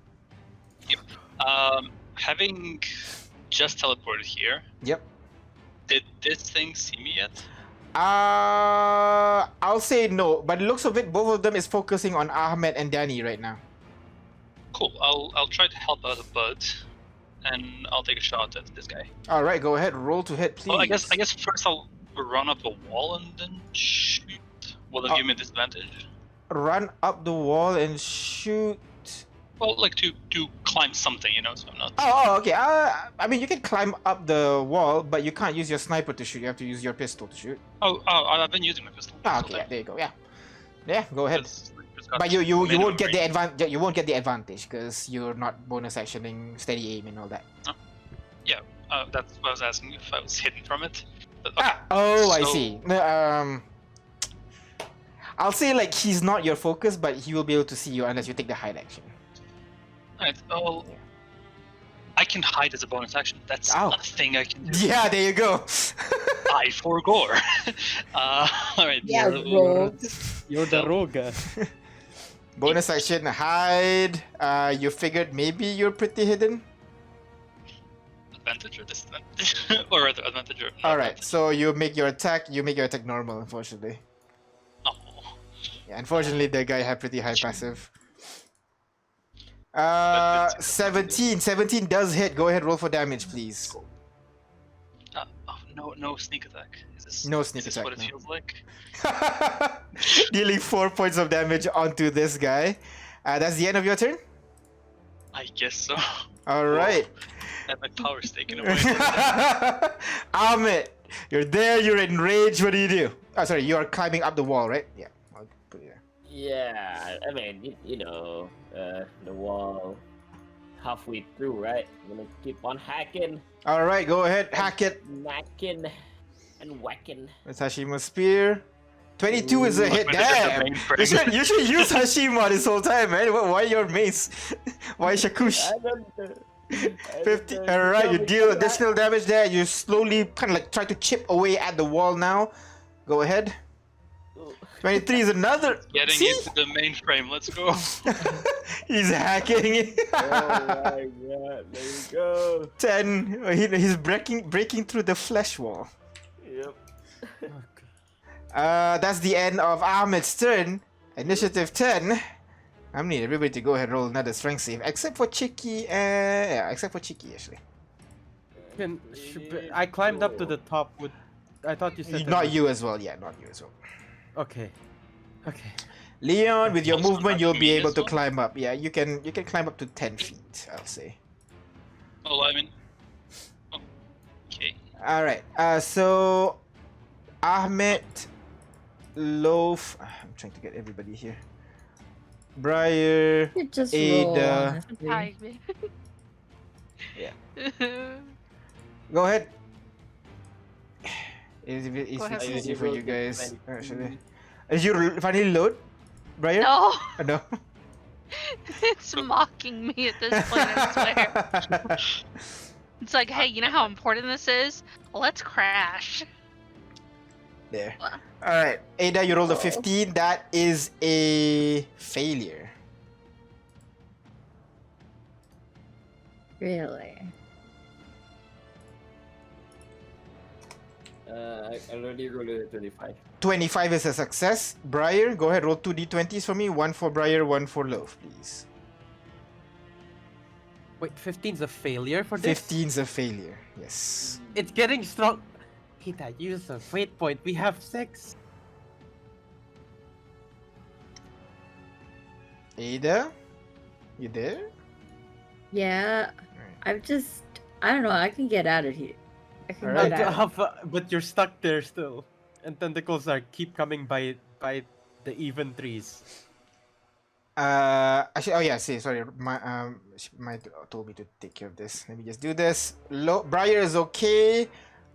Having just teleported here, Yep. did this thing see me yet? I'll say no, but looks of it, both of them is focusing on Ahmed and Danny right now. Cool. I'll try to help out a bud, and I'll take a shot at this guy. All right, go ahead, roll to hit, please. Well, I guess first I'll run up a wall and then shoot. Will it give me a disadvantage? Run up the wall and shoot. Well, like to climb something, you know, so I'm not. Oh, okay. I mean, you can climb up the wall, but you can't use your sniper to shoot. You have to use your pistol to shoot. Oh, I've been using my pistol. Ah, okay, yeah, there you go. Yeah, yeah, go ahead. It's got But you minimum won't get the range. advantage. You won't get the advantage because you're not bonus actioning steady aim and all that. That's what I was asking if I was hidden from it. But, okay. Oh, I So- see. No, I'll say like he's not your focus, but he will be able to see you unless you take the hide action. Alright, well, Yeah. I can hide as a bonus action. That's Ow. a thing I can do. Yeah, there you go. I for gore. Alright. Yeah, so- rogue. You're the rogue. Bonus action, hide. You figured maybe you're pretty hidden. Advantage or disadvantage? Or rather, advantage or no All right, advantage? so you make your attack. You make your attack normal, unfortunately. Oh. Yeah, unfortunately, the guy had pretty high passive. But it's- 17. 17 does hit. Go ahead, roll for damage, please. No sneak attack. Is this, No sneak is this attack, what it no. feels like? Dealing 4 points of damage onto this guy. That's the end of your turn. I guess so. All right. And my power's taken away. Ahmed, you're there. You're enraged. What do you do? Oh, sorry. You are climbing up the wall, right? Yeah. I'll put it there. Yeah, I mean, you know, the wall halfway through, right? I'm gonna keep on hacking, All right. Go ahead. Hack it. knacking, and whacking. With Hashima's spear. 22 is a hit. But it's the Damn! mainframe. You should use Hashima this whole time, man. Why your mace? Why Shakush? 50. Alright, you deal additional damage there. You slowly kind of like try to chip away at the wall now. Go ahead. 23 is another. Getting See? into the mainframe. Let's go. He's hacking it. Oh my god, there you go. 10. He's breaking through the flesh wall. Yep. That's the end of Ahmed's turn. Initiative 10. I need everybody to go ahead and roll another strength save, except for Chicky. Yeah, except for Chicky actually. I climbed up to the top with. I thought you said. Not you as well. Yeah, not you as well. Okay. Okay. Leon, with your Also movement, not you'll be me able as to well? climb up. Yeah, you can climb up to 10 feet. I'll say. Oh, I mean. Okay. All right. So Ahmed, Loaf. I'm trying to get everybody here. Briar. You just roll, Ada. honestly. Hi, baby. Yeah. Go ahead. It's Go ahead, easy please. for you guys. Actually, did you finally load, Briar? No, No. it's mocking me at this point. I swear. It's like, hey, you know how important this is? Let's crash. There. All right, Ada, you rolled a 15. That is a failure. Really? I already rolled a 25. 25 is a success. Briar, go ahead, roll 2 d20s for me. One for Briar, one for Loaf, please. Wait, 15's a failure for this? 15's a failure. Yes. It's getting strong. Kita, use a fate point. We have 6. Ada, you there? Yeah. I'm just. I don't know. I can get out of here. I can Alright. get out. But you're stuck there still. And tentacles keep coming by the even trees. Actually, oh yeah, sorry, my told me to take care of this. Let me just do this. Briar is okay.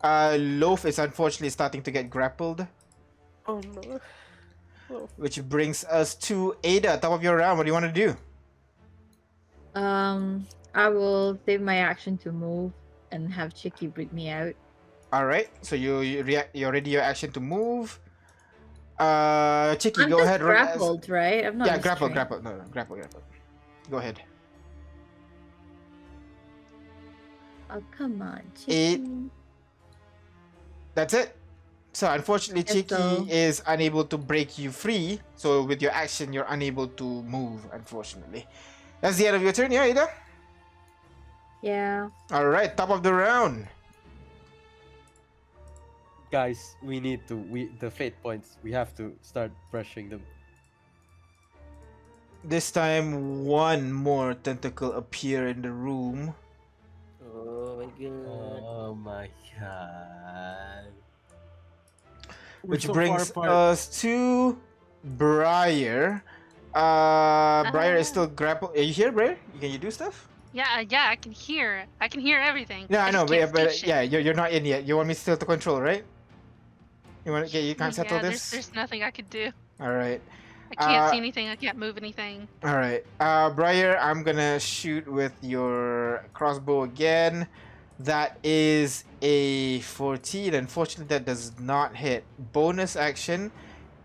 Loaf is unfortunately starting to get grappled. Oh no. Which brings us to Ada, top of your round. What do you want to do? I will save my action to move and have Chicky bring me out. All right, so you ready your action to move. Chicky, I'm go just ahead. grappled, right? I'm not. Yeah, grapple. restrained. No, grapple. Go ahead. Oh come on, Eight. Chicky. That's it. So unfortunately, Yes, Chicky so- is unable to break you free. So with your action, you're unable to move. Unfortunately, that's the end of your turn. Yeah, Ada. Yeah. All right, top of the round. Guys, we need to the fate points. We have to start brushing them. This time, one more tentacle appear in the room, Oh my god. Oh my god. which brings us to Briar. Briar is still grappled. Are you here, Briar? Can you do stuff? Yeah, I can hear. I can hear everything. Yeah, I know, just can't but see shit. yeah, you're not in yet. You want me still to control, right? You can't settle Yeah, this. There's nothing I could do. All right. I can't see Uh, anything. I can't move anything. All right. Briar, I'm gonna shoot with your crossbow again. That is a 14. Unfortunately, that does not hit. Bonus action.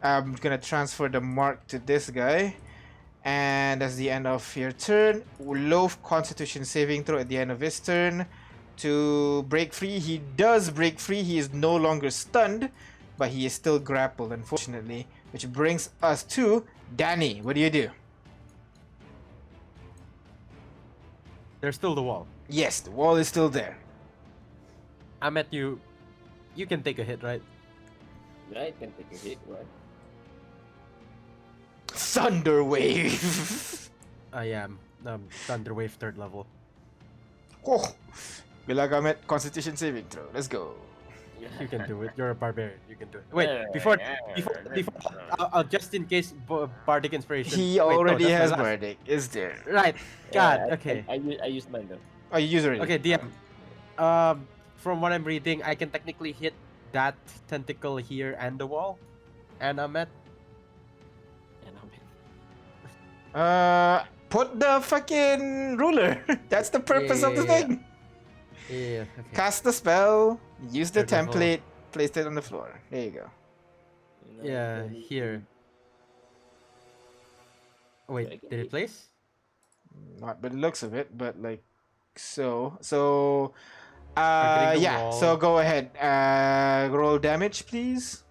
I'm gonna transfer the mark to this guy. And that's the end of your turn. Loaf Constitution saving throw at the end of his turn. To break free, he does break free. He is no longer stunned, but he is still grappled, unfortunately. Which brings us to Danny. What do you do? There's still the wall. Yes, the wall is still there. I'm at you. You can take a hit, right? I can take a hit, right? Thunder wave. I am. Thunderwave 3rd level. Oh, Bilagamet Constitution saving throw. Let's go. You can do it. You're a barbarian. You can do it. Wait, before, just in case, bardic inspiration. He Wait, no, already that's my has last- bardic. Is there? Right. God. Okay. I used mine though. Oh, you use already. Okay, DM. From what I'm reading, I can technically hit that tentacle here and the wall. And I'm at. And I'm Put the fucking ruler. That's the purpose of the Yeah. thing. Yeah. Okay. Cast the spell. Use the Third level. template. Place it on the floor. There you go. Yeah. Here. Oh, wait. Did it place? Not by the looks of it, but like so. So Targeting the yeah. wall. So go ahead. Roll damage, please.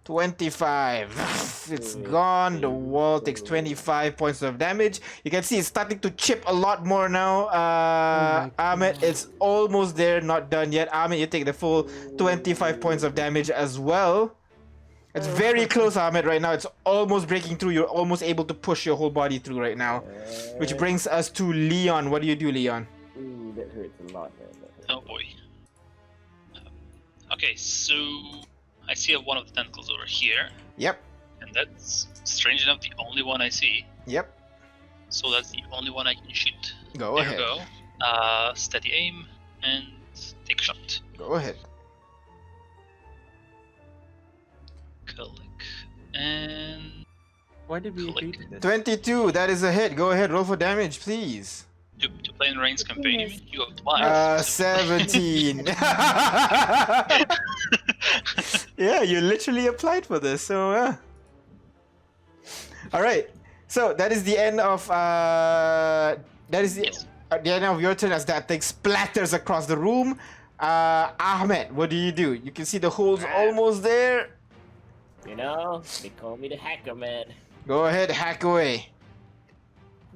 25. It's gone. The wall takes 25 points of damage. You can see it's starting to chip a lot more now. Ahmed, it's almost there, not done yet. Ahmed, you take the full 25 points of damage as well. It's very close, Ahmed, right now. It's almost breaking through. You're almost able to push your whole body through right now. Which brings us to Leon. What do you do, Leon? Ooh, that hurts a lot, man. Oh boy. Okay, so I see one of the tentacles over here, Yep. and that's strange enough the only one I see. Yep. So that's the only one I can shoot. Go There ahead. you go. Steady aim and take a shot. Go ahead. Click and Why did we agree click. to this? 22. That is a hit. Go ahead. Roll for damage, please. To play in Rain's campaign, you apply. 17. Yeah, you literally applied for this, so all right. So that is the end of Yes. the end of your turn as that thing splatters across the room. Ahmed, what do? You can see the holes almost there. You know, they call me the hacker, man. Go ahead, hack away.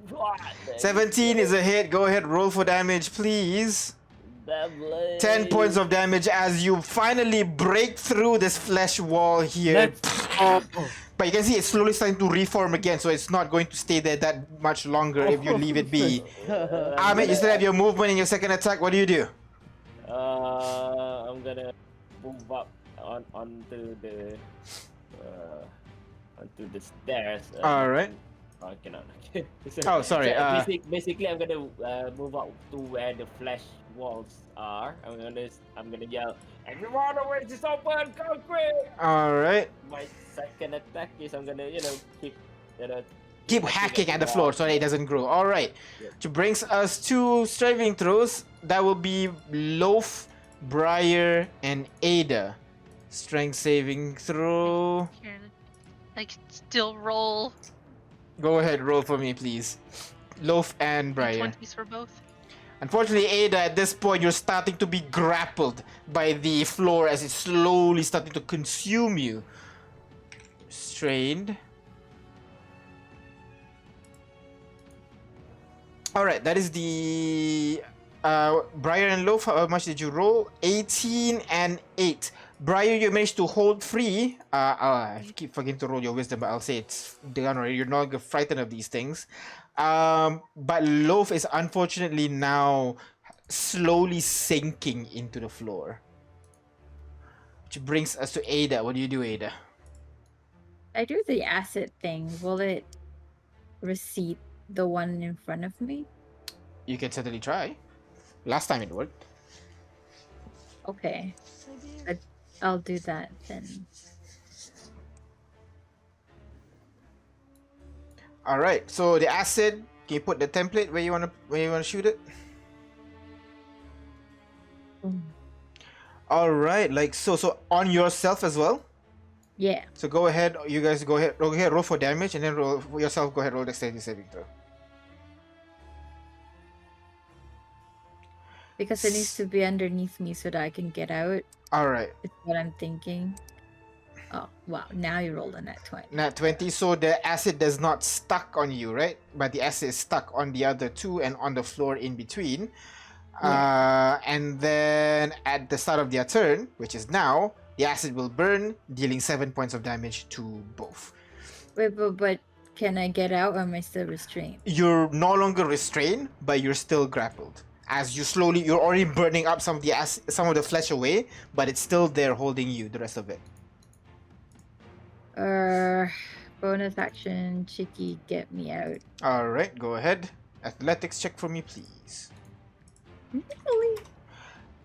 What? 17 is a hit. Go ahead, roll for damage, please. 10 points of damage as you finally break through this flesh wall here. But you can see it's slowly starting to reform again, so it's not going to stay there that much longer if you leave it be. Ahmed, you still have your movement in your second attack. What do you do? I'm gonna move up onto the stairs. All right. I cannot. Oh, sorry, Basically, I'm gonna move up to where the flesh walls are. I'm gonna yell, "Everyone, the way is open! Go quick!" All right. My second attack is I'm gonna Keep hacking at the floor so that it doesn't grow. All right. Which brings us to striving throws. That will be Loaf, Briar, and Ada. Strength saving throw. Here, like, still roll Go ahead, roll for me, please. Loaf and Briar. 20s for both. Unfortunately, Ada, at this point, you're starting to be grappled by the floor as it's slowly starting to consume you. Strained. Alright, that is the... Briar and Loaf, how much did you roll? 18 and 8. Briar, you managed to hold free. I keep forgetting to roll your wisdom, but I'll say it's done already. You're not frightened of these things. But Loaf is unfortunately now slowly sinking into the floor. Which brings us to Ada. What do you do, Ada? I do the acid thing. Will it recede the one in front of me? You can certainly try. Last time it worked. Okay. I'll do that then. All right. So the acid. Can you put the template where you wanna shoot it? All right. Like so. So on yourself as well. Yeah. So go ahead. You guys go ahead. Roll for damage, and then roll for yourself. Go ahead. Roll dexterity saving throw. Because it needs to be underneath me so that I can get out. All right. Is what I'm thinking. Oh, wow. Now you rolled a nat 20. Nat 20. So the acid does not stuck on you, right? But the acid is stuck on the other two and on the floor in between. And then at the start of their turn, which is now, the acid will burn, dealing 7 points of damage to both. Wait, but can I get out or am I still restrained? You're no longer restrained, but you're still grappled. As you're already burning up some of the flesh away, but it's still there holding you, the rest of it. Bonus action, Chicky, get me out. Alright, go ahead. Athletics check for me, please.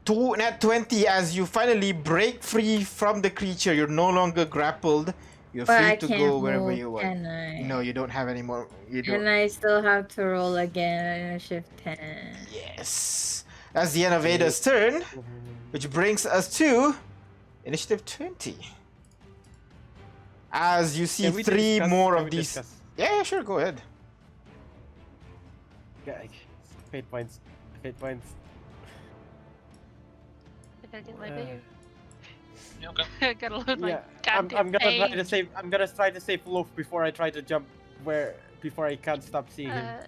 Nat 20 as you finally break free from the creature. You're no longer grappled. You're But free I to can't go wherever move, you want. can I? No, you don't have any more. You don't. And I still have to roll again. Shift 10. Yes. That's the end of Okay. Ada's turn, which brings us to initiative 20. As you see Can we three discuss- more can of we these. discuss? Yeah, sure, go ahead. Yeah, fate points. Fate points. I gotta get my Uh, beer. Yeah, okay. I gotta load my Yeah, goddamn I'm gonna try to page. save. I'm gonna try to save Loaf before I try to jump before I can't stop seeing him.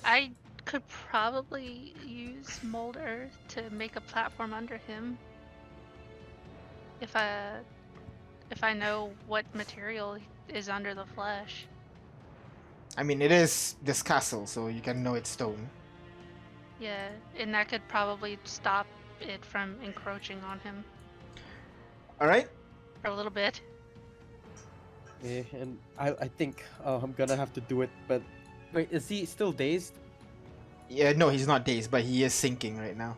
I could probably use mold earth to make a platform under him. If I know what material is under the flesh. I mean, it is this castle, so you can know it's stone. Yeah, and that could probably stop it from encroaching on him Alright? for a little bit. Yeah, and I think I'm gonna have to do it. But wait, is he still dazed? Yeah, no, he's not dazed, but he is sinking right now.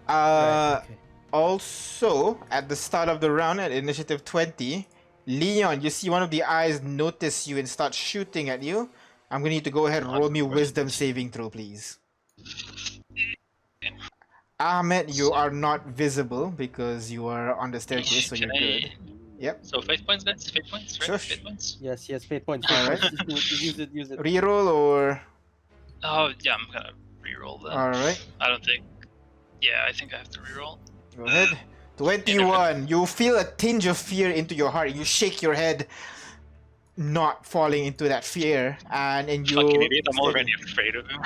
Right, okay. Also, at the start of the round, at initiative 20, Leon, you see one of the eyes notice you and start shooting at you. I'm gonna need to go ahead and roll me wisdom saving throw, please. Ahmed, you are not visible because you are on the staircase, so you're Can I- good. Yep. So fate points, guys. Fate points, right? Sure. Fate points. Yes, fate points. Alright. Just do it, use it, use it. Reroll or... Oh yeah, I'm gonna reroll that. Alright, I don't think. Yeah, I think I have to reroll. go ahead. 21. You feel a tinge of fear into your heart. You shake your head, not falling into that fear, and you. Fucking idiot! I'm already afraid of him.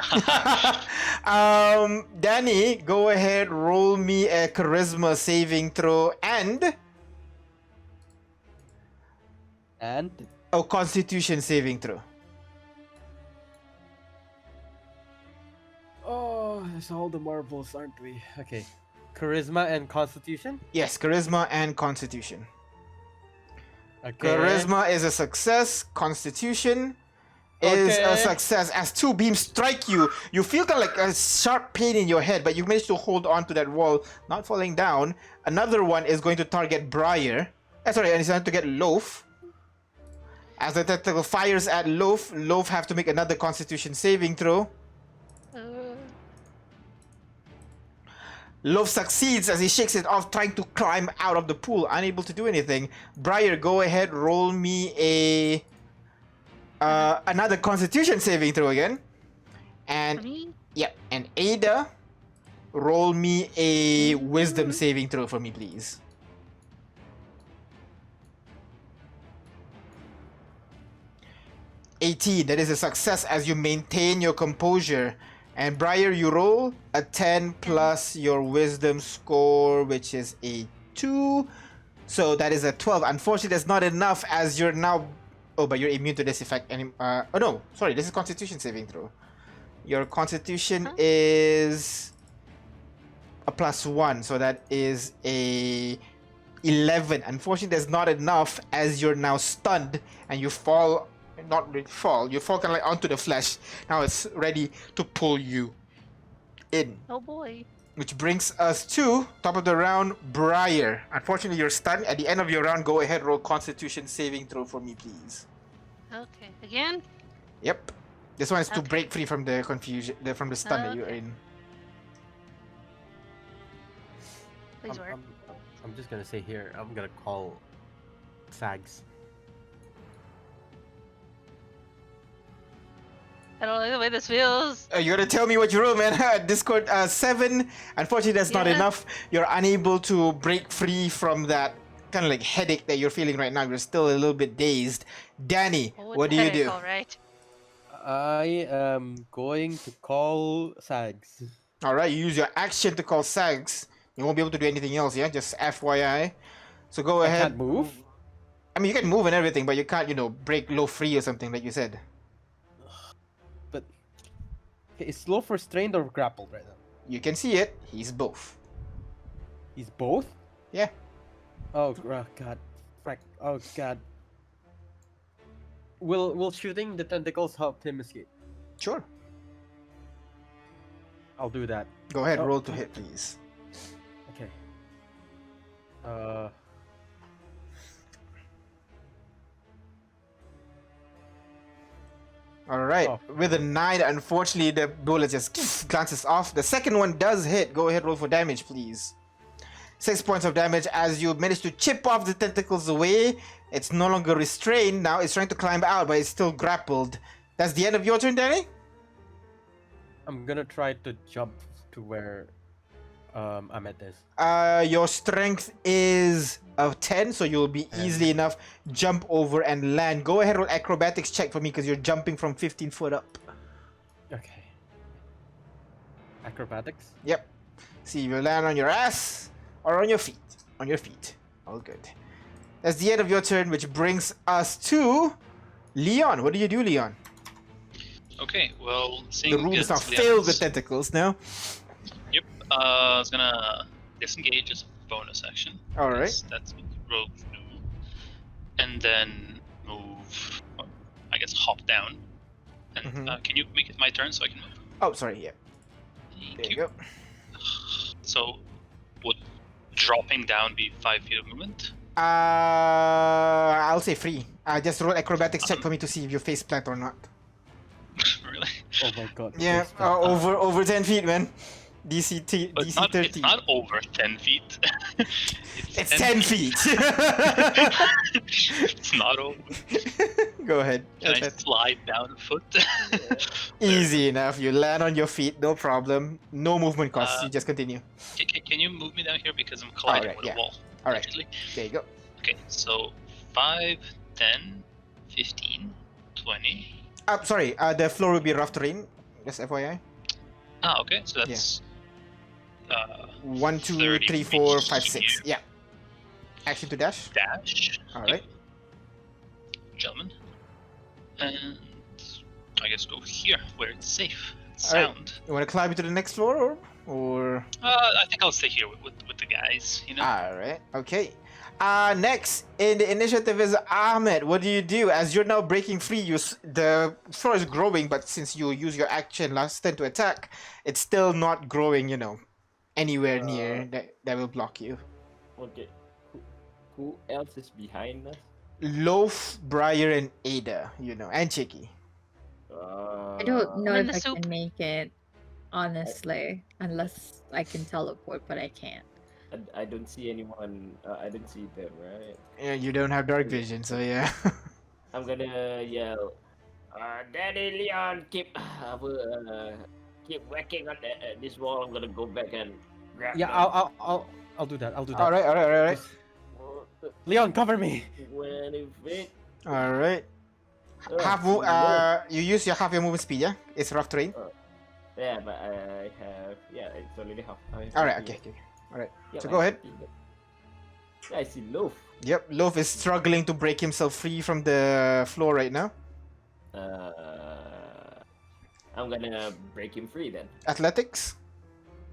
Danny, go ahead. Roll me a charisma saving throw and a Constitution saving throw. Oh, there's all the marbles, aren't we? Okay. Charisma and Constitution? Yes, charisma and Constitution. Okay. Charisma is a success. Constitution is a Okay. success. As two beams strike you, you feel kind of like a sharp pain in your head, but you manage to hold on to that wall, not falling down. Another one is going to target Briar. Sorry, and it's going to get Loaf. As the tentacle fires at Loaf, Loaf have to make another Constitution saving throw. Loaf succeeds as he shakes it off, trying to climb out of the pool, unable to do anything. Briar, go ahead, roll me a another Constitution saving throw again. And Me? yep, and Ada, roll me a Wisdom saving throw for me, please. $18. That is a success as you maintain your composure. And Briar, you roll a 10 plus your wisdom score, which is a 2. So that is a 12. Unfortunately, that's not enough as you're now... Oh, but you're immune to this effect. Oh, no. Sorry, this is Constitution saving throw. Your Constitution is a +1. So that is a 11. Unfortunately, that's not enough as you're now stunned and you fall... Not really fall. You fall kind of like onto the flesh. Now it's ready to pull you in. Oh boy. Which brings us to top of the round, Briar. Unfortunately, you're stunned. At the end of your round, go ahead, roll Constitution saving throw for me, please. Okay. Again? Yep. This one is to Okay. break free from the confusion, from the stun that you're Okay. in. Please work. I'm just gonna say here, I'm gonna call Sags. I don't like the way this feels. You gotta tell me what you roll, man. Discord 7. Unfortunately, that's not Yeah. enough. You're unable to break free from that kind of like headache that you're feeling right now. You're still a little bit dazed. Danny, Oh, it's what a do you headache, do? All right. I am going to call Sags. All right, you use your action to call Sags. You won't be able to do anything else, yeah? Just FYI. So go I ahead. can't move. I mean, you can move and everything, but you can't, break low free or something like you said. But is slow for strained or grappled right now? You can see it. He's both. He's both? Yeah. Oh god. Frack. Oh god. Will shooting the tentacles help him escape? Sure. I'll do that. Go ahead, Oh. roll to hit, please. Okay. Uh, All right. Oh. With a 9, unfortunately, the bullet just glances off. The second one does hit. Go ahead, roll for damage, please. 6 points of damage as you manage to chip off the tentacles away. It's no longer restrained. Now it's trying to climb out, but it's still grappled. That's the end of your turn, Danny? I'm gonna try to jump to where Ahmed is. Your strength is of 10, so you'll be easily enough jump over and land. Go ahead, roll acrobatics check for me because you're jumping from 15 foot up. Okay. Acrobatics? Yep. See if you land on your ass or on your feet. On your feet. All good. That's the end of your turn, which brings us to Leon. What do you do, Leon? Okay, well, seeing The room is now as filled with Leon's- tentacles now. Yep. I was gonna disengage as a bonus action. All right. That's what the rogues do. And then move. Or I guess hop down. And Mhm. can you make it my turn so I can move? Oh, sorry. Yeah. Thank There you go. So, would dropping down be 5 feet of movement? I'll say free. Just roll acrobatics check for me to see if you face plant or not. Really? Oh my god. Yeah, please stop. over 10 feet, man. DC But DC not, 30. it's not over 10 feet. It's 10 feet. It's not over. Go ahead. Can I Okay. slide down a foot? Easy enough. You land on your feet, no problem. No movement costs. You just continue. Can you move me down here because I'm colliding Alright, with yeah. a wall? Alright. Actually. There you go. Okay, so 5, 10, 15, 20. Sorry. The floor will be rough terrain. Just FYI. Ah, okay, so that's 1, 2, 30 3, 4, feet 5, 6. here. Yeah. Action to dash. dash. All right. Gentlemen. And I guess go here where it's safe. It's Alright. sound. You want to climb to the next floor or? I think I'll stay here with the guys, you know? All right. Okay. Next in the initiative is Ahmed. What do you do as you're now breaking free? The floor is growing, but since you use your action last turn to attack, it's still not growing. Anywhere near that will block you. Okay. Who else is behind us? Loaf, Briar, and Ada. And Chicky. I don't know I'm in if the I soup. can make it, honestly, unless I can teleport, but I can't. I don't see anyone. I don't see them, right? Yeah, you don't have dark vision, so yeah. I'm gonna yell, Daddy Leon, keep keep whacking on this wall. I'm gonna go back and grab. Yeah, them. I'll do that. I'll do that. All right. Leon, cover me. 20 feet. All right. You use your half your movement speed, yeah? It's rough terrain. Yeah, but I have. Yeah, it's already half. All right. Okay. Alright, Yeah, so I go ahead. see that. Yeah, I see Loaf. Yep, Loaf is struggling to break himself free from the floor right now. I'm gonna break him free then. Athletics.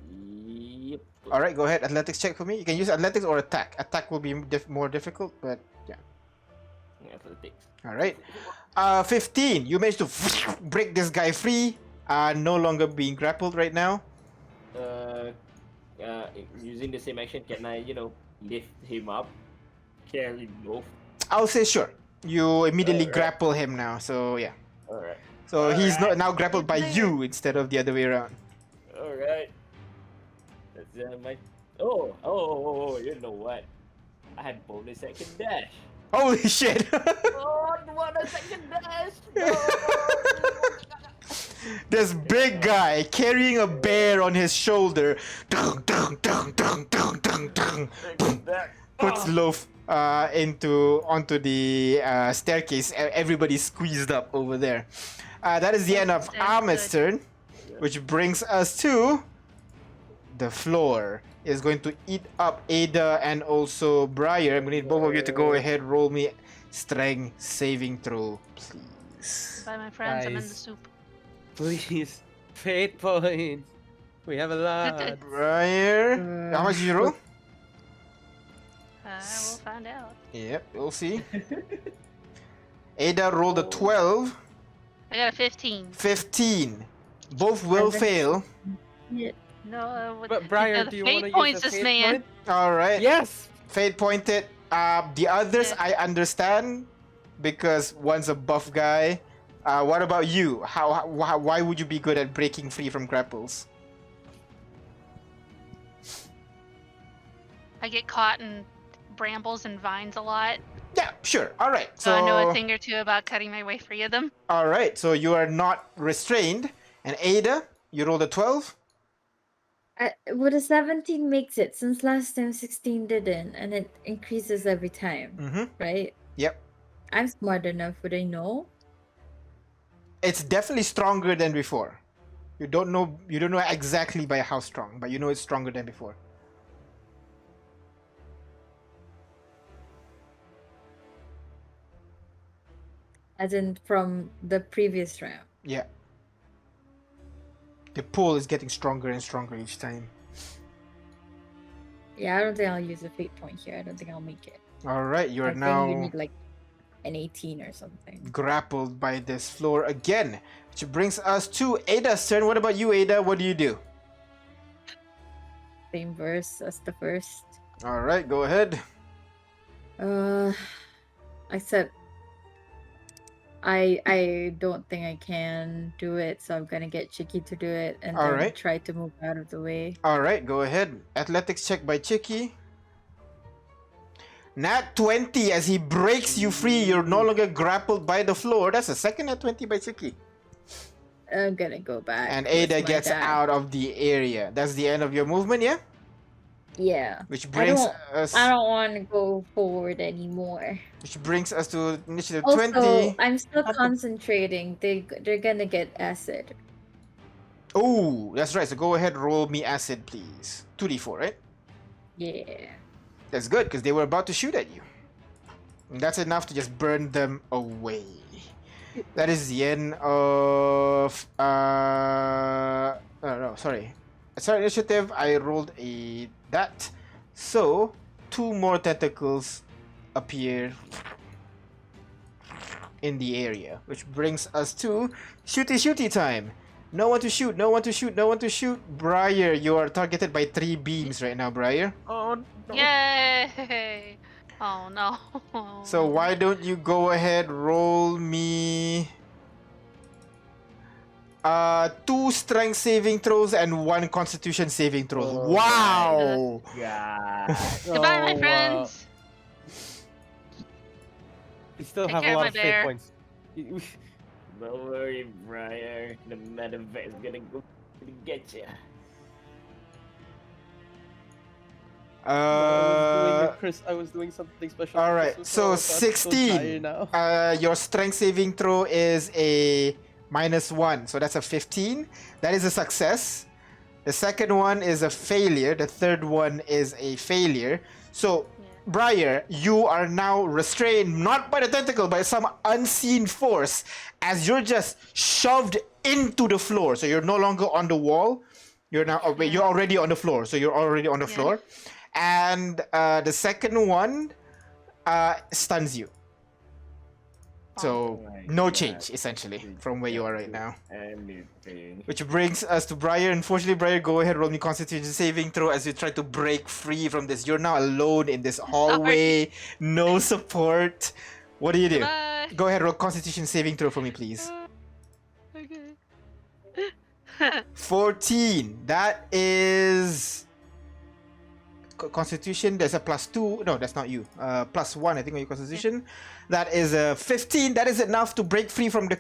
Yep. Alright, go ahead. Athletics check for me. You can use athletics or attack. Attack will be more difficult, but yeah. Athletics. Alright. 15. You managed to break this guy free. No longer being grappled right now. Using the same action, can I, lift him up, carry Loaf? I'll say sure. You immediately Alright. grapple him now, so yeah. Alright. So he's Alright. now grappled by you instead of the other way around. Alright. That's my. Oh, you know what? I had bonus second dash. Holy shit! Oh, what a second dash! No! This big guy carrying a bear on his shoulder dung, dung, dung, dung, dung, dung, dung, boom, puts Loaf onto the staircase. Everybody's squeezed up over there. That is the end of Sounds Ahmed's good. turn, which brings us to the floor. Is going to eat up Ada and also Briar. I'm gonna need both of you to go ahead, roll me strength saving throw, please. Bye, my friends. I'm in the Guys. soup. Please. Fate points. We have a lot. Briar, how much did you roll? I will find out. Yep, we'll see. Ada rolled a 12, I got a 15. 15. Both will fail. Yeah. No, But Briar, the do you fate want to points use a this fate man. point? All right. Yes. Fate pointed. The others Yeah. I understand because one's a buff guy. What about you? Why would you be good at breaking free from grapples? I get caught in brambles and vines a lot, Yeah, sure. All right. so I know a So thing or two about cutting my way free of them. all right. So you are not restrained. And Ada, you rolled a 12. Would a 17 makes it since last time 16 didn't, and it increases every time, Mm-hmm. right? Yep. I'm smart enough. Would I know? It's definitely stronger than before. You don't know exactly by how strong, but you know it's stronger than before. As in from the previous round. Yeah. The pull is getting stronger and stronger each time. Yeah, I don't think I'll use a fate point here. I don't think I'll make it. All right, you I are think now you need like an 18 or something. grappled by this floor again, which brings us to Ada's turn. What about you, Ada? What do you do? Same verse as the first. All right, go ahead. Except I don't think I can do it, so I'm gonna get Chicky to do it and then Alright. try to move out of the way. All right, go ahead. Athletics check by Chicky. Nat 20 as he breaks you free. You're no longer grappled by the floor. That's a second Nat 20 by Chicky. I'm gonna go back. And with Ada my gets dad. out of the area. That's the end of your movement, yeah? Yeah. Which brings us I don't want to go forward anymore. to initiative Also, 20. I'm still concentrating. They're gonna get acid. Oh, that's right. So go ahead, roll me acid, please. 2d4, right? Yeah. That's good because they were about to shoot at you. And that's enough to just burn them away. That is the end of no, sorry. Sorry, initiative. I rolled that. So 2 more tentacles appear in the area, which brings us to shooty time. No one to shoot, no one to shoot, no one to shoot. Briar, you are targeted by 3 beams right now, Briar. Oh no. Yay! Oh no. So why don't you go ahead, roll me 2 strength saving throws and 1 constitution saving throws. Oh Wow! God. Goodbye, my Oh, wow. friends. You still Take have care a of lot my of fate bear. points. Don't worry, Briar. The medevac is gonna go get you. I was doing something special. All right, Christmas, so oh, I'm so 16. tired now. Your strength saving throw is a -1, so that's a 15. That is a success. The second one is a failure. The third one is a failure. So, Briar, you are now restrained not by the tentacle, by some unseen force, as you're just shoved into the floor. So you're no longer on the wall. You're now you're already on the floor. So you're already on the floor. And the second one stuns you. So no change essentially from where you are right now. Anything. Which brings us to Briar. Unfortunately, Briar, go ahead, roll me Constitution saving throw as you try to break free from this. You're now alone in this hallway, no support. What do you do? Bye. Go ahead, roll Constitution saving throw for me, please. Okay. 14. That is Constitution. There's a +2. No, that's not you. +1, I think, on your Constitution. That is a 15. That is enough to break free from the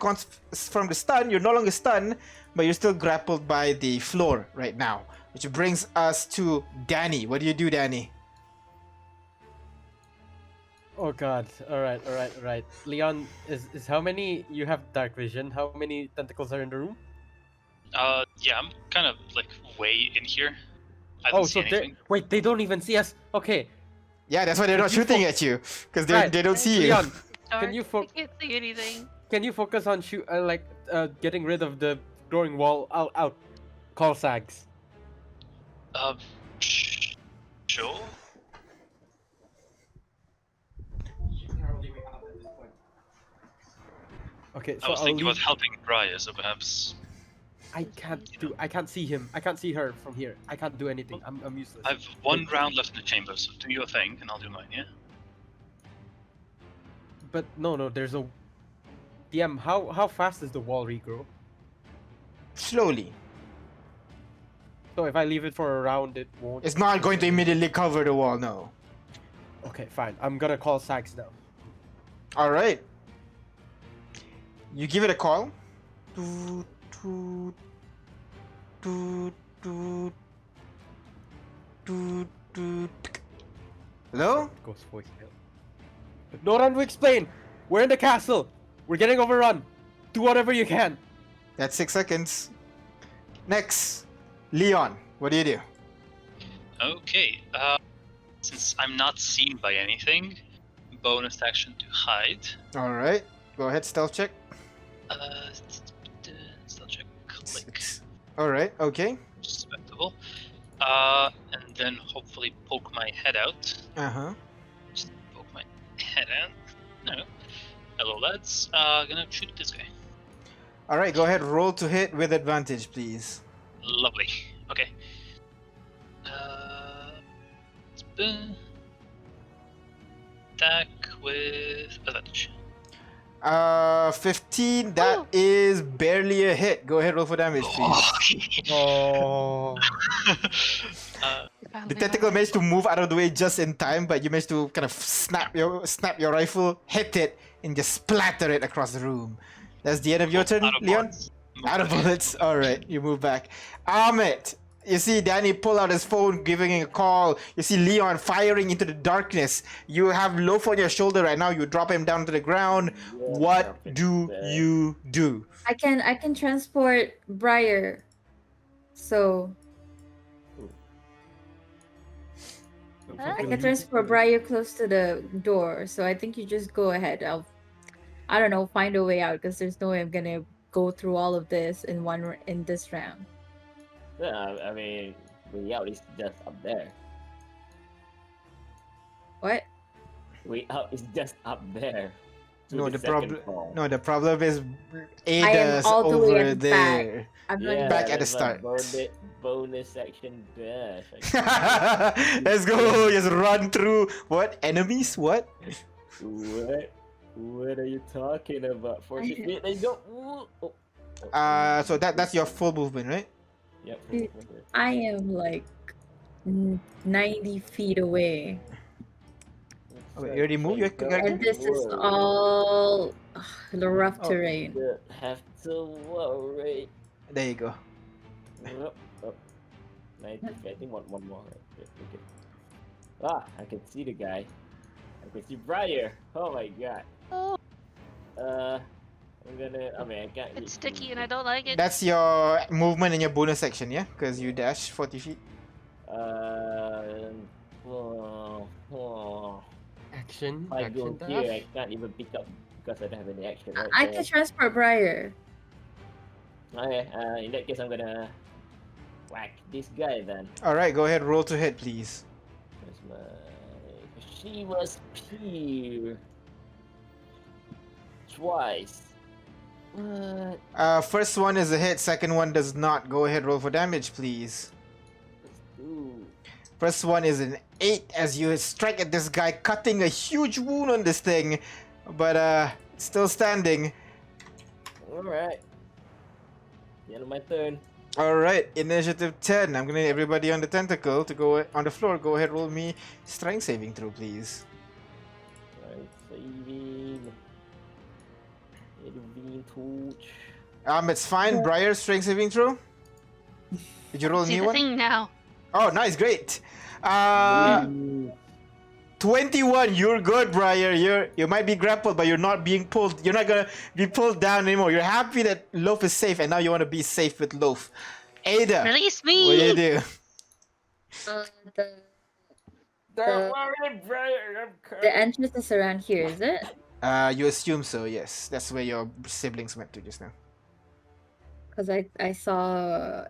stun. You're no longer stunned, but you're still grappled by the floor right now. Which brings us to Danny. What do you do, Danny? Oh god. Alright. Leon, is how many you have dark vision? How many tentacles are in the room? Yeah, I'm kind of like way in here. I don't see anything. wait, they don't even see us. Okay. Yeah, that's why they're not You shooting at you. Because Right. they don't see you. Leon, Dark. you I can't see anything. can you focus on getting rid of the growing wall out call sags? Sure. Okay, I so was thinking about helping Briar, so perhaps. I can't see him. I can't see her from here. I can't do anything. I'm useless. I've one round left in the chamber, so do your thing, and I'll do mine. Yeah. But no, there's a DM. How fast does the wall regrow? Slowly. So if I leave it for a round, it won't. It's not going to immediately cover the wall, no. Okay, fine. I'm gonna call Sax now. Alright. You give it a call. Toot, toot, toot, toot, toot, toot. Hello? It goes voicemail. No time to explain. We're in the castle. We're getting overrun. Do whatever you can. That's 6 seconds. Next. Leon, what do you do? Okay. Since I'm not seen by anything, bonus action to hide. Alright. Go ahead, stealth check. Still check. Click. Alright, okay. Respectable. And then hopefully poke my head out. Uh-huh. Just poke my head out. No. Hello, lads. Gonna shoot this guy. Alright, go ahead, roll to hit with advantage, please. Lovely. Okay. Attack with advantage. 15, that is barely a hit. Go ahead, roll for damage, please. Oh. The tentacle managed to move out of the way just in time, but you managed to kind of snap your rifle, hit it, and just splatter it across the room. That's the end of your turn, Out of Leon? bullets. Out of bullets. Alright, you move back. Ahmed, you see Danny pull out his phone, giving a call. You see Leon firing into the darkness. You have Loaf on your shoulder right now. You drop him down to the ground. What do you do? I can transport Briar. So I can transport Briar close to the door. So I think you just go ahead. I don't know, find a way out because there's no way I'm gonna go through all of this in this round. Yeah, I mean, way out is just up there. What? Way out is just up there. To No, the second problem. floor. No, the problem is I am Ada's all the way over at the back. there. I'm Yeah, not Back at the that's my start. bonus action dash. Let's go. Just run through. What enemies? What? What? What are you talking about? 40 feet. Let's go. Ooh. So that's your full movement, right? Yep. Dude. I am like 90 feet away. Oh, you already moved your character? And this is all the rough Oh. terrain. Don't have to worry. There you go. Oh. 90 feet. I think one more. Right? Okay. Ah, I can see the guy. I can see Briar. Oh my god. I'm gonna. I mean, I can't. It's sticky and I don't like it. That's your movement in your bonus section, yeah? Because you dash 40 feet. Action. I Action go here. I dash. can't even pick up because I don't have any action. Right I there. can transport Briar. Okay. In that case, I'm gonna whack this guy then. Alright, go ahead, roll to hit, please. Where's my? She was here twice. What? First one is a hit, second one does not. Go ahead, roll for damage, please. Ooh. First one is an 8 as you strike at this guy, cutting a huge wound on this thing. But, still standing. Alright. The end of my turn. Alright, initiative 10. I'm gonna need everybody on the tentacle to go on the floor. Go ahead, roll me strength saving throw, please. Right, saving. Edwin Torch. It's fine. Briar, strength saving throw. Did you roll a See new the one? thing now. Oh, nice, great. Ooh. 21. You're good, Briar. You might be grappled, but you're not being pulled. You're not gonna be pulled down anymore. You're happy that Loaf is safe, and now you want to be safe with Loaf. Ada, Release what do you me! do? Don't worry, Briar. I'm coming. The entrance is around here, is it? You assume so, yes. That's where your siblings went to just now. Because I saw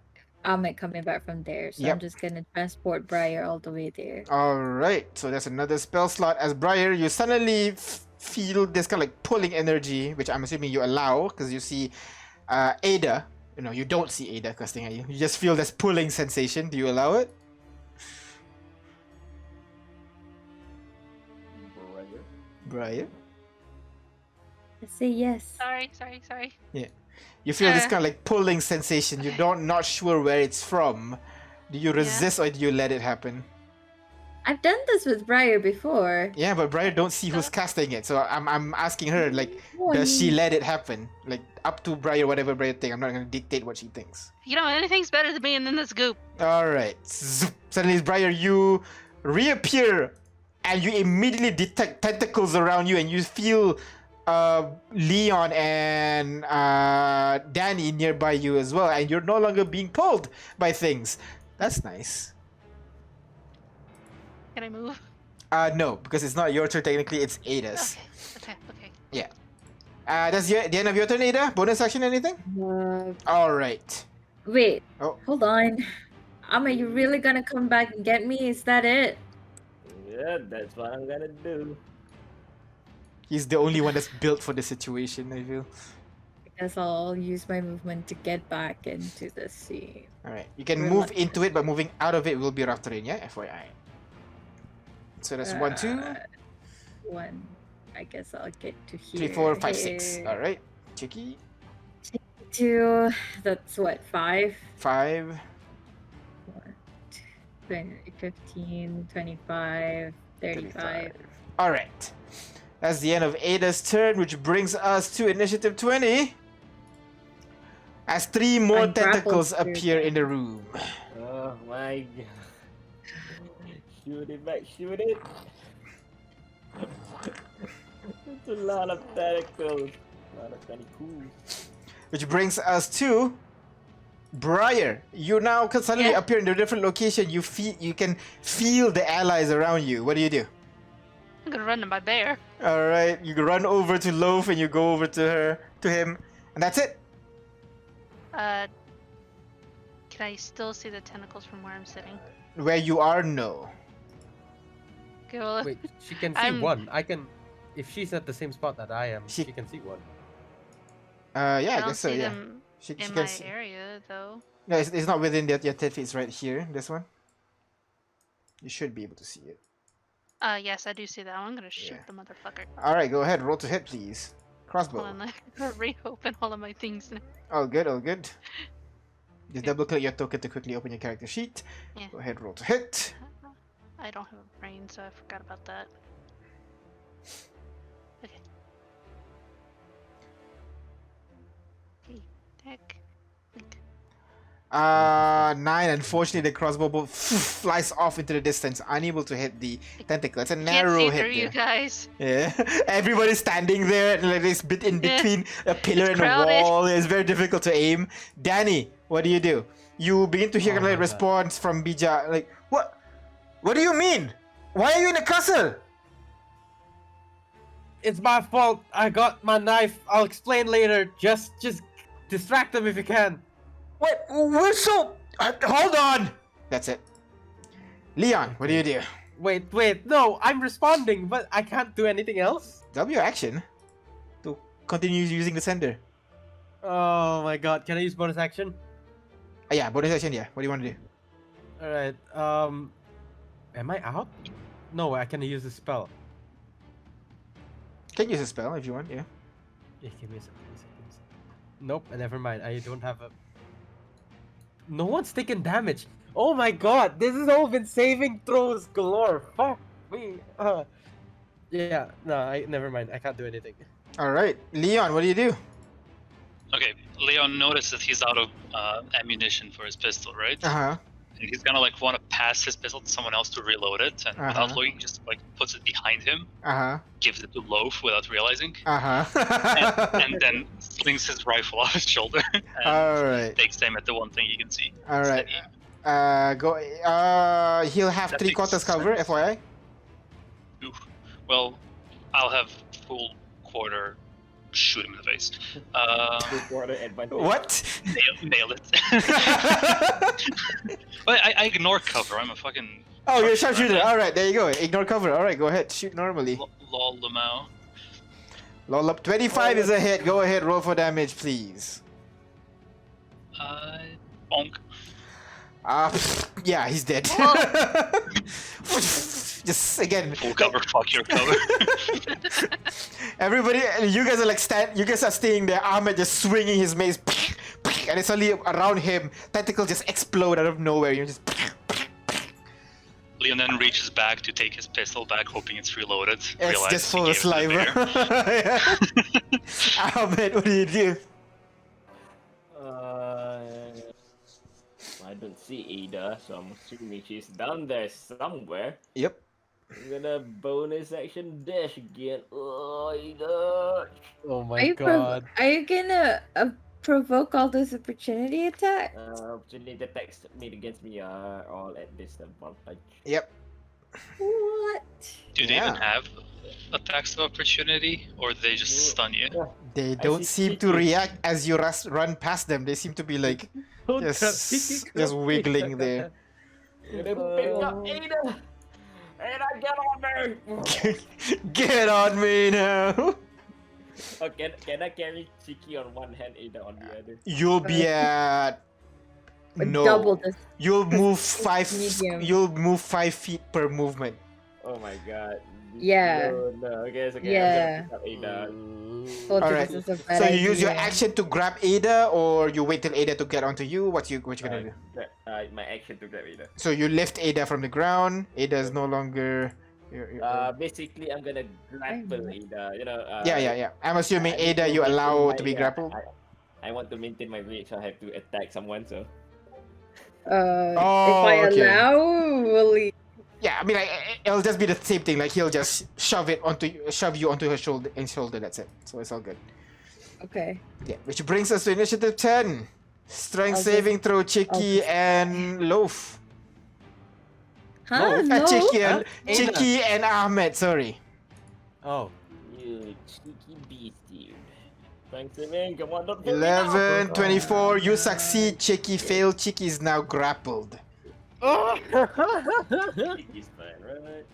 Ahmed coming back from there, so Yep. I'm just gonna transport Briar all the way there. Alright, so that's another spell slot. As Briar, you suddenly feel this kind of like pulling energy, which I'm assuming you allow, because you see Ada No, you don't see Ada casting at you. You just feel this pulling sensation. Do you allow it? Briar? I say yes. Sorry. You feel this Uh. kind of like pulling sensation. You don't not sure where it's from. Do you resist or do you let it happen? I've done this with Briar before. Yeah, but Briar don't see who's casting it. So I'm asking her, like, does she let it happen? Like, up to Briar, whatever Briar thinks. I'm not going to dictate what she thinks. You know, anything's better than being in this goop. Alright. Suddenly, Briar, you reappear and you immediately detect tentacles around you and you feel Leon and Danny nearby you as well. And you're no longer being pulled by things. That's nice. Can I move? No, because it's not your turn technically, it's Ada's. Okay. Yeah. That's the end of your turn, Ada? Bonus action, anything? Alright. Wait. Oh. Hold on. Are you really gonna come back and get me? Is that it? Yeah, that's what I'm gonna do. He's the only one that's built for the situation, I feel. I guess I'll use my movement to get back into the scene. Alright. You can move into it, but moving out of it will be rough terrain, yeah? FYI. So that's 1, 2. 1. I guess I'll get to here. 3, 4, 5, 6. Alright. Cheeky. 2. That's what, 5? 5. 15, 25, 35. Alright. That's the end of Ada's turn, which brings us to initiative 20. As 3 more I'm grappled tentacles through appear in the room. Oh my god. Shoot it back, shoot it. It's a lot of tentacles. A lot of tentacles. Which brings us to Briar. You now can suddenly appear in a different location. You can feel the allies around you. What do you do? I'm gonna run to my bear. Alright, you run over to Loaf and you go over to him, and that's it. Can I still see the tentacles from where I'm sitting? Where you are, no. Okay, well, Wait, she can see I'm- one. I can. If she's at the same spot that I am, She- she can see one. Yeah, I don't guess so, see yeah. them She in can my see. area though. No, it's not within your 10 feet. It's right here, this one. You should be able to see it. Yes, I do see that one. I'm gonna shoot Yeah. the motherfucker. Alright, go ahead. Roll to hit, please. Crossbow. Hold on, I'm gonna reopen all of my things now. All good, all good. Just double click your token to quickly open your character sheet. Yeah. Go ahead, roll to hit. I don't have a brain, so I forgot about that. Okay. Okay, heck. 9. Unfortunately, the crossbow bolt flies off into the distance, unable to hit the tentacle. It's a Can't narrow see hit through you there. guys. Yeah, everybody's standing there, and like this bit in Yeah. between a pillar and a crowded. wall. It's very difficult to aim. Danny, what do? You begin to hear Oh kind of like my God. response from Bija, like, what? What do you mean? Why are you in the castle? It's my fault. I got my knife. I'll explain later. Just distract them if you can. What? We're so. Hold on. That's it. Leon, what do you do? Wait. No, I'm responding, but I can't do anything else. W action to continue using the sender. Oh my god. Can I use bonus action? Yeah, bonus action. Yeah. What do you want to do? All right. Am I out? No, I can use the spell. Can use a spell if you want. Yeah. Yeah, give me a second. Nope, never mind. I don't have a. No one's taken damage. Oh my god, this has all been saving throws galore. Fuck me. Yeah, no, never mind. I can't do anything. All right, Leon, what do you do? Okay, Leon notices he's out of ammunition for his pistol, right? Uh huh. And he's gonna like want to pass his pistol to someone else to reload it, and without looking, just like puts it behind him, gives it to Loaf without realizing, and then slings his rifle off his shoulder and All right. takes aim at the one thing he can see. All right. Steady. Go. He'll have That 3/4 makes cover, sense. FYI. Oof. Well, I'll have full quarter. Shoot him in the face. What? Nail it. But I ignore cover. I'm a fucking Oh, you're a sharpshooter. All right, there you go. Ignore cover. All right, go ahead. Shoot normally. lol Lamau. Lol up. 25 is a hit. Go ahead. Roll for damage, please. Bonk. Yeah, he's dead. Whoa. Just again. Full cover, fuck your cover. Everybody, you guys are like you guys are staying there. Ahmed just swinging his mace, and it's only around him. Tentacles just explode out of nowhere. You just. Leon then reaches back to take his pistol back, hoping it's reloaded. It's realizes just he full of gave it to the saliva. bear. Ahmed, what do you do? I don't see Ada, so I'm assuming she's down there somewhere. Yep. I'm gonna bonus action dash again. Oh, Ada! Oh Are my you god. are you gonna provoke all those opportunity attacks? Opportunity attacks made against me are all at disadvantage. Yep. What? Do they Yeah. even have attacks of opportunity, or do they just stun you? They I don't see seem to Kiki. react as you run past them. They seem to be like Don't just grab Kiki, just grab wiggling Kiki. there. Gonna pick up Ada! Ada, get on me! Get on me now. Oh, can I carry Chiki on one hand, Ada on the other? You'll be at no. Double this. You'll move it's medium. You'll move 5 feet per movement. Oh my god. Yeah. No, okay, it's okay. Yeah. I'm gonna pick up Ada. Told you Alright. this is a bad So you use your idea. action to grab Ada, or you wait till Ada to get onto you. What you gonna do? My action to grab Ada. So you lift Ada from the ground. Ada is no longer. Basically, I'm gonna grapple Ada. You know. Yeah. I'm assuming I need Ada to you maintain allow my- to be yeah, grappled. I want to maintain my reach. So I have to attack someone. So. If Oh, I okay. allow, will he? Yeah, I mean, like, it'll just be the same thing. Like he'll just shove you onto her shoulder. That's it. So it's all good. Okay. Yeah, which brings us to initiative 10. Strength I'll saving throw, Chicky and Loaf. Huh? No. Chicky Huh? Chicky and Ahmed. Sorry. Oh. You cheeky beast, dude. Thanks, man. Come on, don't kill me now. 11, 24. You succeed. Chicky failed. Chicky is now grappled. Chicky's fine, right?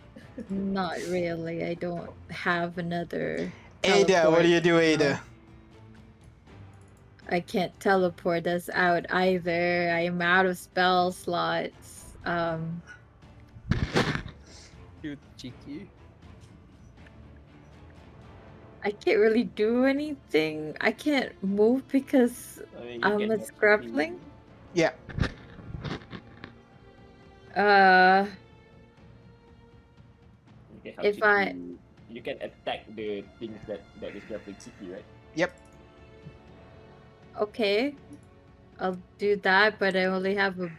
Not really. I don't have another. Ada, what do you do, teleport. Ada? I can't teleport us out either. I am out of spell slots. Cute cheeky. I can't really do anything. I can't move because I mean, you I'm can it's grappling. Yeah. You can help If I- Chicky. You can attack the things that is grappling Chicky, right? Yep. Okay, I'll do that, but I only have a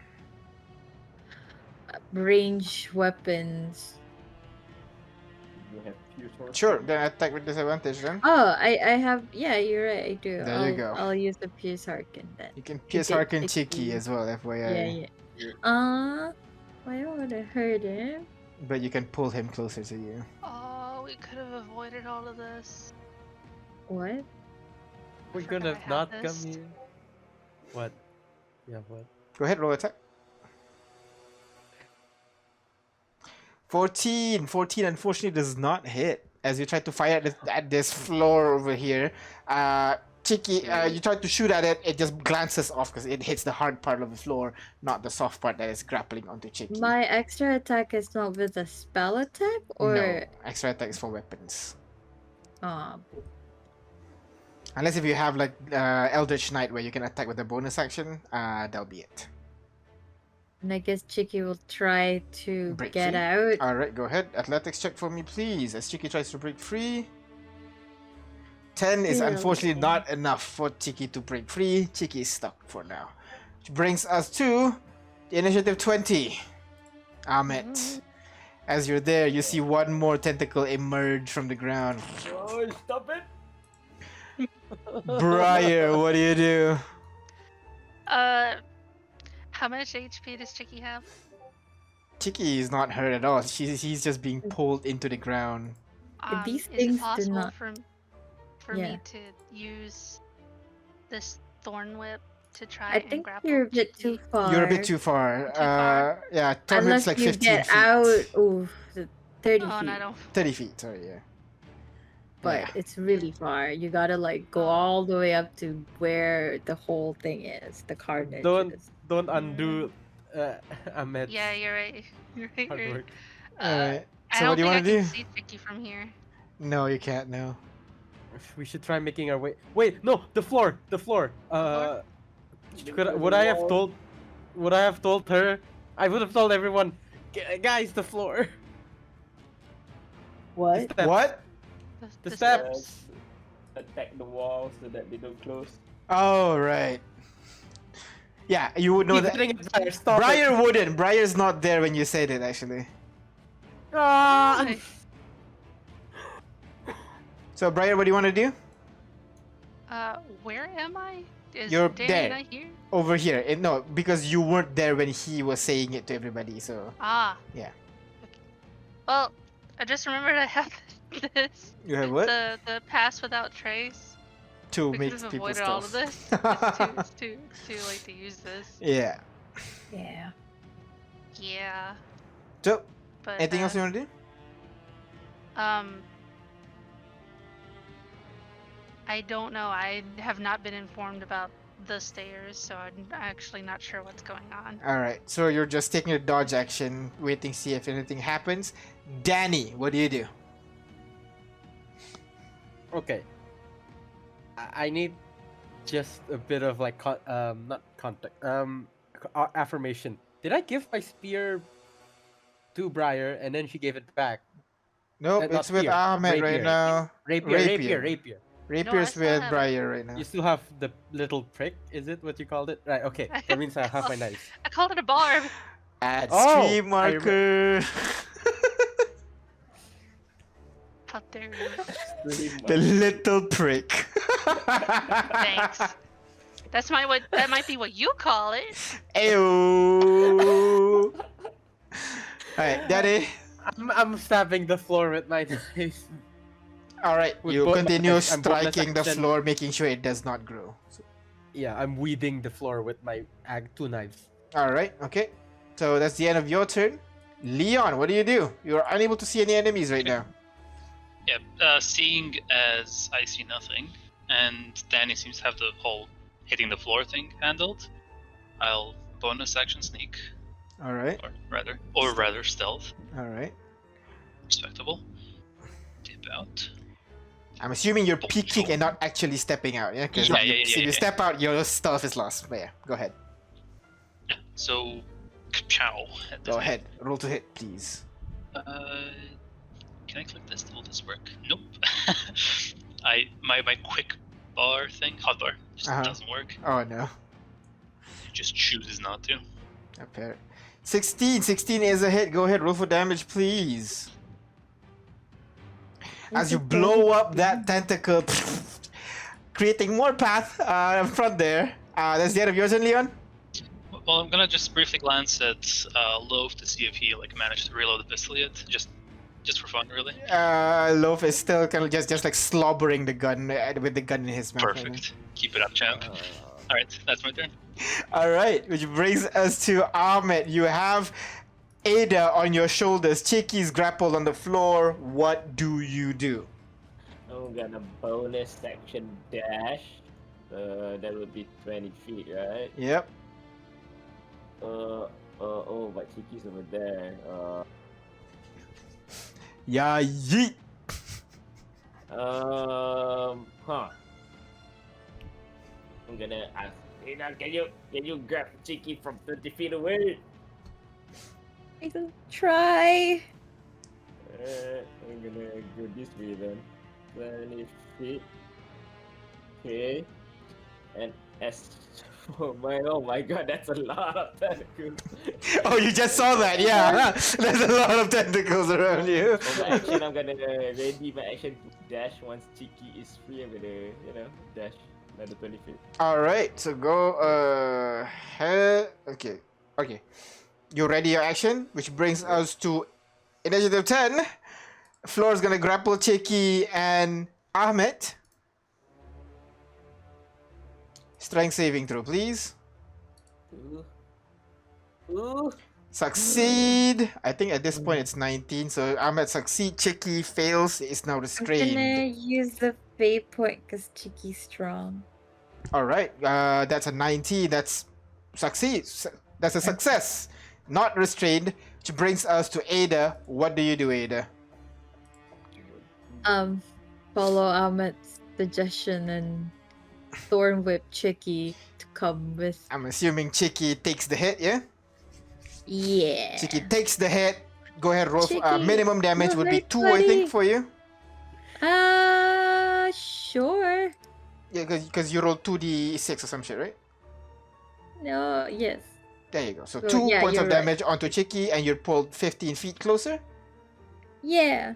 range weapons. You have few swords. Sure. Then attack with disadvantage then. Oh, I have. Yeah, you're right. I do. There you go. I'll use the Pierce Harken then. You can pierce did Harken 60. Chicky as well, FYI. Yeah. I don't want to hurt him. But you can pull him closer to you. Oh, we could have avoided all of this. What? We're Forgot gonna I had not this. come here. What? Yeah, what? Go ahead, roll attack. 14. 14 unfortunately does not hit. As you try to fire at this floor over here, Chicky, you try to shoot at it, it just glances off because it hits the hard part of the floor, not the soft part that is grappling onto Chicky. My extra attack is not with a spell attack, or No, extra attack is for weapons. oh, Unless if you have like Eldritch Knight where you can attack with a bonus action, that'll be it. and I guess Chicky will try to Break get free? out. Alright, go ahead. Athletics check for me, please. As Chicky tries to break free. 10 is Yeah, unfortunately okay. not enough for Chicky to break free. Chicky is stuck for now. Which brings us to the initiative 20. Ahmed. As you're there, you see one more tentacle emerge from the ground. Oh, stop it! Briar, what do you do? How much HP does Chicky have? Chicky is not hurt at all. He's just being pulled into the ground. These Is things it do possible not- for Yeah. me to use this thorn whip to try I and think grapple you're a bit too Chicky? far. You're a bit too far. Too far? Yeah, Thorn Unless Whip's like you 15 get feet. out. Ooh, 30 Oh, feet. and I don't. 30 feet, sorry, yeah. but Yeah. it's really far. You gotta like go all the way up to where the whole thing is, the carnage Don't is. don't undo Ahmed's Yeah, you're right. You're right. hard You're right. work. Alright. I So what don't do you think I want to can do? see Sticky from here. No, you can't. No. We should try making our way. Wait, no, the floor, the floor. Would I have told? Would I have told her? I would have told everyone. Guys, the floor. The What? steps. What? The steps. Attack the wall so that they don't close. Oh, right. Yeah, you would know Keep that. hitting it, Briar, stop Briar it. wouldn't. Briar's not there when you said it, actually. Ah! Why? So, Briar, what do you want to do? Where am I? Is You're Danny there. not here? Over here. No, because you weren't there when he was saying it to everybody, so... Ah. Yeah. Well, I just remembered I have this. You have what? The pass without trace. To We make could have people avoided all of stealth. this. It's too late to use this. Yeah. Yeah. Yeah. So, But anything else you want to do? I don't know. I have not been informed about the stairs, so I'm actually not sure what's going on. Alright, so you're just taking a dodge action, waiting to see if anything happens. Danny, what do you do? Okay. I need just a bit of like not context affirmation. Did I give my spear to Briar and then she gave it back? Nope, not it's with spear, Ahmed right rapier. now. Rapier. Rapier's I with have- Briar right now. You still have the little prick, is it what you called it? Right, okay. That means I have my knife. I called it a barb. Add Oh, stream marker. How dare you? The little prick. Thanks. That might be what you call it. Ayo. Alright, Daddy. I'm stabbing the floor with my knife. Alright, With you both continue knives, I'm bonus striking the action. floor, making sure it does not grow. Yeah, I'm weeding the floor with my two knives. Alright, okay. So that's the end of your turn. Leon, what do you do? You are unable to see any enemies right now. Yeah, seeing as I see nothing, and Danny seems to have the whole hitting the floor thing handled, I'll bonus action sneak, Alright, or rather stealth. alright. Respectable. Dip out. I'm assuming you're peeking and not actually stepping out, yeah? Because Yeah, if you yeah. step out, your stuff is lost. But yeah, go ahead. Yeah. So, chow. Go ahead. Roll to hit, please. Can I click this? Will this work? Nope. My quick bar thing, hotbar, just doesn't work. Oh no. It just chooses not to. Apparent. 16 is a hit. Go ahead, roll for damage, please. As you blow up that tentacle, creating more path in front there. That's the end of yours, and Leon. Well, I'm gonna just briefly glance at Loaf to see if he managed to reload the pistol yet, just for fun, really. Loaf is still kind of just like slobbering the gun with the gun in his mouth. Perfect. Keep it up, champ. All right, that's my turn. All right, which brings us to Ahmed. You have Ada on your shoulders. Chiki's grappled on the floor. What do you do? I'm gonna bonus action dash. That would be 20 feet, right? Yep. Oh, but Chiki's over there. Yeah, yeet. Huh. I'm gonna ask. Hey, now, can you grab Chiki from 30 feet away? I can try. I'm gonna go this way then. 20 feet. Okay. And as oh my god, that's a lot of tentacles. Oh, you just saw that, yeah. There's a lot of tentacles around you. For my action, I'm gonna ready my action to dash once Chiki is free. I'm gonna, dash another 20 feet. All right, so go ahead. Okay. You ready your action, which brings us to initiative 10. Floor's gonna grapple Chiki and Ahmed. Strength saving throw, please. Ooh. Succeed. I think at this point it's 19. So Ahmed succeed. Chicky fails. Is now I'm restrained. gonna use the fate point because Chiki's strong. All right. That's a 19. That's succeed. That's a success. Not restrained. Which brings us to Ada. What do you do, Ada? Follow Ahmed's suggestion and Thorn Whip Chicky to come with. I'm assuming Chicky takes the hit, yeah? Yeah. Chicky takes the hit. Go ahead, roll. Chicky, Minimum damage you're would be very 2, I think, funny. for you. Sure. Yeah, because you rolled 2d6 or some shit, right? No, yes. There you go. So So, 2 yeah, points of you're right. damage onto Chicky, and you're pulled 15 feet closer. Yeah.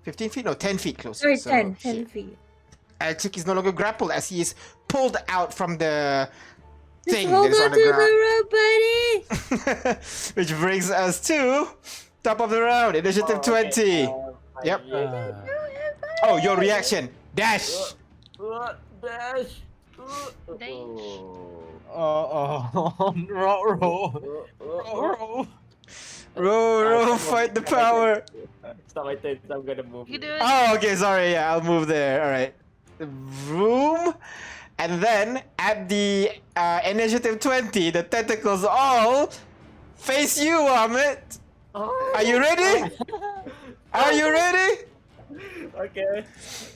15 feet? No, 10 feet closer. Sorry, So 10 here. feet. Chicky's no longer grappled as he is pulled out from the Just thing hold that is on on to the the ground. rope, buddy. Which brings us to top of the round, initiative 20. Yep. Oh, your reaction. Dash. Dash. Roll. Row, fight the power. It's not my turn, so I'm gonna move. You do it. Oh, okay, sorry. Yeah, I'll move there. All right. Room. And then at the initiative 20, the tentacles all face you, Ahmed. Are you ready? Are you ready? Okay.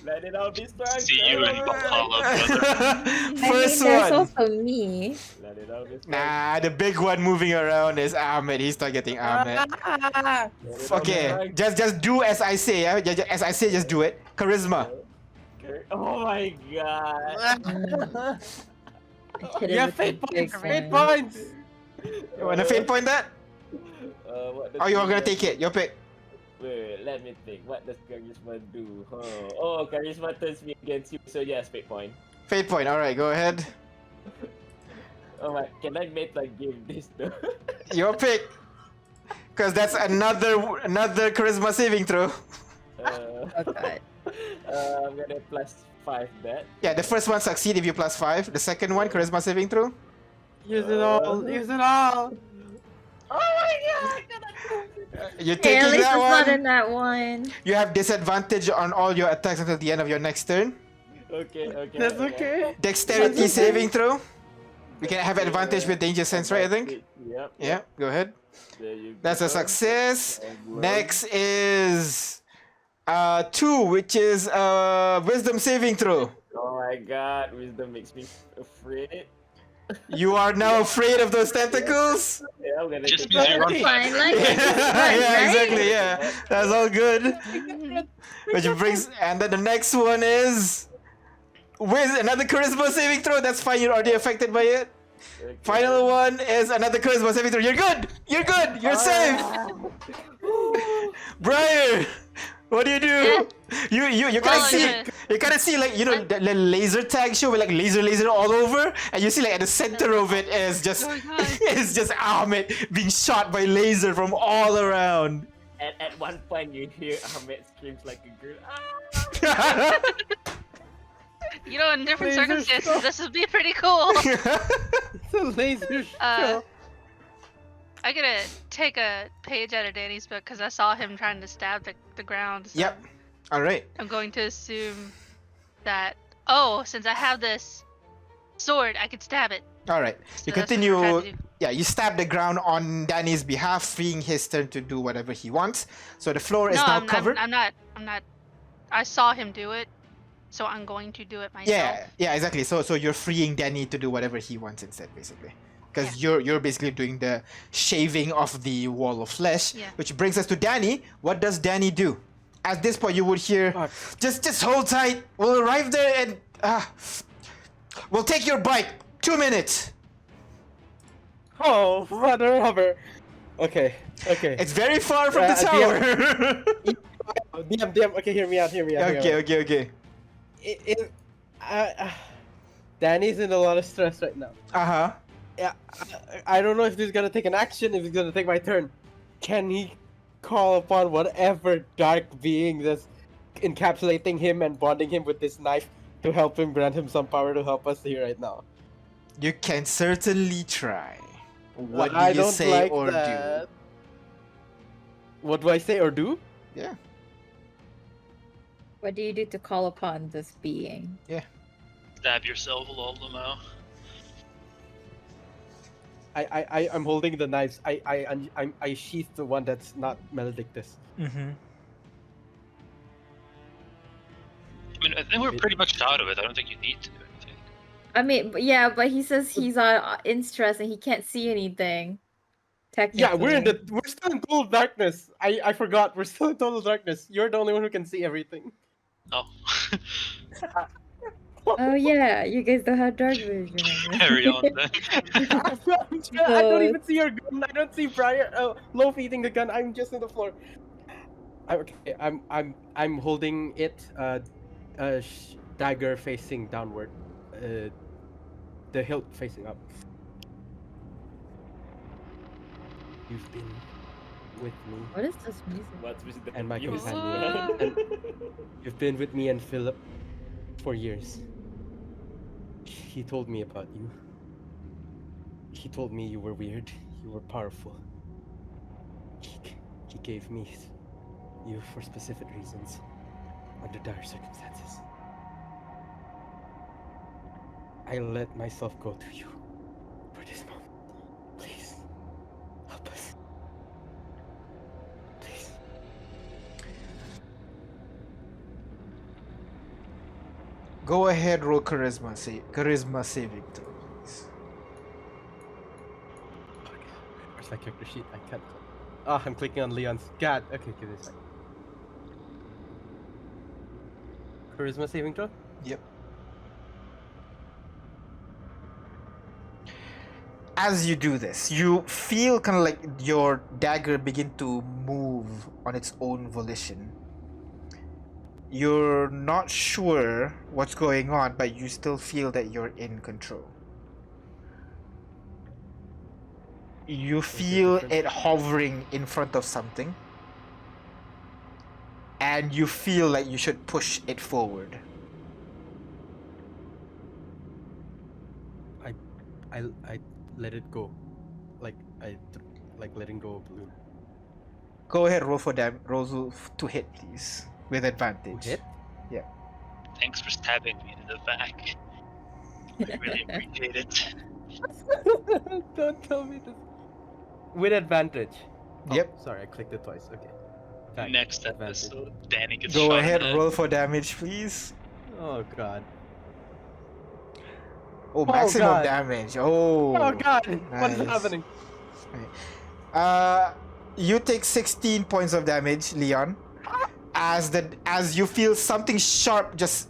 Let it out this time. See you in Valhalla, brother. First there's one. also me. Let it out this time. Nah, the big one moving around is Ahmed. He's targeting Ahmed. Okay, just do as I say. Yeah? As I say, just do it. Charisma. Oh my god. Hit Yeah, him with fate the big points. Fate one. points. You wanna fate point that? What does Or you are gonna charisma- take it? Your pick. Wait, let me think. What does charisma do? Oh, charisma turns me against you, so yes, fate point. Fate point. All right, go ahead. Oh my, can I meta give this though? Your pick. Cause that's another charisma saving throw. Okay. I'm gonna +5 that. Yeah, the first one succeed if you +5. The second one charisma saving throw. Use it all. Use it all. Oh my god! You're Hey, at taking least that it's not one. in that one. You have disadvantage on all your attacks until the end of your next turn. Okay. That's okay. Dexterity That's okay. saving throw. We can have advantage with danger sense, right? I think. Yep. Yeah. Go ahead. There you go. That's a success. And Next is 2, which is wisdom saving throw. Oh my god, wisdom makes me afraid. You are now afraid of those tentacles. Yeah, I'm gonna Just take means that. you run Fine, like Yeah, it's fun, yeah, right? exactly. Yeah, that's all good. Which brings, and then the next one is with another charisma saving throw. That's fine. You're already affected by it. Okay. Final one is another charisma saving throw. You're good. You're good. You're safe. Briar, what do? You kind of Well, see. yeah. You kind of see like the laser tag show with like laser all over, and you see like at the center of it is just Oh my God. is just Ahmed being shot by laser from all around. At one point, you hear Ahmed screams like a girl. You know, in different Laser circumstances, show. this would be pretty cool. It's a laser show. I gotta take a page out of Danny's book because I saw him trying to stab the ground. So Yep. All right. I'm going to assume that, oh, since I have this sword, I could stab it. All right. So You that's what we're trying continue. to do. Yeah, you stab the ground on Danny's behalf, freeing his turn to do whatever he wants. So the floor is No, now I'm covered. not. I saw him do it, so I'm going to do it myself. Yeah, exactly. So you're freeing Danny to do whatever he wants instead, basically. Because you're basically doing the shaving of the wall of flesh. Yeah. Which brings us to Danny. What does Danny do? At this point, you would hear, Fuck. just hold tight. We'll arrive there and we'll take your bike. 2 minutes. Oh, mother rubber. Okay. It's very far from the DM. tower. DM. Okay, hear me out. Okay. Danny's in a lot of stress right now. Uh-huh. Yeah, I don't know if he's gonna take an action, if he's gonna take my turn. Can he call upon whatever dark being that's encapsulating him and bonding him with this knife to help him, grant him some power to help us here right now? You can certainly try. What do I you don't say like or that. What do I say or do? do? Yeah. What do you do to call upon this being? Stab yourself, Lolamo. I'm holding the knives. I sheath the one that's not Maledictus. Mm-hmm. I mean, I think we're pretty much out of it. I don't think you need to do anything. I mean, but he says he's in stress and he can't see anything. Technically. Yeah, we're still in total darkness. I forgot. We're still in total darkness. You're the only one who can see everything. Oh. Oh yeah, you guys don't have dark vision. Carry on then. I don't even see your gun. I don't see Briar Loaf eating the gun. I'm just on the floor. I'm holding it dagger facing downward, the hilt facing up. You've been with me What is this music? What's with the and my music? companion, and you've been with me and Philip for years. He told me about you. He told me you were weird. You were powerful. He gave me you for specific reasons, under dire circumstances. I let myself go to you for this moment. Please, help us. Please. Go ahead, roll charisma saving throw, please. Where's my character sheet? I can't. Ah, I'm clicking on Leon's. God. Okay, give this. Charisma saving throw. Yep. As you do this, you feel kind of like your dagger begin to move on its own volition. You're not sure what's going on, but you still feel that you're in control. You feel it hovering in front of something, and you feel like you should push it forward. I let it go, like letting go of balloon. Go ahead, roll to hit, please, with advantage. Hit? Yeah. Thanks for stabbing me in the back. I really appreciate it. Don't tell me this. With advantage. Yep. Oh, sorry, I clicked it twice. Okay. Tag, Next advantage. episode, Danny gets Go shot ahead, in the roll for damage, please. Oh god. Oh, maximum God. damage. Oh. Oh god. What is nice. happening? You take 16 points of damage, Leon, as you feel something sharp just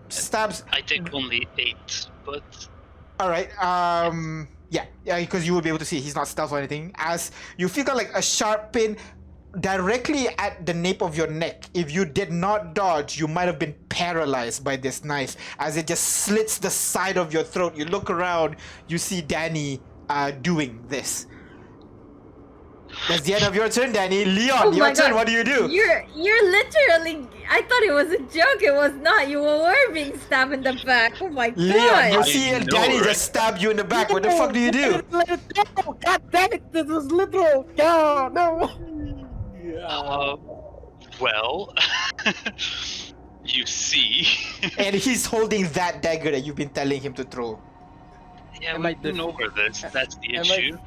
stabs. I take only 8, but All right. Yeah, because you will be able to see he's not stealth or anything. As you feel kind of like a sharp pin directly at the nape of your neck. If you did not dodge, you might have been paralyzed by this knife as it just slits the side of your throat. You look around, you see Danny doing this. That's the end of your turn, Danny. Leon, Oh your my turn. God. What do you do? You're literally. I thought it was a joke. It was not. You were being stabbed in the back. Oh my Leon, you god. see I know, Danny right? just stab you in the back. What the fuck do you do? Let it go! God damn it! This was literal! No! well, you see. And he's holding that dagger that you've been telling him to throw. Yeah, Am we I can over this. That's the Am issue.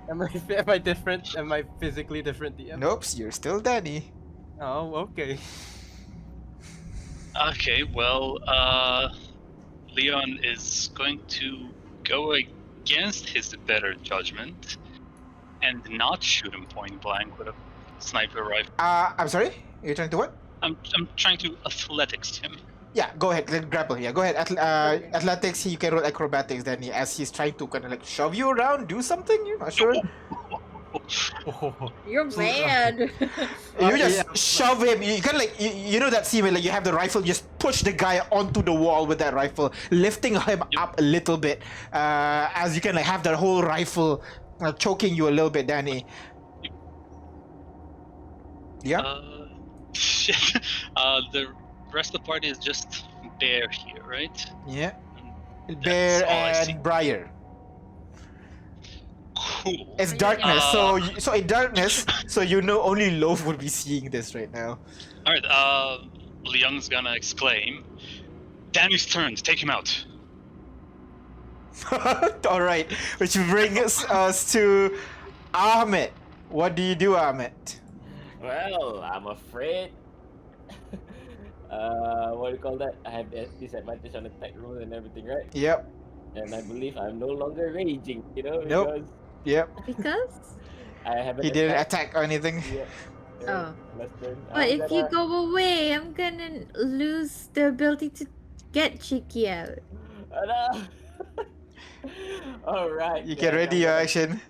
Am I different? Am I physically different? DM? Nope, you're still Danny. Oh, okay. Okay, well, Leon is going to go against his better judgment and not shoot him point blank with a sniper rifle. I'm sorry? You're trying to what? I'm trying to athletics him. Yeah, go ahead. Let grapple. Yeah, go ahead. Athletics. You can roll acrobatics. Then as he's trying to kind of like shove you around, do something. You're not sure. You're mad. You just shove him. You kind of like you know that scene where like you have the rifle, you just push the guy onto the wall with that rifle, lifting him up a little bit. As you can like have that whole rifle choking you a little bit, Danny. Yeah. Shit. The rest of the party is just Bear here, right? Yeah. That's Bear all I see. and Briar. Cool. It's Are you darkness, Uh, so in darkness, so you know only Loaf would be seeing this right now. Alright, Leung's gonna exclaim, Danny's turn, take him out. All right, which brings us to Ahmed. What do you do, Ahmed? Well, I'm afraid. What do you call that? I have disadvantage on attack rolls and everything, right? Yep, And I believe I'm no longer raging, Nope. because yep. Because? I haven't He didn't attacked. attack or anything. Yeah. Oh. Last turn. But I'm if you gonna- go away, I'm gonna lose the ability to get Cheeky out. All right. You can then, ready I'm your gonna- action.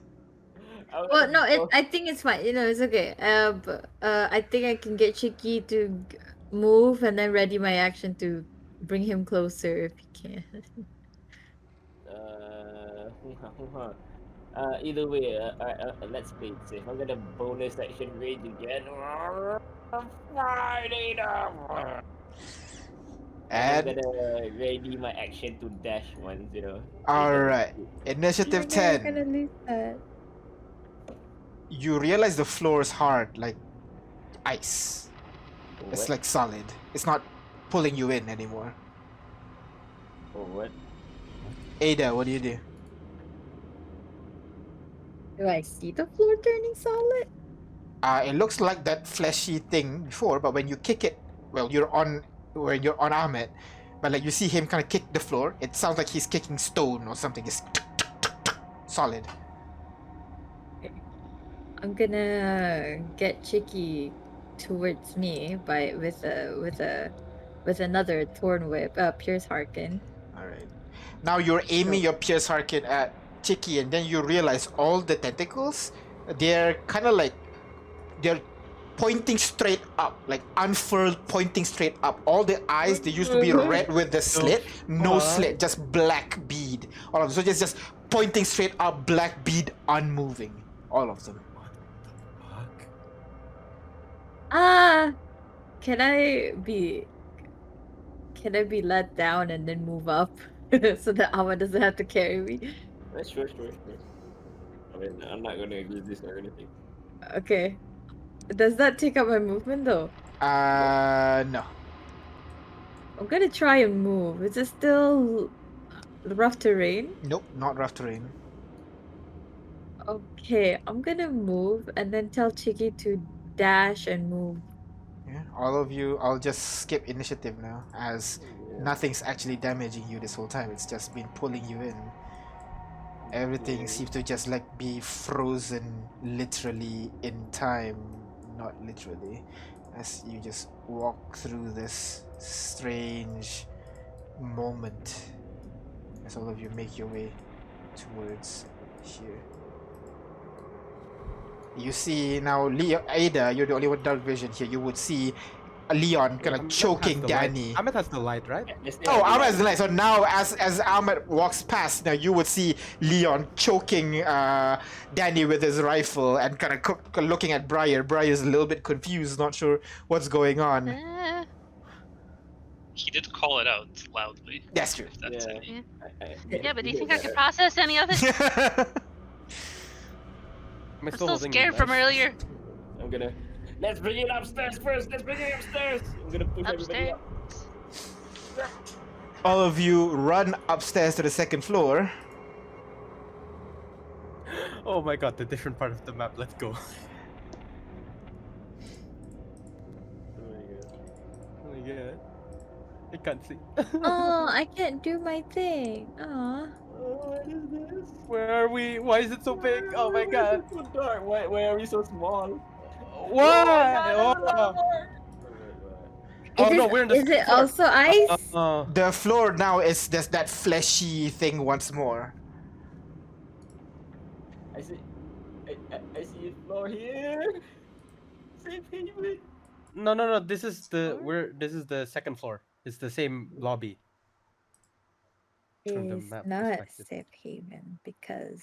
I'm Well, gonna no, go- I think it's fine. It's okay. I think I can get Cheeky to move and then ready my action to bring him closer if he can. Either way, let's play it safe. I'm gonna bonus action rage again. Friday now. I'm And gonna ready my action to dash once, all right, initiative Oh my God, I'm 10. gonna lose that. You realize the floor is hard, like ice. It's What? like solid. It's not pulling you in anymore. What? Ada, what do you do? Do I see the floor turning solid? It looks like that fleshy thing before, but when you kick it, well, when you're on Ahmed, but like you see him kind of kick the floor, it sounds like he's kicking stone or something. It's solid. I'm gonna get Chicky towards me with another thorn whip, Pierce Harkin. All right. Now you're aiming your Pierce Harkin at Chicky, and then you realize all the tentacles, they're kind of like they're pointing straight up, like unfurled, pointing straight up. All the eyes, they used to be red with the slit, no slit, just black bead. All of them. So just pointing straight up, black bead, unmoving. All of them. Fuck. Can I be let down and then move up so that Amma doesn't have to carry me? Sure. I mean, I'm not gonna use this or anything. Okay. Does that take up my movement though? No. I'm gonna try and move. Is it still rough terrain? Nope, not rough terrain. Okay, I'm gonna move and then tell Chicky to dash and move. Yeah, all of you, I'll just skip initiative now, as nothing's actually damaging you this whole time. It's just been pulling you in. Everything seems to just like be frozen literally in time, not literally, as you just walk through this strange moment as all of you make your way towards here. You see now, Ada, you're the only one with dark vision here. You would see Leon kind of Ahmed choking has the light. Danny. Ahmed has the light, right? Oh, Ahmed is the light. So now, as Ahmed walks past, now you would see Leon choking Danny with his rifle and kind of looking at Briar. Briar's a little bit confused, not sure what's going on. He did call it out loudly. That's true. If that's Yeah. any. Yeah, but do you think I could process any of it? Am I I'm still holding the scared from knife? earlier. I'm gonna. Let's bring it upstairs first. I'm gonna push everybody Upstairs. up. All of you run upstairs to the second floor. Oh my god, the different part of the map. Let's go. Oh my god. I can't see. Oh, I can't do my thing. Aw. What is this? Where are we? Why is it so big? Oh my god. It's so dark. Why are we so small? Why? Oh, oh Is no, it- we're in the Is it floor. also ice? The floor now is just that fleshy thing once more. I see. I see a floor here. Safe haven. No. This is the second floor. It's the same lobby. From the It's map not perspective. safe haven because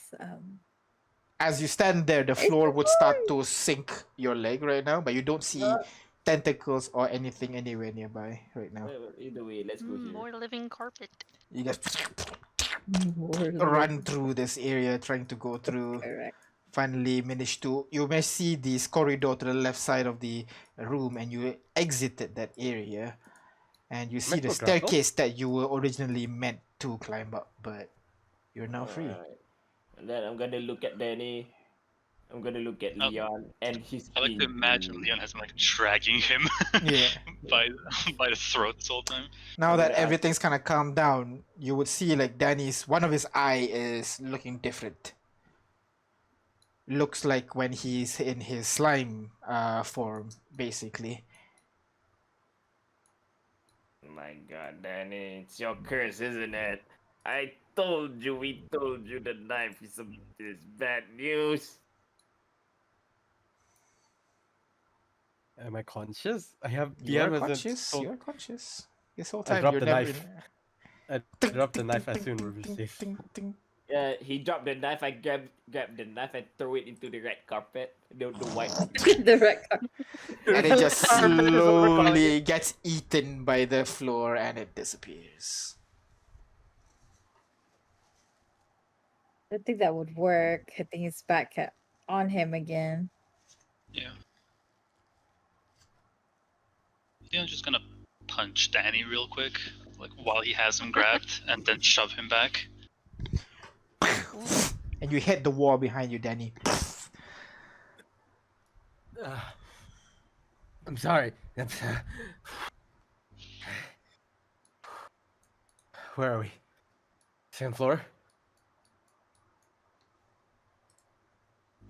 As you stand there, the It's floor would start fine. to sink your leg right now, but you don't see tentacles or anything anywhere nearby right now. Well, either way, let's go here. More living carpet. You guys run through this area, trying to go through. Correct. Finally managed to, you may see this corridor to the left side of the room, and you exited that area, and you Am I see the still grappled? staircase that you were originally meant to climb up, but you're now free. Alright. And then I'm gonna look at Danny. I'm gonna look at Oh. Leon and his. I like to imagine Leon has been like dragging him Yeah. by the throat this whole time. Now I'm that gonna ask- everything's kind of calmed down, you would see like Danny's, one of his eye is looking different. Looks like when he's in his slime form, basically. My God, Danny, it's your curse, isn't it? We told you the knife is bad news. Am I conscious? I have You DM are hasn't conscious. told- You are conscious. This whole I time dropped you're the never knife. in. I dropped the knife as soon as we're safe. Yeah, he dropped the knife. I grabbed the knife and threw it into the red carpet. The white. The record. And it just Carpet is what we're calling slowly gets eaten by the floor and it disappears. I think that would work. I think it's back on him again. Yeah. Leon's just gonna punch Danny real quick, like while he has him grabbed, and then shove him back. And you hit the wall behind you, Danny. I'm sorry. Where are we? Second floor?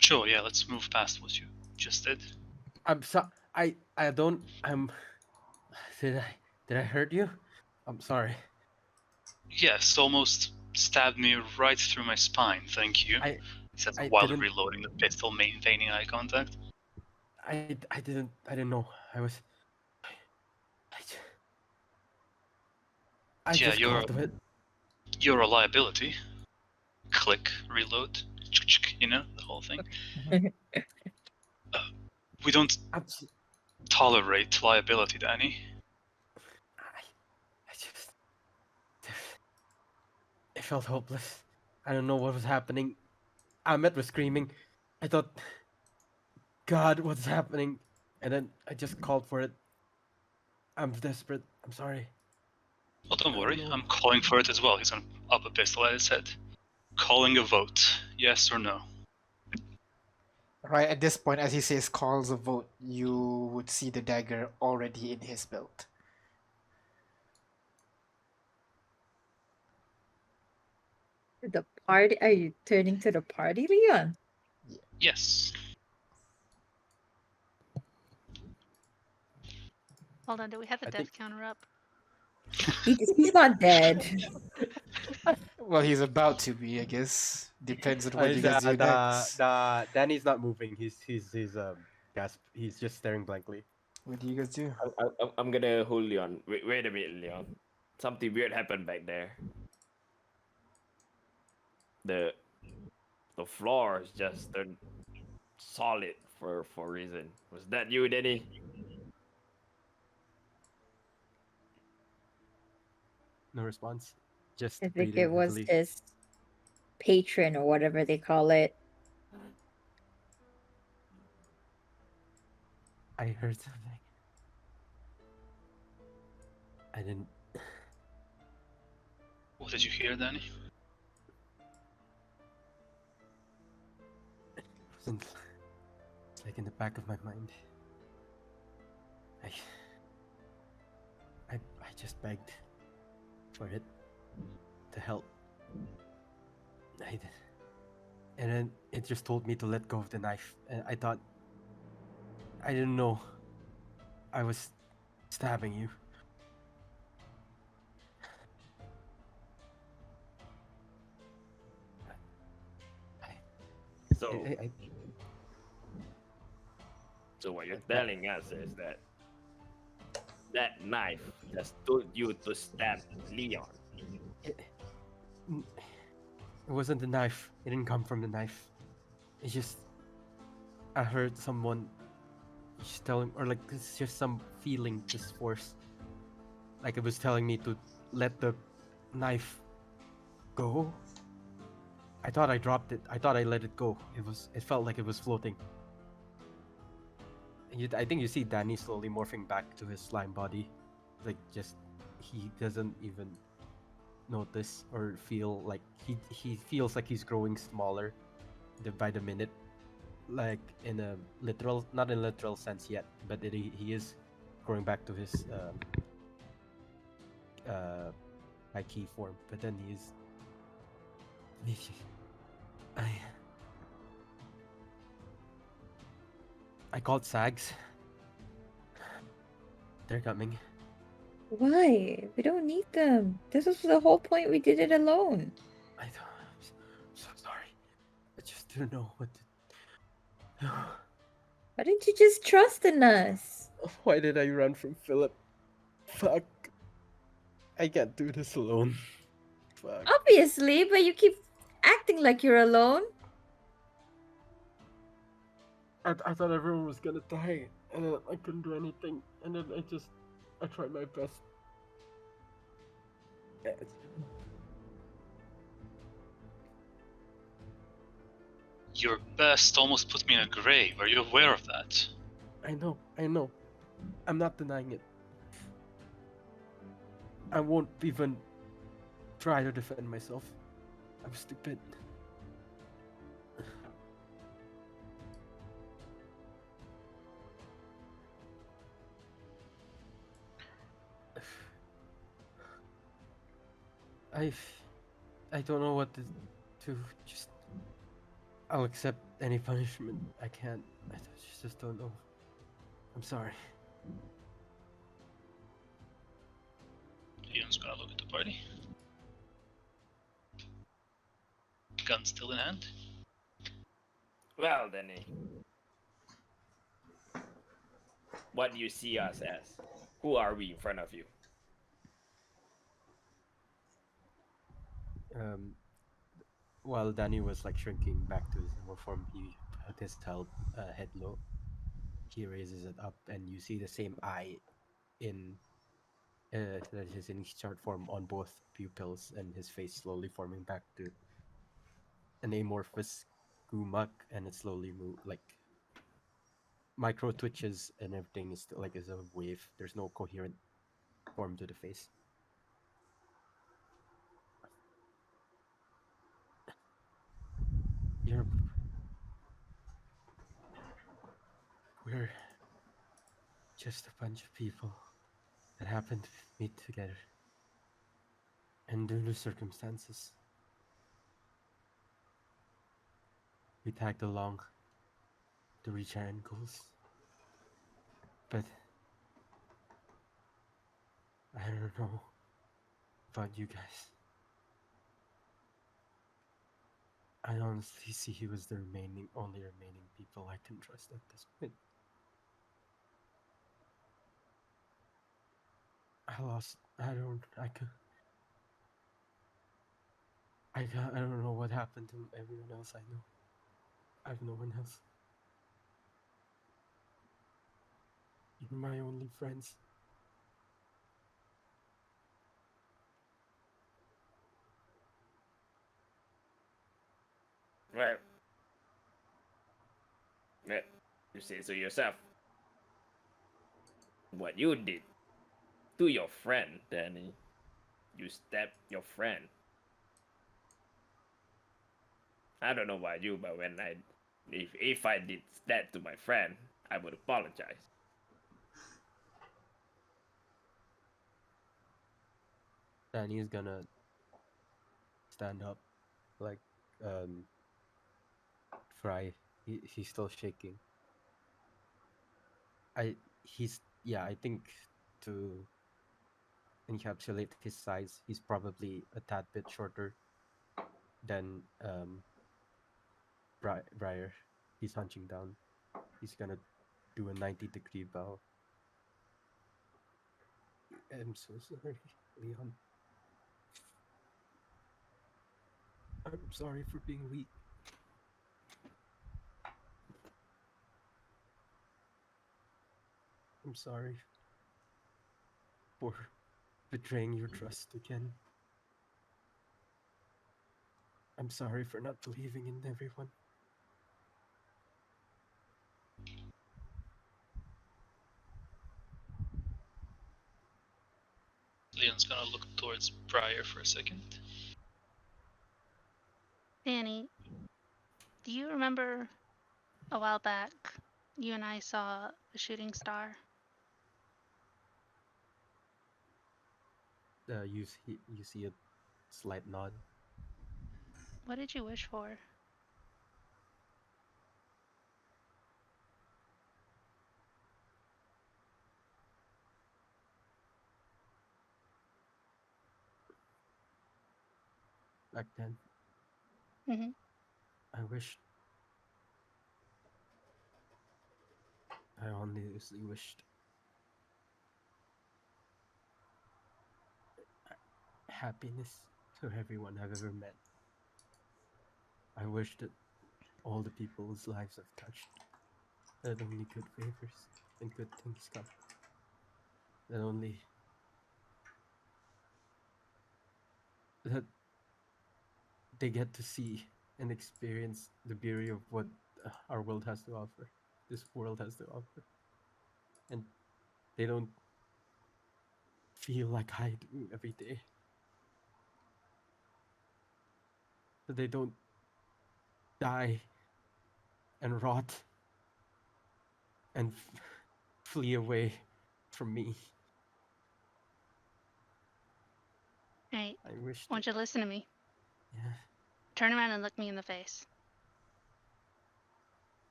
Sure, yeah, let's move past what you just did. I'm I don't. Did I hurt you? I'm sorry. Yes, almost stabbed me right through my spine, thank you. I He says I while didn't- reloading the pistol, maintaining eye contact. I didn't know. I was. I Yeah, just you're- called it. You're a liability. Click, reload, you know, the whole thing. We don't Abs- tolerate liability, Danny. I just. It felt hopeless. I don't know what was happening. Ahmed was screaming. I thought, God, what's happening? And then I just called for it. I'm desperate. I'm sorry. Well, don't worry, I'm calling for it as well. He's gonna up a pistol at his head. Calling a vote, yes or no? Right at this point, as he says calls a vote, you would see the dagger already in his belt. The party? Are you turning to the party, Leon? Yes. Hold on, do we have the I death think- counter up? He's not dead. Well, he's about to be, I guess. Depends on what you guys do next. Danny's not moving. He's gasp. He's just staring blankly. What do you guys do? I'm gonna hold Leon. Wait a minute, Leon. Something weird happened back there. The floor is just turned solid for a reason. Was that you, Danny? No response. Just I think breathing it was heavily. his patron or whatever they call it. I heard something. I didn't. What did you hear, Danny? It wasn't. It's like in the back of my mind. I just begged for it to help. I did. And then it just told me to let go of the knife. And I thought. I didn't know I was stabbing you. So, I so what you're telling us is that that knife just told you to stab Leon. It wasn't the knife. It didn't come from the knife. It's just I heard someone just telling, or like it's just some feeling, just force. Like it was telling me to let the knife go? I thought I dropped it. I thought I let it go. It felt like it was floating. I think you see Danny slowly morphing back to his slime body. Like just he doesn't even notice or feel like he feels like he's growing smaller by the minute. Like in a literal, not in literal sense yet, but he is growing back to his high key form. But then he's I I called Sags. They're coming. Why? We don't need them. This was the whole point. We did it alone. I'm so sorry. I just didn't know what to. Why didn't you just trust in us? Why did I run from Philip? Fuck. I can't do this alone. Fuck. Obviously, but you keep acting like you're alone. I thought everyone was gonna die, and then I couldn't do anything, and then I tried my best. Your best almost put me in a grave. Are you aware of that? I know. I'm not denying it. I won't even try to defend myself. I'm stupid. I don't know what to do. Just I'll accept any punishment. I can't. I just don't know. I'm sorry. Leon's gonna look at the party. Gun still in hand. Well, Danny, what do you see us as? Who are we in front of you? While Danny was like shrinking back to his normal form, he put his head low. He raises it up, and you see the same eye in that is in chart form on both pupils, and his face slowly forming back to an amorphous gumak, and it slowly like micro twitches, and everything is still like as a wave. There's no coherent form to the face. We're just a bunch of people that happened to meet together, and due to circumstances, we tagged along to reach our end goals. But I don't know about you guys. I honestly see he was the only remaining people I can trust at this point. I don't know what happened to everyone else I know. I have no one else. Even my only friends. Well, you say so yourself. What you did to your friend, Danny. You stabbed your friend. I don't know about you, but if I did that to my friend, I would apologize. Danny is gonna stand up, like Fry. He's still shaking. I think to encapsulate his size, he's probably a tad bit shorter than Briar. He's hunching down. He's gonna do a 90-degree bow. I'm so sorry, Leon. I'm sorry for being weak. I'm sorry for betraying your trust again. I'm sorry for not believing in everyone. Leon's gonna look towards Briar for a second. Danny, do you remember a while back you and I saw a shooting star? You see a slight nod. What did you wish for? Back then, Mm-hmm. I wished. I honestly wished happiness to everyone I've ever met. I wish that all the people whose lives I've touched, that only good favors and good things come. That only that they get to see and experience the beauty of what our world has to offer. This world has to offer, and they don't feel like I do every day. That they don't die and rot and flee away from me. Right. I wish I that, want you to listen to me. yeah, Turn around and look me in the face.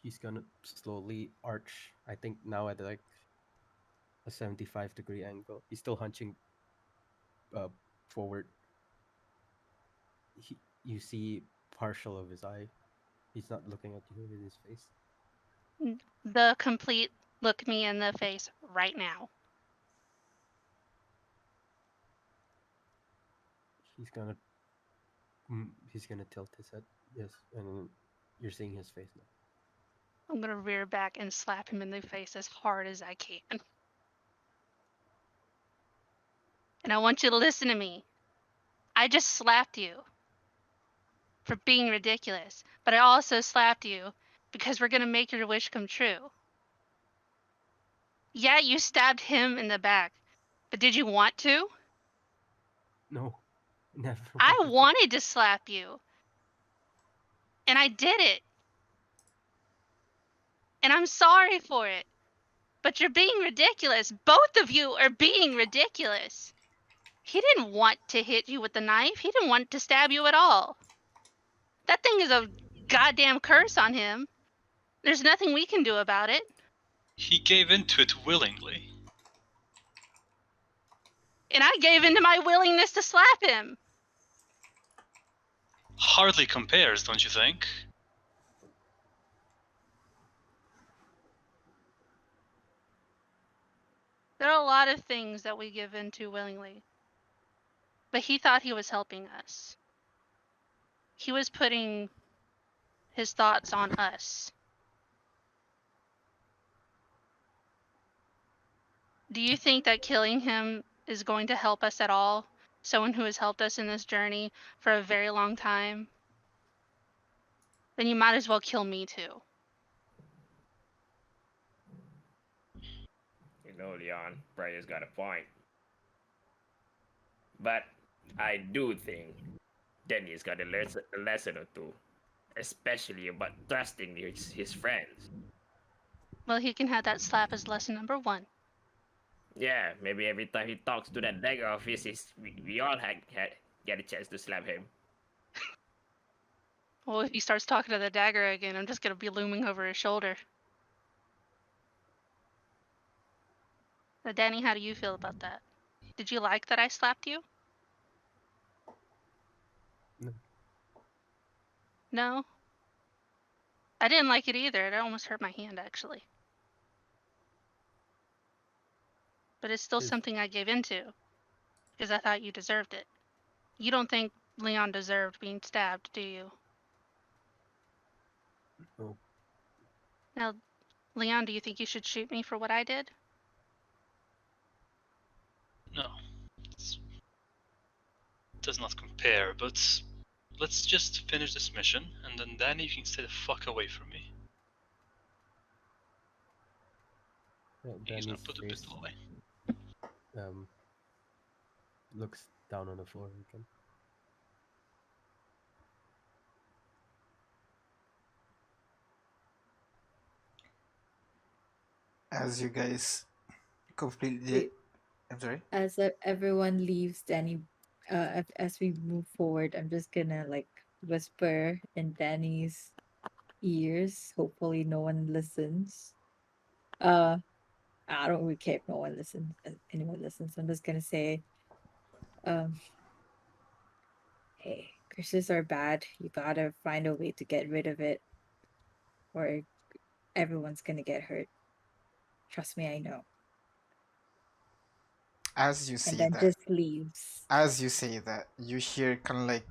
he's gonna slowly arch. I think now at like a 75-degree angle. He's still hunching uh, forward. You see partial of his eye. He's not looking at you with his face. The complete look me in the face right now. He's gonna tilt his head. Yes, and you're seeing his face now. I'm gonna rear back and slap him in the face as hard as I can. And I want you to listen to me. I just slapped you for being ridiculous, but I also slapped you because we're gonna make your wish come true. Yeah, you stabbed him in the back, but did you want to? No, never I wanted to. wanted to slap you, and I did it. And I'm sorry for it. But you're being ridiculous. Both of you are being ridiculous. He didn't want to hit you with the knife. He didn't want to stab you at all. That thing is a goddamn curse on him. There's nothing we can do about it. He gave into it willingly. And I gave in to my willingness to slap him. Hardly compares, don't you think? There are a lot of things that we give in to willingly. But he thought he was helping us. He was putting his thoughts on us. Do you think that killing him is going to help us at all? Someone who has helped us in this journey for a very long time? Then you might as well kill me too. You know, Leon, Briar's got a point. But I do think Denny's got a lesson or two, especially about trusting his friends. Well, he can have that slap as lesson number 1. Yeah, maybe every time he talks to that dagger of his, we all had get a chance to slap him. Well, if he starts talking to the dagger again, I'm just gonna be looming over his shoulder. Now, Danny, how do you feel about that? Did you like that I slapped you? No. No? I didn't like it either. It almost hurt my hand, actually. But it's still His- something I gave into because I thought you deserved it. You don't think Leon deserved being stabbed, do you? No. Now, Leon, do you think you should shoot me for what I did? No. It's does not compare, but let's just finish this mission, and then Danny, you can stay the fuck away from me. He's gonna Danny's put the face pistol away. looks down on the floor again. As you guys completely. Wait, I'm sorry. as everyone leaves, Danny, as we move forward, I'm just gonna like whisper in Danny's ears. Hopefully, no one listens. I don't really care if no one listens. Anyone listens. I'm just gonna say, um, hey, curses are bad. You gotta find a way to get rid of it, or everyone's gonna get hurt. Trust me, I know. As you And say then that, just leaves. you hear kind of like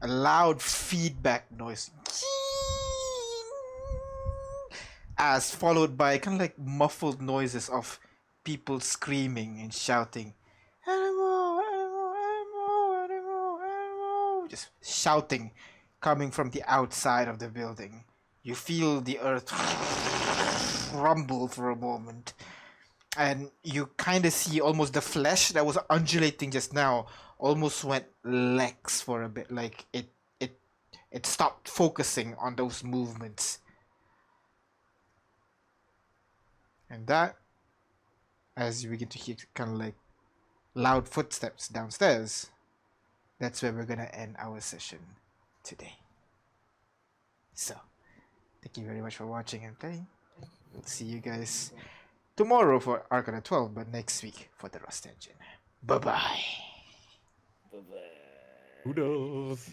a loud feedback noise, as followed by kind of like muffled noises of people screaming and shouting, "Animal, animal, animal, animal, animal," just shouting, coming from the outside of the building. You feel the earth rumble for a moment, and you kind of see almost the flesh that was undulating just now almost went legs for a bit, like it stopped focusing on those movements. And that, as you begin to hear kind of like loud footsteps downstairs, that's where we're gonna end our session today. So thank you very much for watching and playing. We'll see you guys tomorrow for Arcana 12, but next week for the Rust Engine. Bye bye. Bye-bye. Kudos.